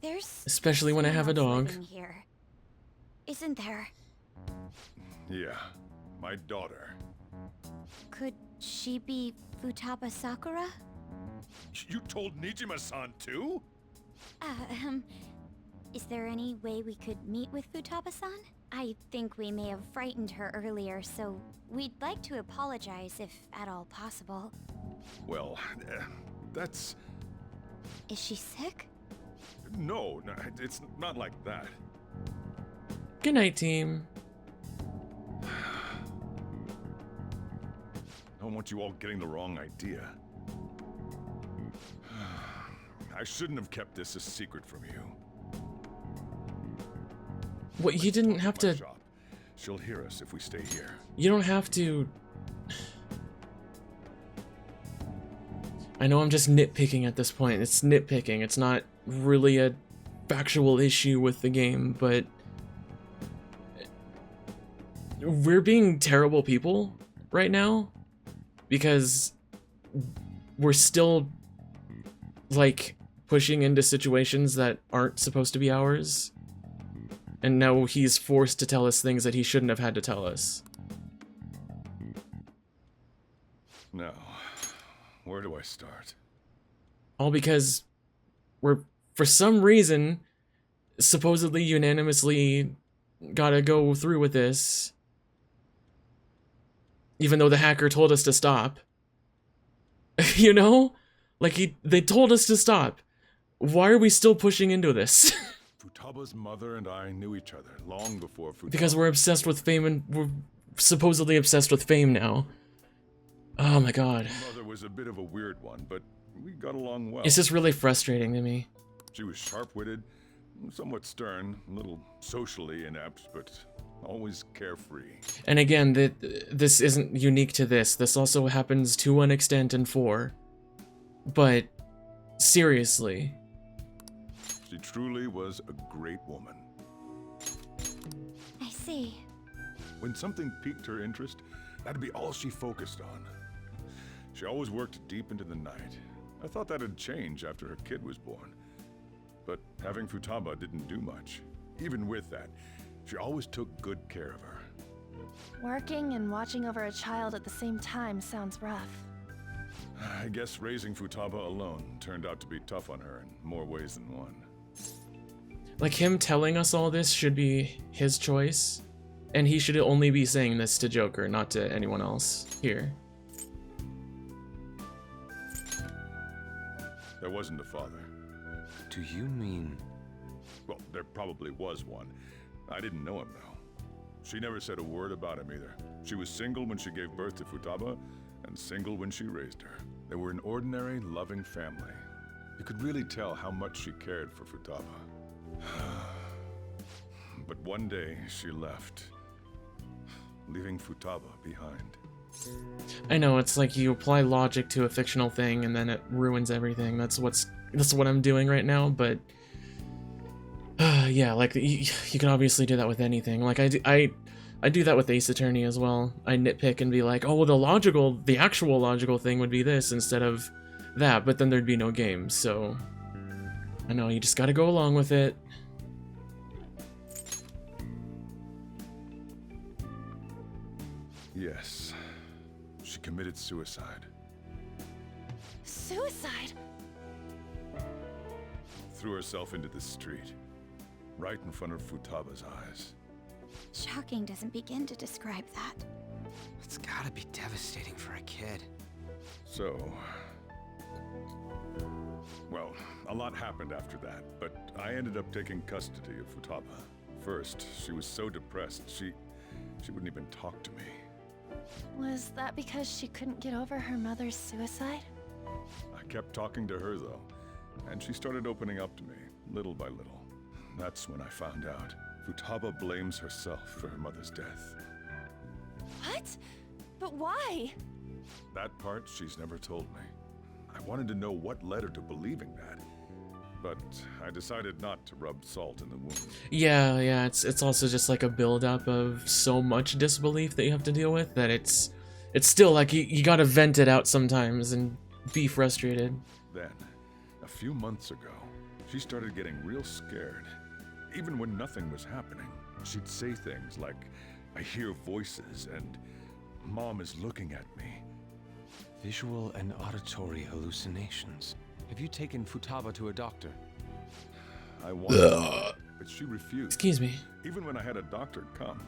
There's Especially when I have a dog. living here, isn't there? Yeah, my daughter. Could she be Futaba Sakura? You told Nijima-san too? Is there any way we could meet with Futaba-san? I think we may have frightened her earlier, so we'd like to apologize if at all possible. Well, that's... Is she sick? No, it's not like that. Good night, team. I don't want you all getting the wrong idea. I shouldn't have kept this a secret from you. What, you didn't have to... She'll hear us if we stay here. You don't have to... I know I'm just nitpicking at this point. It's nitpicking. It's not really a factual issue with the game, but... We're being terrible people right now because we're still, like, pushing into situations that aren't supposed to be ours. And now he's forced to tell us things that he shouldn't have had to tell us. Now, where do I start? All because we're, for some reason, supposedly unanimously gotta go through with this. Even though the hacker told us to stop. You know? Like, they told us to stop. Why are we still pushing into this? Futaba's mother and I knew each other long before Futaba... Because we're obsessed with fame and we're supposedly obsessed with fame now. Oh my god. My mother was a bit of a weird one, but we got along well. It's just really frustrating to me. She was sharp-witted, somewhat stern, a little socially inept, but always carefree. And again, this isn't unique to this. This also happens to an extent in 4. But, seriously. She truly was a great woman. I see. When something piqued her interest, that'd be all she focused on. She always worked deep into the night. I thought that'd change after her kid was born. But having Futaba didn't do much. Even with that, she always took good care of her. Working and watching over a child at the same time sounds rough. I guess raising Futaba alone turned out to be tough on her in more ways than one. Like, him telling us all this should be his choice, and he should only be saying this to Joker, not to anyone else here. There wasn't a father. Do you mean... Well, there probably was one. I didn't know him, though. She never said a word about him either. She was single when she gave birth to Futaba, and single when she raised her. They were an ordinary, loving family. You could really tell how much she cared for Futaba. But one day, she left, leaving Futaba behind. I know, it's like you apply logic to a fictional thing and then it ruins everything. That's what I'm doing right now, but yeah, like you can obviously do that with anything. Like I do that with Ace Attorney as well. I nitpick and be like, oh, well, the actual logical thing would be this instead of that, but then there'd be no game. So I know, you just gotta go along with it. Yes, she committed suicide. Suicide? Threw herself into the street, right in front of Futaba's eyes. Shocking doesn't begin to describe that. It's gotta be devastating for a kid. So... Well, a lot happened after that, but I ended up taking custody of Futaba. First, she was so depressed, she wouldn't even talk to me. Was that because she couldn't get over her mother's suicide? I kept talking to her, though, and she started opening up to me, little by little. That's when I found out. Futaba blames herself for her mother's death. What? But why? That part she's never told me. I wanted to know what led her to believing that, but I decided not to rub salt in the wound. Yeah, it's also just like a build-up of so much disbelief that you have to deal with that it's still like you gotta vent it out sometimes and be frustrated. Then, a few months ago, she started getting real scared. Even when nothing was happening, she'd say things like, "I hear voices," and "Mom is looking at me." Visual and auditory hallucinations. Have you taken Futaba to a doctor? I wanted, but she refused. Excuse me. Even when I had a doctor come,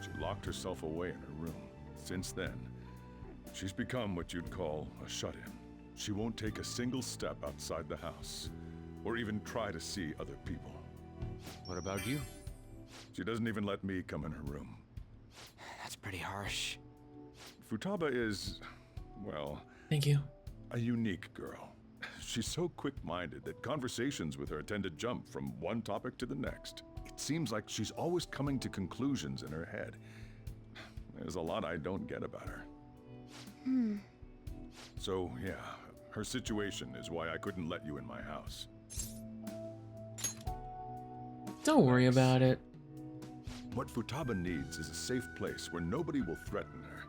she locked herself away in her room. Since then, she's become what you'd call a shut-in. She won't take a single step outside the house, or even try to see other people. What about you? She doesn't even let me come in her room. That's pretty harsh. Futaba is, well... Thank you. A unique girl. She's so quick-minded that conversations with her tend to jump from one topic to the next. It seems like she's always coming to conclusions in her head. There's a lot I don't get about her. So, yeah, her situation is why I couldn't let you in my house. Don't worry about it. What Futaba needs is a safe place where nobody will threaten her.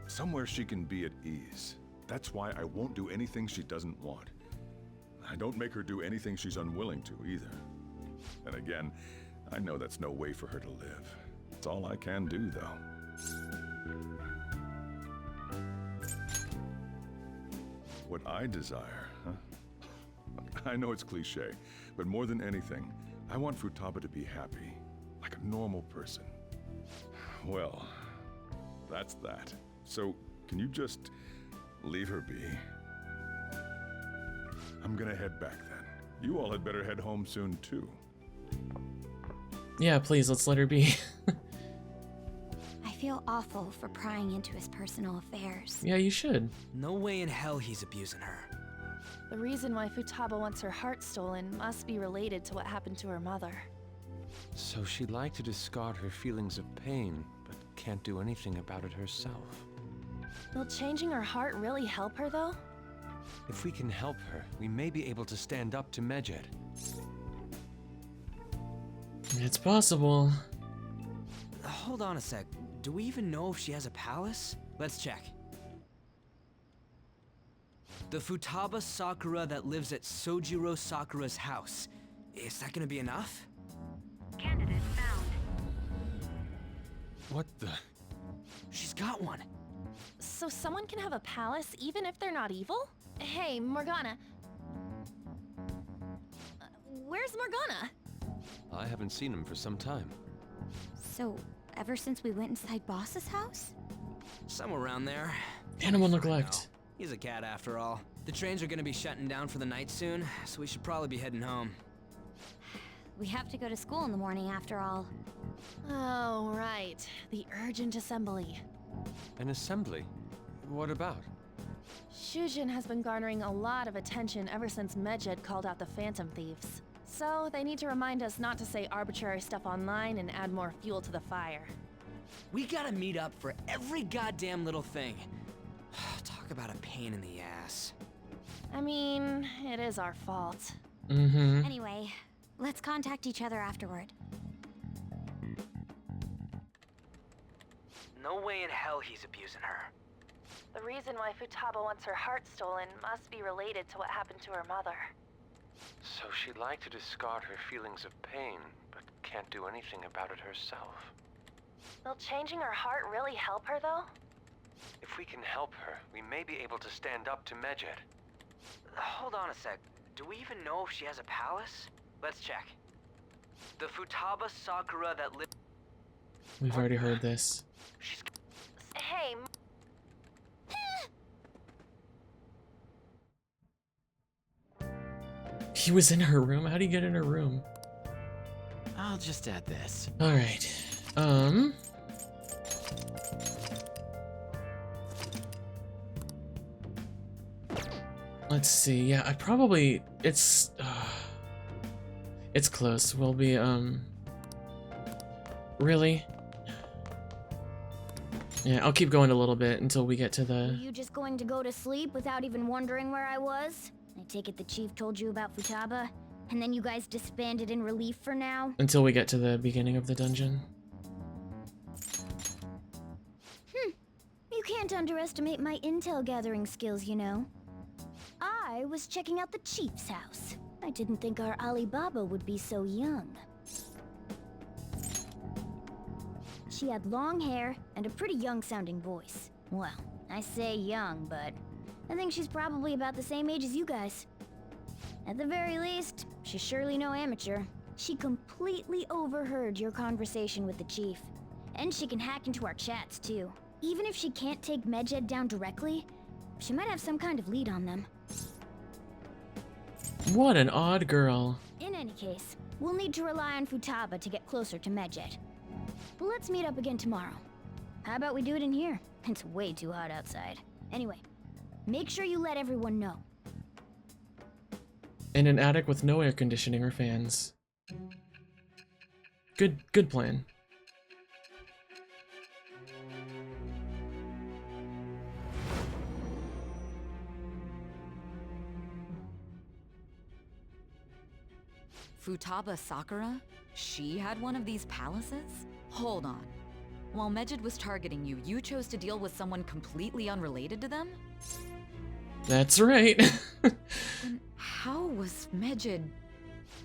Somewhere she can be at ease. That's why I won't do anything she doesn't want. I don't make her do anything she's unwilling to, either. And again, I know that's no way for her to live. It's all I can do, though. What I desire, huh? I know it's cliché, but more than anything, I want Futaba to be happy, like a normal person. Well, that's that. So, can you just leave her be? I'm gonna head back then. You all had better head home soon, too. Yeah, please, let's let her be. I feel awful for prying into his personal affairs. Yeah, you should. No way in hell he's abusing her. The reason why Futaba wants her heart stolen must be related to what happened to her mother. So she'd like to discard her feelings of pain, but can't do anything about it herself. Will changing her heart really help her, though? If we can help her, we may be able to stand up to Medjed. It's possible. Hold on a sec. Do we even know if she has a palace? Let's check. The Futaba Sakura that lives at Sojiro Sakura's house. Is that gonna be enough? Candidate found. What the? She's got one. So someone can have a palace even if they're not evil? Hey, Morgana. Where's Morgana? I haven't seen him for some time. So, ever since we went inside Boss's house? Somewhere around there. Animal neglect. He's a cat after all. The trains are gonna be shutting down for the night soon, so we should probably be heading home. We have to go to school in the morning after all. Oh, right. The urgent assembly. An assembly? What about? Shujin has been garnering a lot of attention ever since Medjed called out the Phantom Thieves. So they need to remind us not to say arbitrary stuff online and add more fuel to the fire. We gotta meet up for every goddamn little thing. Talk about a pain in the ass. I mean, it is our fault. Mm-hmm. Anyway, let's contact each other afterward. No way in hell he's abusing her. The reason why Futaba wants her heart stolen must be related to what happened to her mother. So she'd like to discard her feelings of pain, but can't do anything about it herself. Will changing her heart really help her, though? If we can help her, we may be able to stand up to Medjed. Hold on a sec. Do we even know if she has a palace? Let's check. The Futaba Sakura that lives... We've already heard this. Hey... He was in her room? How'd he get in her room? I'll just add this. Alright. Let's see. Yeah, I probably... It's close. We'll be, Really? Yeah, I'll keep going a little bit until we get to the... Were you just going to go to sleep without even wondering where I was? I take it the chief told you about Futaba, and then you guys disbanded in relief for now? Until we get to the beginning of the dungeon. You can't underestimate my intel gathering skills, you know. I was checking out the chief's house. I didn't think our Alibaba would be so young. She had long hair and a pretty young-sounding voice. Well, I say young, but I think she's probably about the same age as you guys. At the very least, she's surely no amateur. She completely overheard your conversation with the chief. And she can hack into our chats, too. Even if she can't take Medjed down directly, she might have some kind of lead on them. What an odd girl. In any case, we'll need to rely on Futaba to get closer to Medjed. Let's meet up again tomorrow. How about we do it in here? It's way too hot outside. Anyway, make sure you let everyone know. In an attic with no air conditioning or fans. Good plan. Futaba Sakura? She had one of these palaces? Hold on. While Medjed was targeting you, you chose to deal with someone completely unrelated to them? That's right. Then how was Medjed...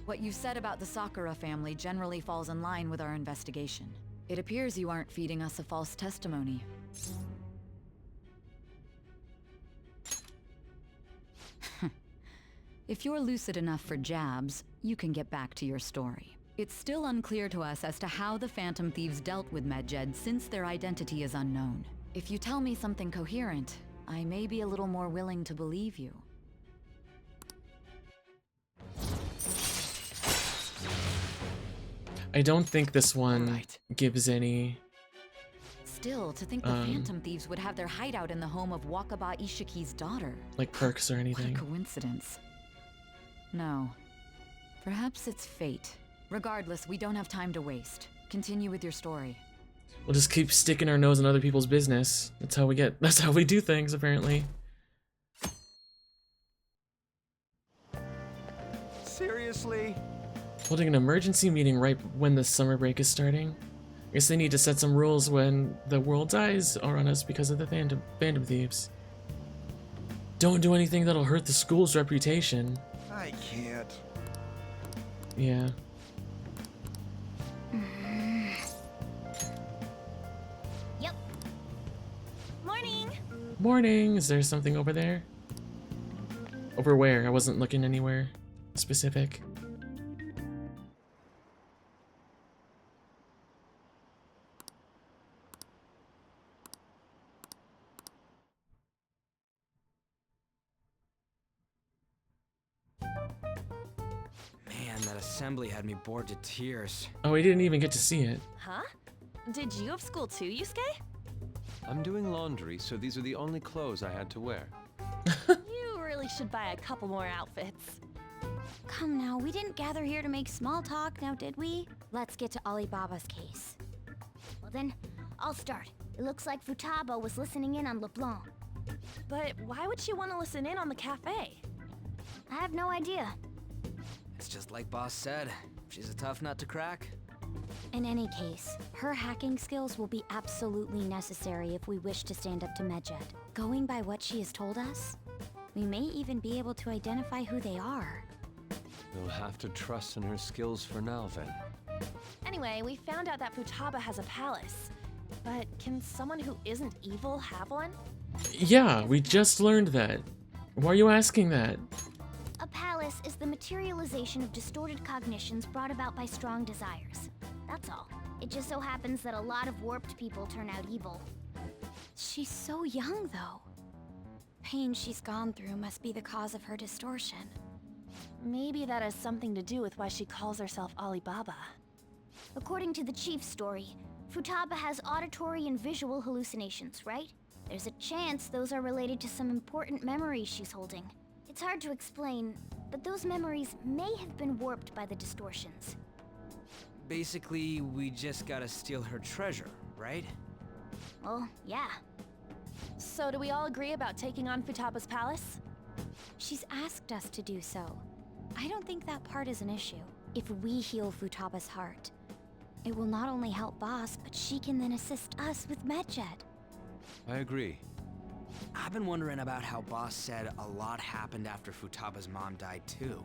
What you said about the Sakura family generally falls in line with our investigation. It appears you aren't feeding us a false testimony. If you're lucid enough for jabs, you can get back to your story. It's still unclear to us as to how the Phantom Thieves dealt with Medjed since their identity is unknown. If you tell me something coherent, I may be a little more willing to believe you. I don't think this one gives any... Still, to think the Phantom Thieves would have their hideout in the home of Wakaba Ishiki's daughter. Like perks or anything. What a coincidence. No. Perhaps it's fate. Regardless, we don't have time to waste. Continue with your story. We'll just keep sticking our nose in other people's business. That's how we do things, apparently. Seriously? Holding an emergency meeting right when the summer break is starting? I guess they need to set some rules when the world's eyes are on us because of the Phantom Thieves. Don't do anything that'll hurt the school's reputation. I can't. Yeah. Yep. Morning! Morning! Is there something over there? Over where? I wasn't looking anywhere specific. Man, that assembly had me bored to tears. Oh, we didn't even get to see it. Huh? Did you have school too, Yusuke? I'm doing laundry, so these are the only clothes I had to wear. You really should buy a couple more outfits. Come now, we didn't gather here to make small talk, now did we? Let's get to Alibaba's case. Well then, I'll start. It looks like Futaba was listening in on LeBlanc. But why would she want to listen in on the cafe? I have no idea. It's just like Boss said. She's a tough nut to crack. In any case, her hacking skills will be absolutely necessary if we wish to stand up to Medjed. Going by what she has told us, we may even be able to identify who they are. We'll have to trust in her skills for now, then. Anyway, we found out that Futaba has a palace. But can someone who isn't evil have one? Yeah, we just learned that. Why are you asking that? A palace is the materialization of distorted cognitions brought about by strong desires. That's all. It just so happens that a lot of warped people turn out evil. She's so young, though. Pain she's gone through must be the cause of her distortion. Maybe that has something to do with why she calls herself Alibaba. According to the chief's story, Futaba has auditory and visual hallucinations, right? There's a chance those are related to some important memories she's holding. It's hard to explain, but those memories may have been warped by the distortions. Basically, we just gotta steal her treasure, right? Well, yeah. So do we all agree about taking on Futaba's palace? She's asked us to do so. I don't think that part is an issue. If we heal Futaba's heart, it will not only help Boss, but she can then assist us with Medjed. I agree. I've been wondering about how Boss said a lot happened after Futaba's mom died too.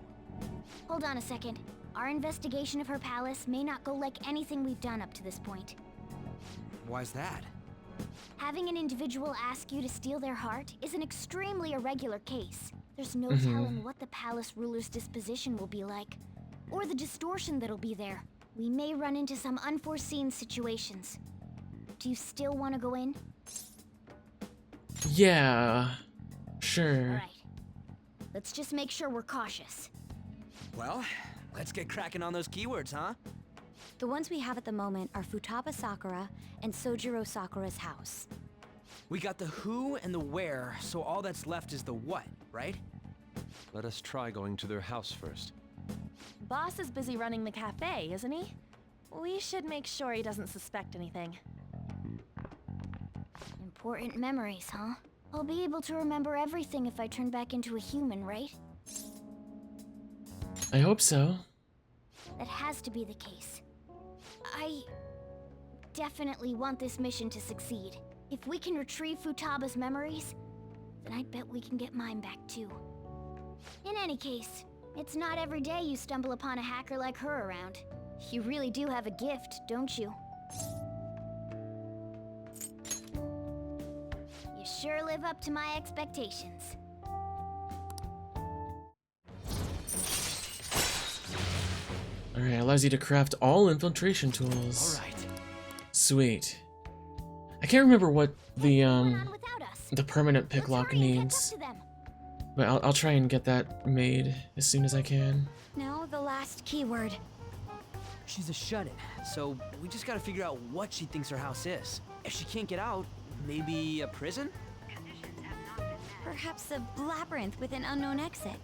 Hold on a second. Our investigation of her palace may not go like anything we've done up to this point. Why's that? Having an individual ask you to steal their heart is an extremely irregular case. There's no telling what the palace ruler's disposition will be like, or the distortion that'll be there. We may run into some unforeseen situations. Do you still want to go in? Yeah, sure. Alright. Let's just make sure we're cautious. Well, let's get cracking on those keywords, huh? The ones we have at the moment are Futaba Sakura and Sojiro Sakura's house. We got the who and the where, so all that's left is the what, right? Let us try going to their house first. Boss is busy running the cafe, isn't he? We should make sure he doesn't suspect anything. Important memories, huh? I'll be able to remember everything if I turn back into a human, right? I hope so. That has to be the case. I definitely want this mission to succeed. If we can retrieve Futaba's memories, then I bet we can get mine back too. In any case, it's not every day you stumble upon a hacker like her around. You really do have a gift, don't you? You sure live up to my expectations. Alright, allows you to craft all infiltration tools. Alright. Sweet. I can't remember what the permanent pick lock needs. But I'll try and get that made as soon as I can. Now the last keyword. She's a shut-in, so we just gotta figure out what she thinks her house is. If she can't get out, maybe a prison? Perhaps a labyrinth with an unknown exit.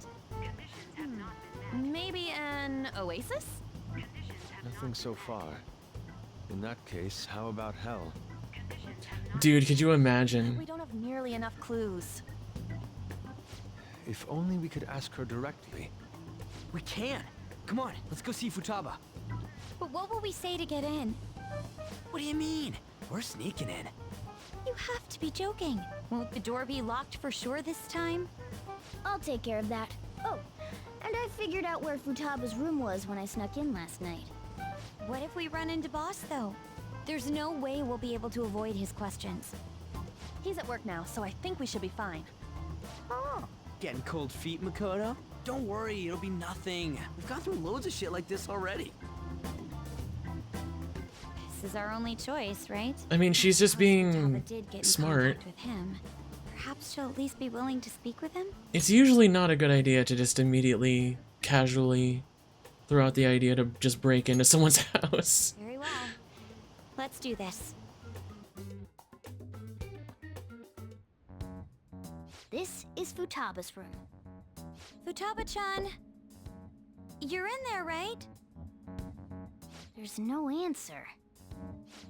Maybe an oasis? Nothing so far. In that case, how about hell? Dude, could you imagine? We don't have nearly enough clues. If only we could ask her directly. We can! Come on, let's go see Futaba. But what will we say to get in? What do you mean? We're sneaking in. You have to be joking. Won't the door be locked for sure this time? I'll take care of that. Oh, and I figured out where Futaba's room was when I snuck in last night. What if we run into Boss, though? There's no way we'll be able to avoid his questions. He's at work now, so I think we should be fine. Oh, getting cold feet, Makoto? Don't worry, it'll be nothing. We've gone through loads of shit like this already. This is our only choice, right? I mean, she's just being Futaba did get in smart. contact with him. Perhaps she'll at least be willing to speak with him? It's usually not a good idea to just immediately, casually throw out the idea to just break into someone's house. Very well. Let's do this. This is Futaba's room. Futaba-chan! You're in there, right? There's no answer.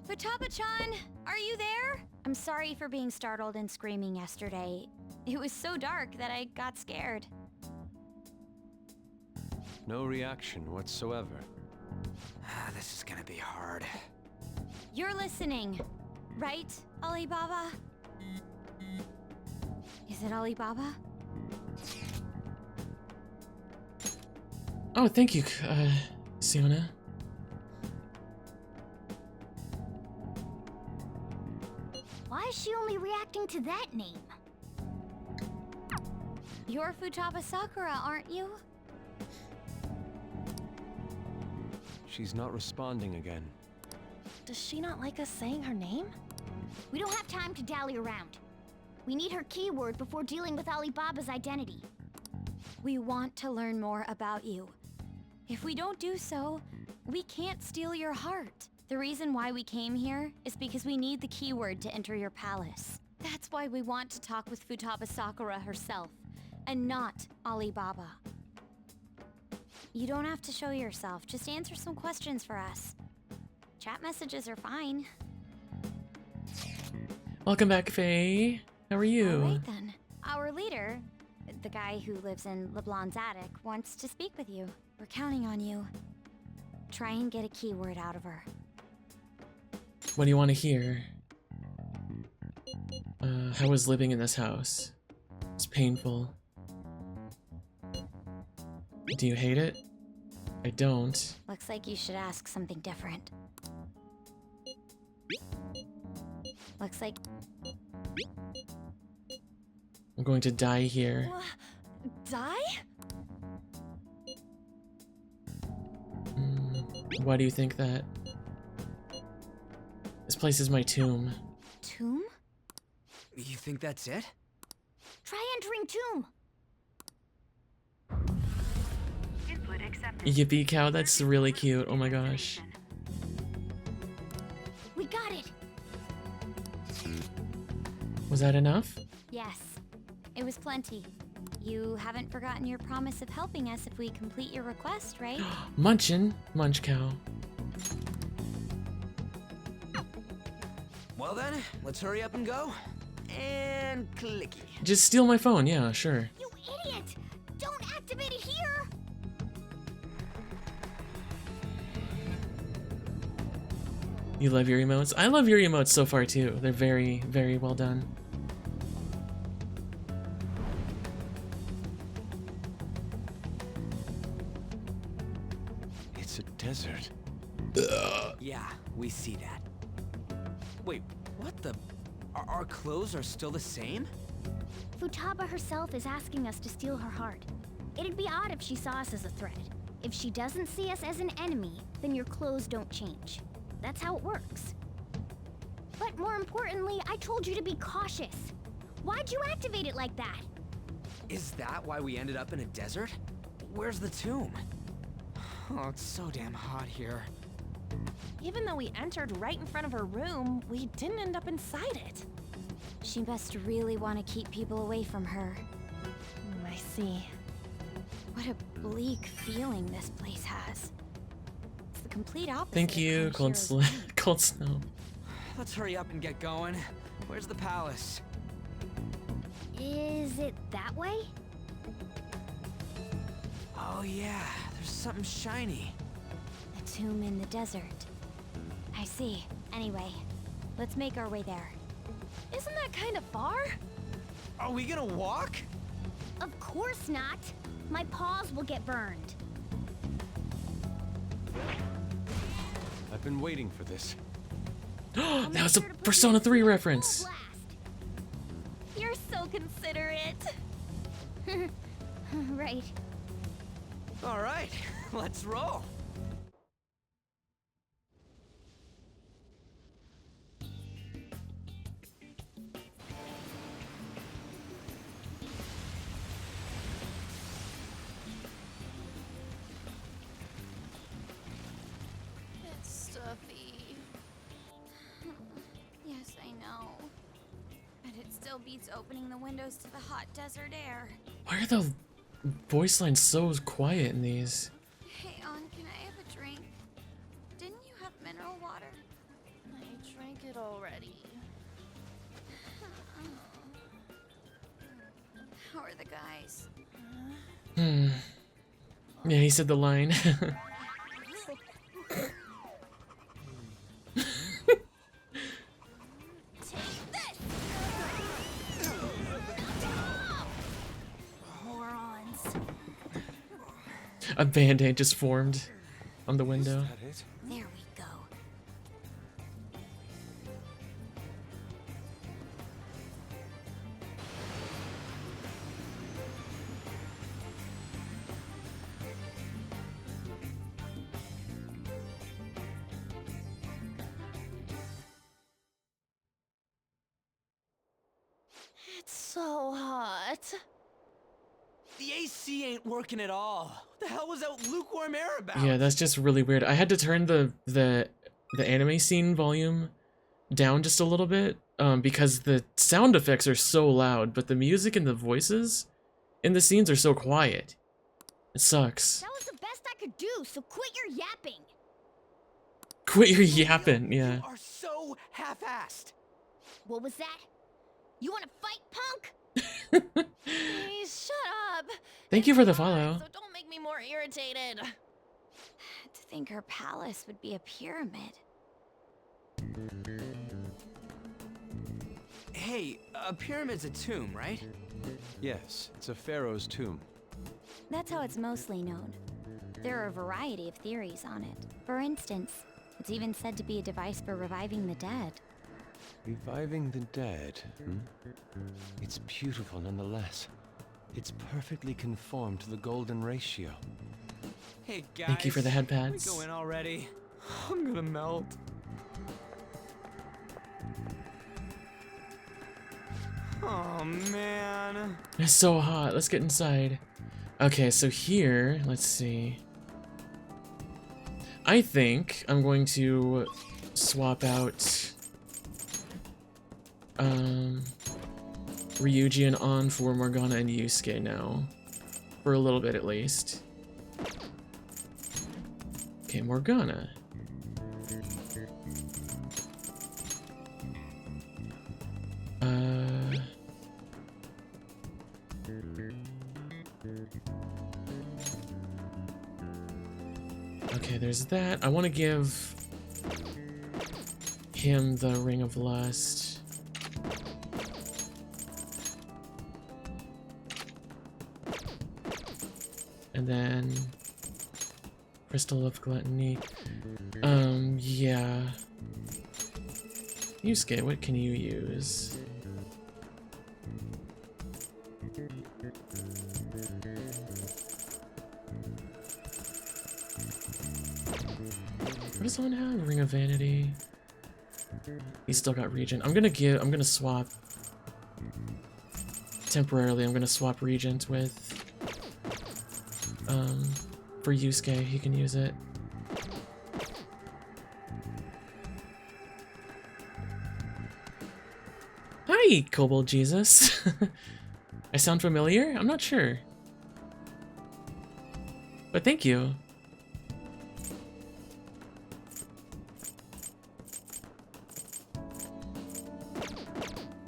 Futaba-chan! Are you there? I'm sorry for being startled and screaming yesterday. It was so dark that I got scared. No reaction whatsoever. This is gonna be hard. You're listening, right, Alibaba? Is it Alibaba? Oh, thank you, Siona. Why is she only reacting to that name? You're Futaba Sakura, aren't you? She's not responding again. Does she not like us saying her name? We don't have time to dally around. We need her keyword before dealing with Alibaba's identity. We want to learn more about you. If we don't do so, we can't steal your heart. The reason why we came here is because we need the keyword to enter your palace. That's why we want to talk with Futaba Sakura herself, and not Alibaba. You don't have to show yourself, just answer some questions for us. Chat messages are fine. Welcome back, Faye. How are you? Alright then. Our leader, the guy who lives in LeBlanc's attic, wants to speak with you. We're counting on you. Try and get a keyword out of her. What do you want to hear? How was living in this house? It's painful. Do you hate it? I don't. Looks like you should ask something different. Looks like... I'm going to die here. Die? Why do you think that? This place is my tomb. Tomb? You think that's it? Try entering tomb. Yippee cow, that's really cute. Oh my gosh. We got it. Was that enough? Yes, it was plenty. You haven't forgotten your promise of helping us if we complete your request, right? Munchin', munch cow. Well then, let's hurry up and go. And clicky. Just steal my phone, yeah, sure. You idiot! Don't activate it here! You love your emotes? I love your emotes so far too. They're very, very well done. It's a desert. Yeah, we see that. Wait, what the? Our clothes are still the same? Futaba herself is asking us to steal her heart. It'd be odd if she saw us as a threat. If she doesn't see us as an enemy, then your clothes don't change. That's how it works. But more importantly, I told you to be cautious. Why'd you activate it like that? Is that why we ended up in a desert? Where's the tomb? Oh, it's so damn hot here. Even though we entered right in front of her room, we didn't end up inside it. She must really want to keep people away from her. I see. What a bleak feeling this place has. It's the complete opposite. Thank you, Cold Snow. Let's hurry up and get going. Where's the palace? Is it that way? Oh yeah, there's something shiny. A tomb in the desert. I see. Anyway, let's make our way there. Isn't that kind of far? Are we gonna walk? Of course not. My paws will get burned. I've been waiting for this. That was a Persona 3 reference. You're so considerate. Right. All right, let's roll. It's stuffy. Yes, I know. But it still beats opening the windows to the hot desert air. Why are the voice lines so quiet in these? Hey, On, can I have a drink? Didn't you have mineral water? I drank it already. How are the guys? Yeah, he said the line. A band-aid just formed on the window. There we go. It's so hot. The AC ain't working at all. What the hell was that lukewarm air about? Yeah, that's just really weird. I had to turn the anime scene volume down just a little bit because the sound effects are so loud, but the music and the voices in the scenes are so quiet. It sucks. That was the best I could do, so quit your yapping. Quit your yapping, yeah. You are so half-assed. What was that? You want to fight, punk? Please shut up. Thank you for the follow. So don't make me more irritated. To think her palace would be a pyramid. Hey, a pyramid's a tomb, right? Yes, it's a pharaoh's tomb. That's how it's mostly known. There are a variety of theories on it. For instance, it's even said to be a device for reviving the dead. Reviving the dead, It's beautiful nonetheless. It's perfectly conformed to the golden ratio. Hey guys. Thank you for the head Can we pads. go in already? I'm gonna melt. Oh man. It's so hot. Let's get inside. Okay, so here, let's see. I think I'm going to swap out Ryuji and On for Morgana and Yusuke now. For a little bit at least. Okay, Morgana. Okay, there's that. I want to give him the Ring of Lust. And then Crystal of Gluttony. Yeah. Yusuke, what can you use? What does one have? Ring of Vanity. He's still got Regent. I'm gonna swap temporarily. I'm gonna swap Regent with for Yusuke. He can use it. Hi, Kobold Jesus. I sound familiar? I'm not sure. But thank you.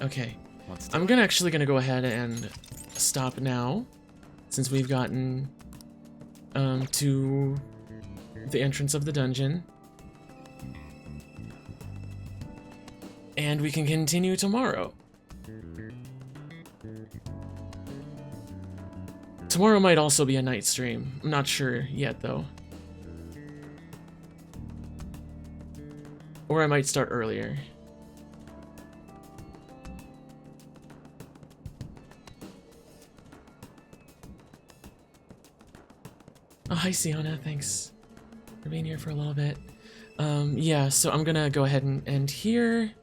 Okay, I'm actually gonna go ahead and stop now, since we've gotten to the entrance of the dungeon, and we can continue tomorrow. Tomorrow might also be a night stream. I'm not sure yet, though. Or I might start earlier. Oh, hi, Sienna. Thanks for being here for a little bit. Yeah, so I'm gonna go ahead and end here.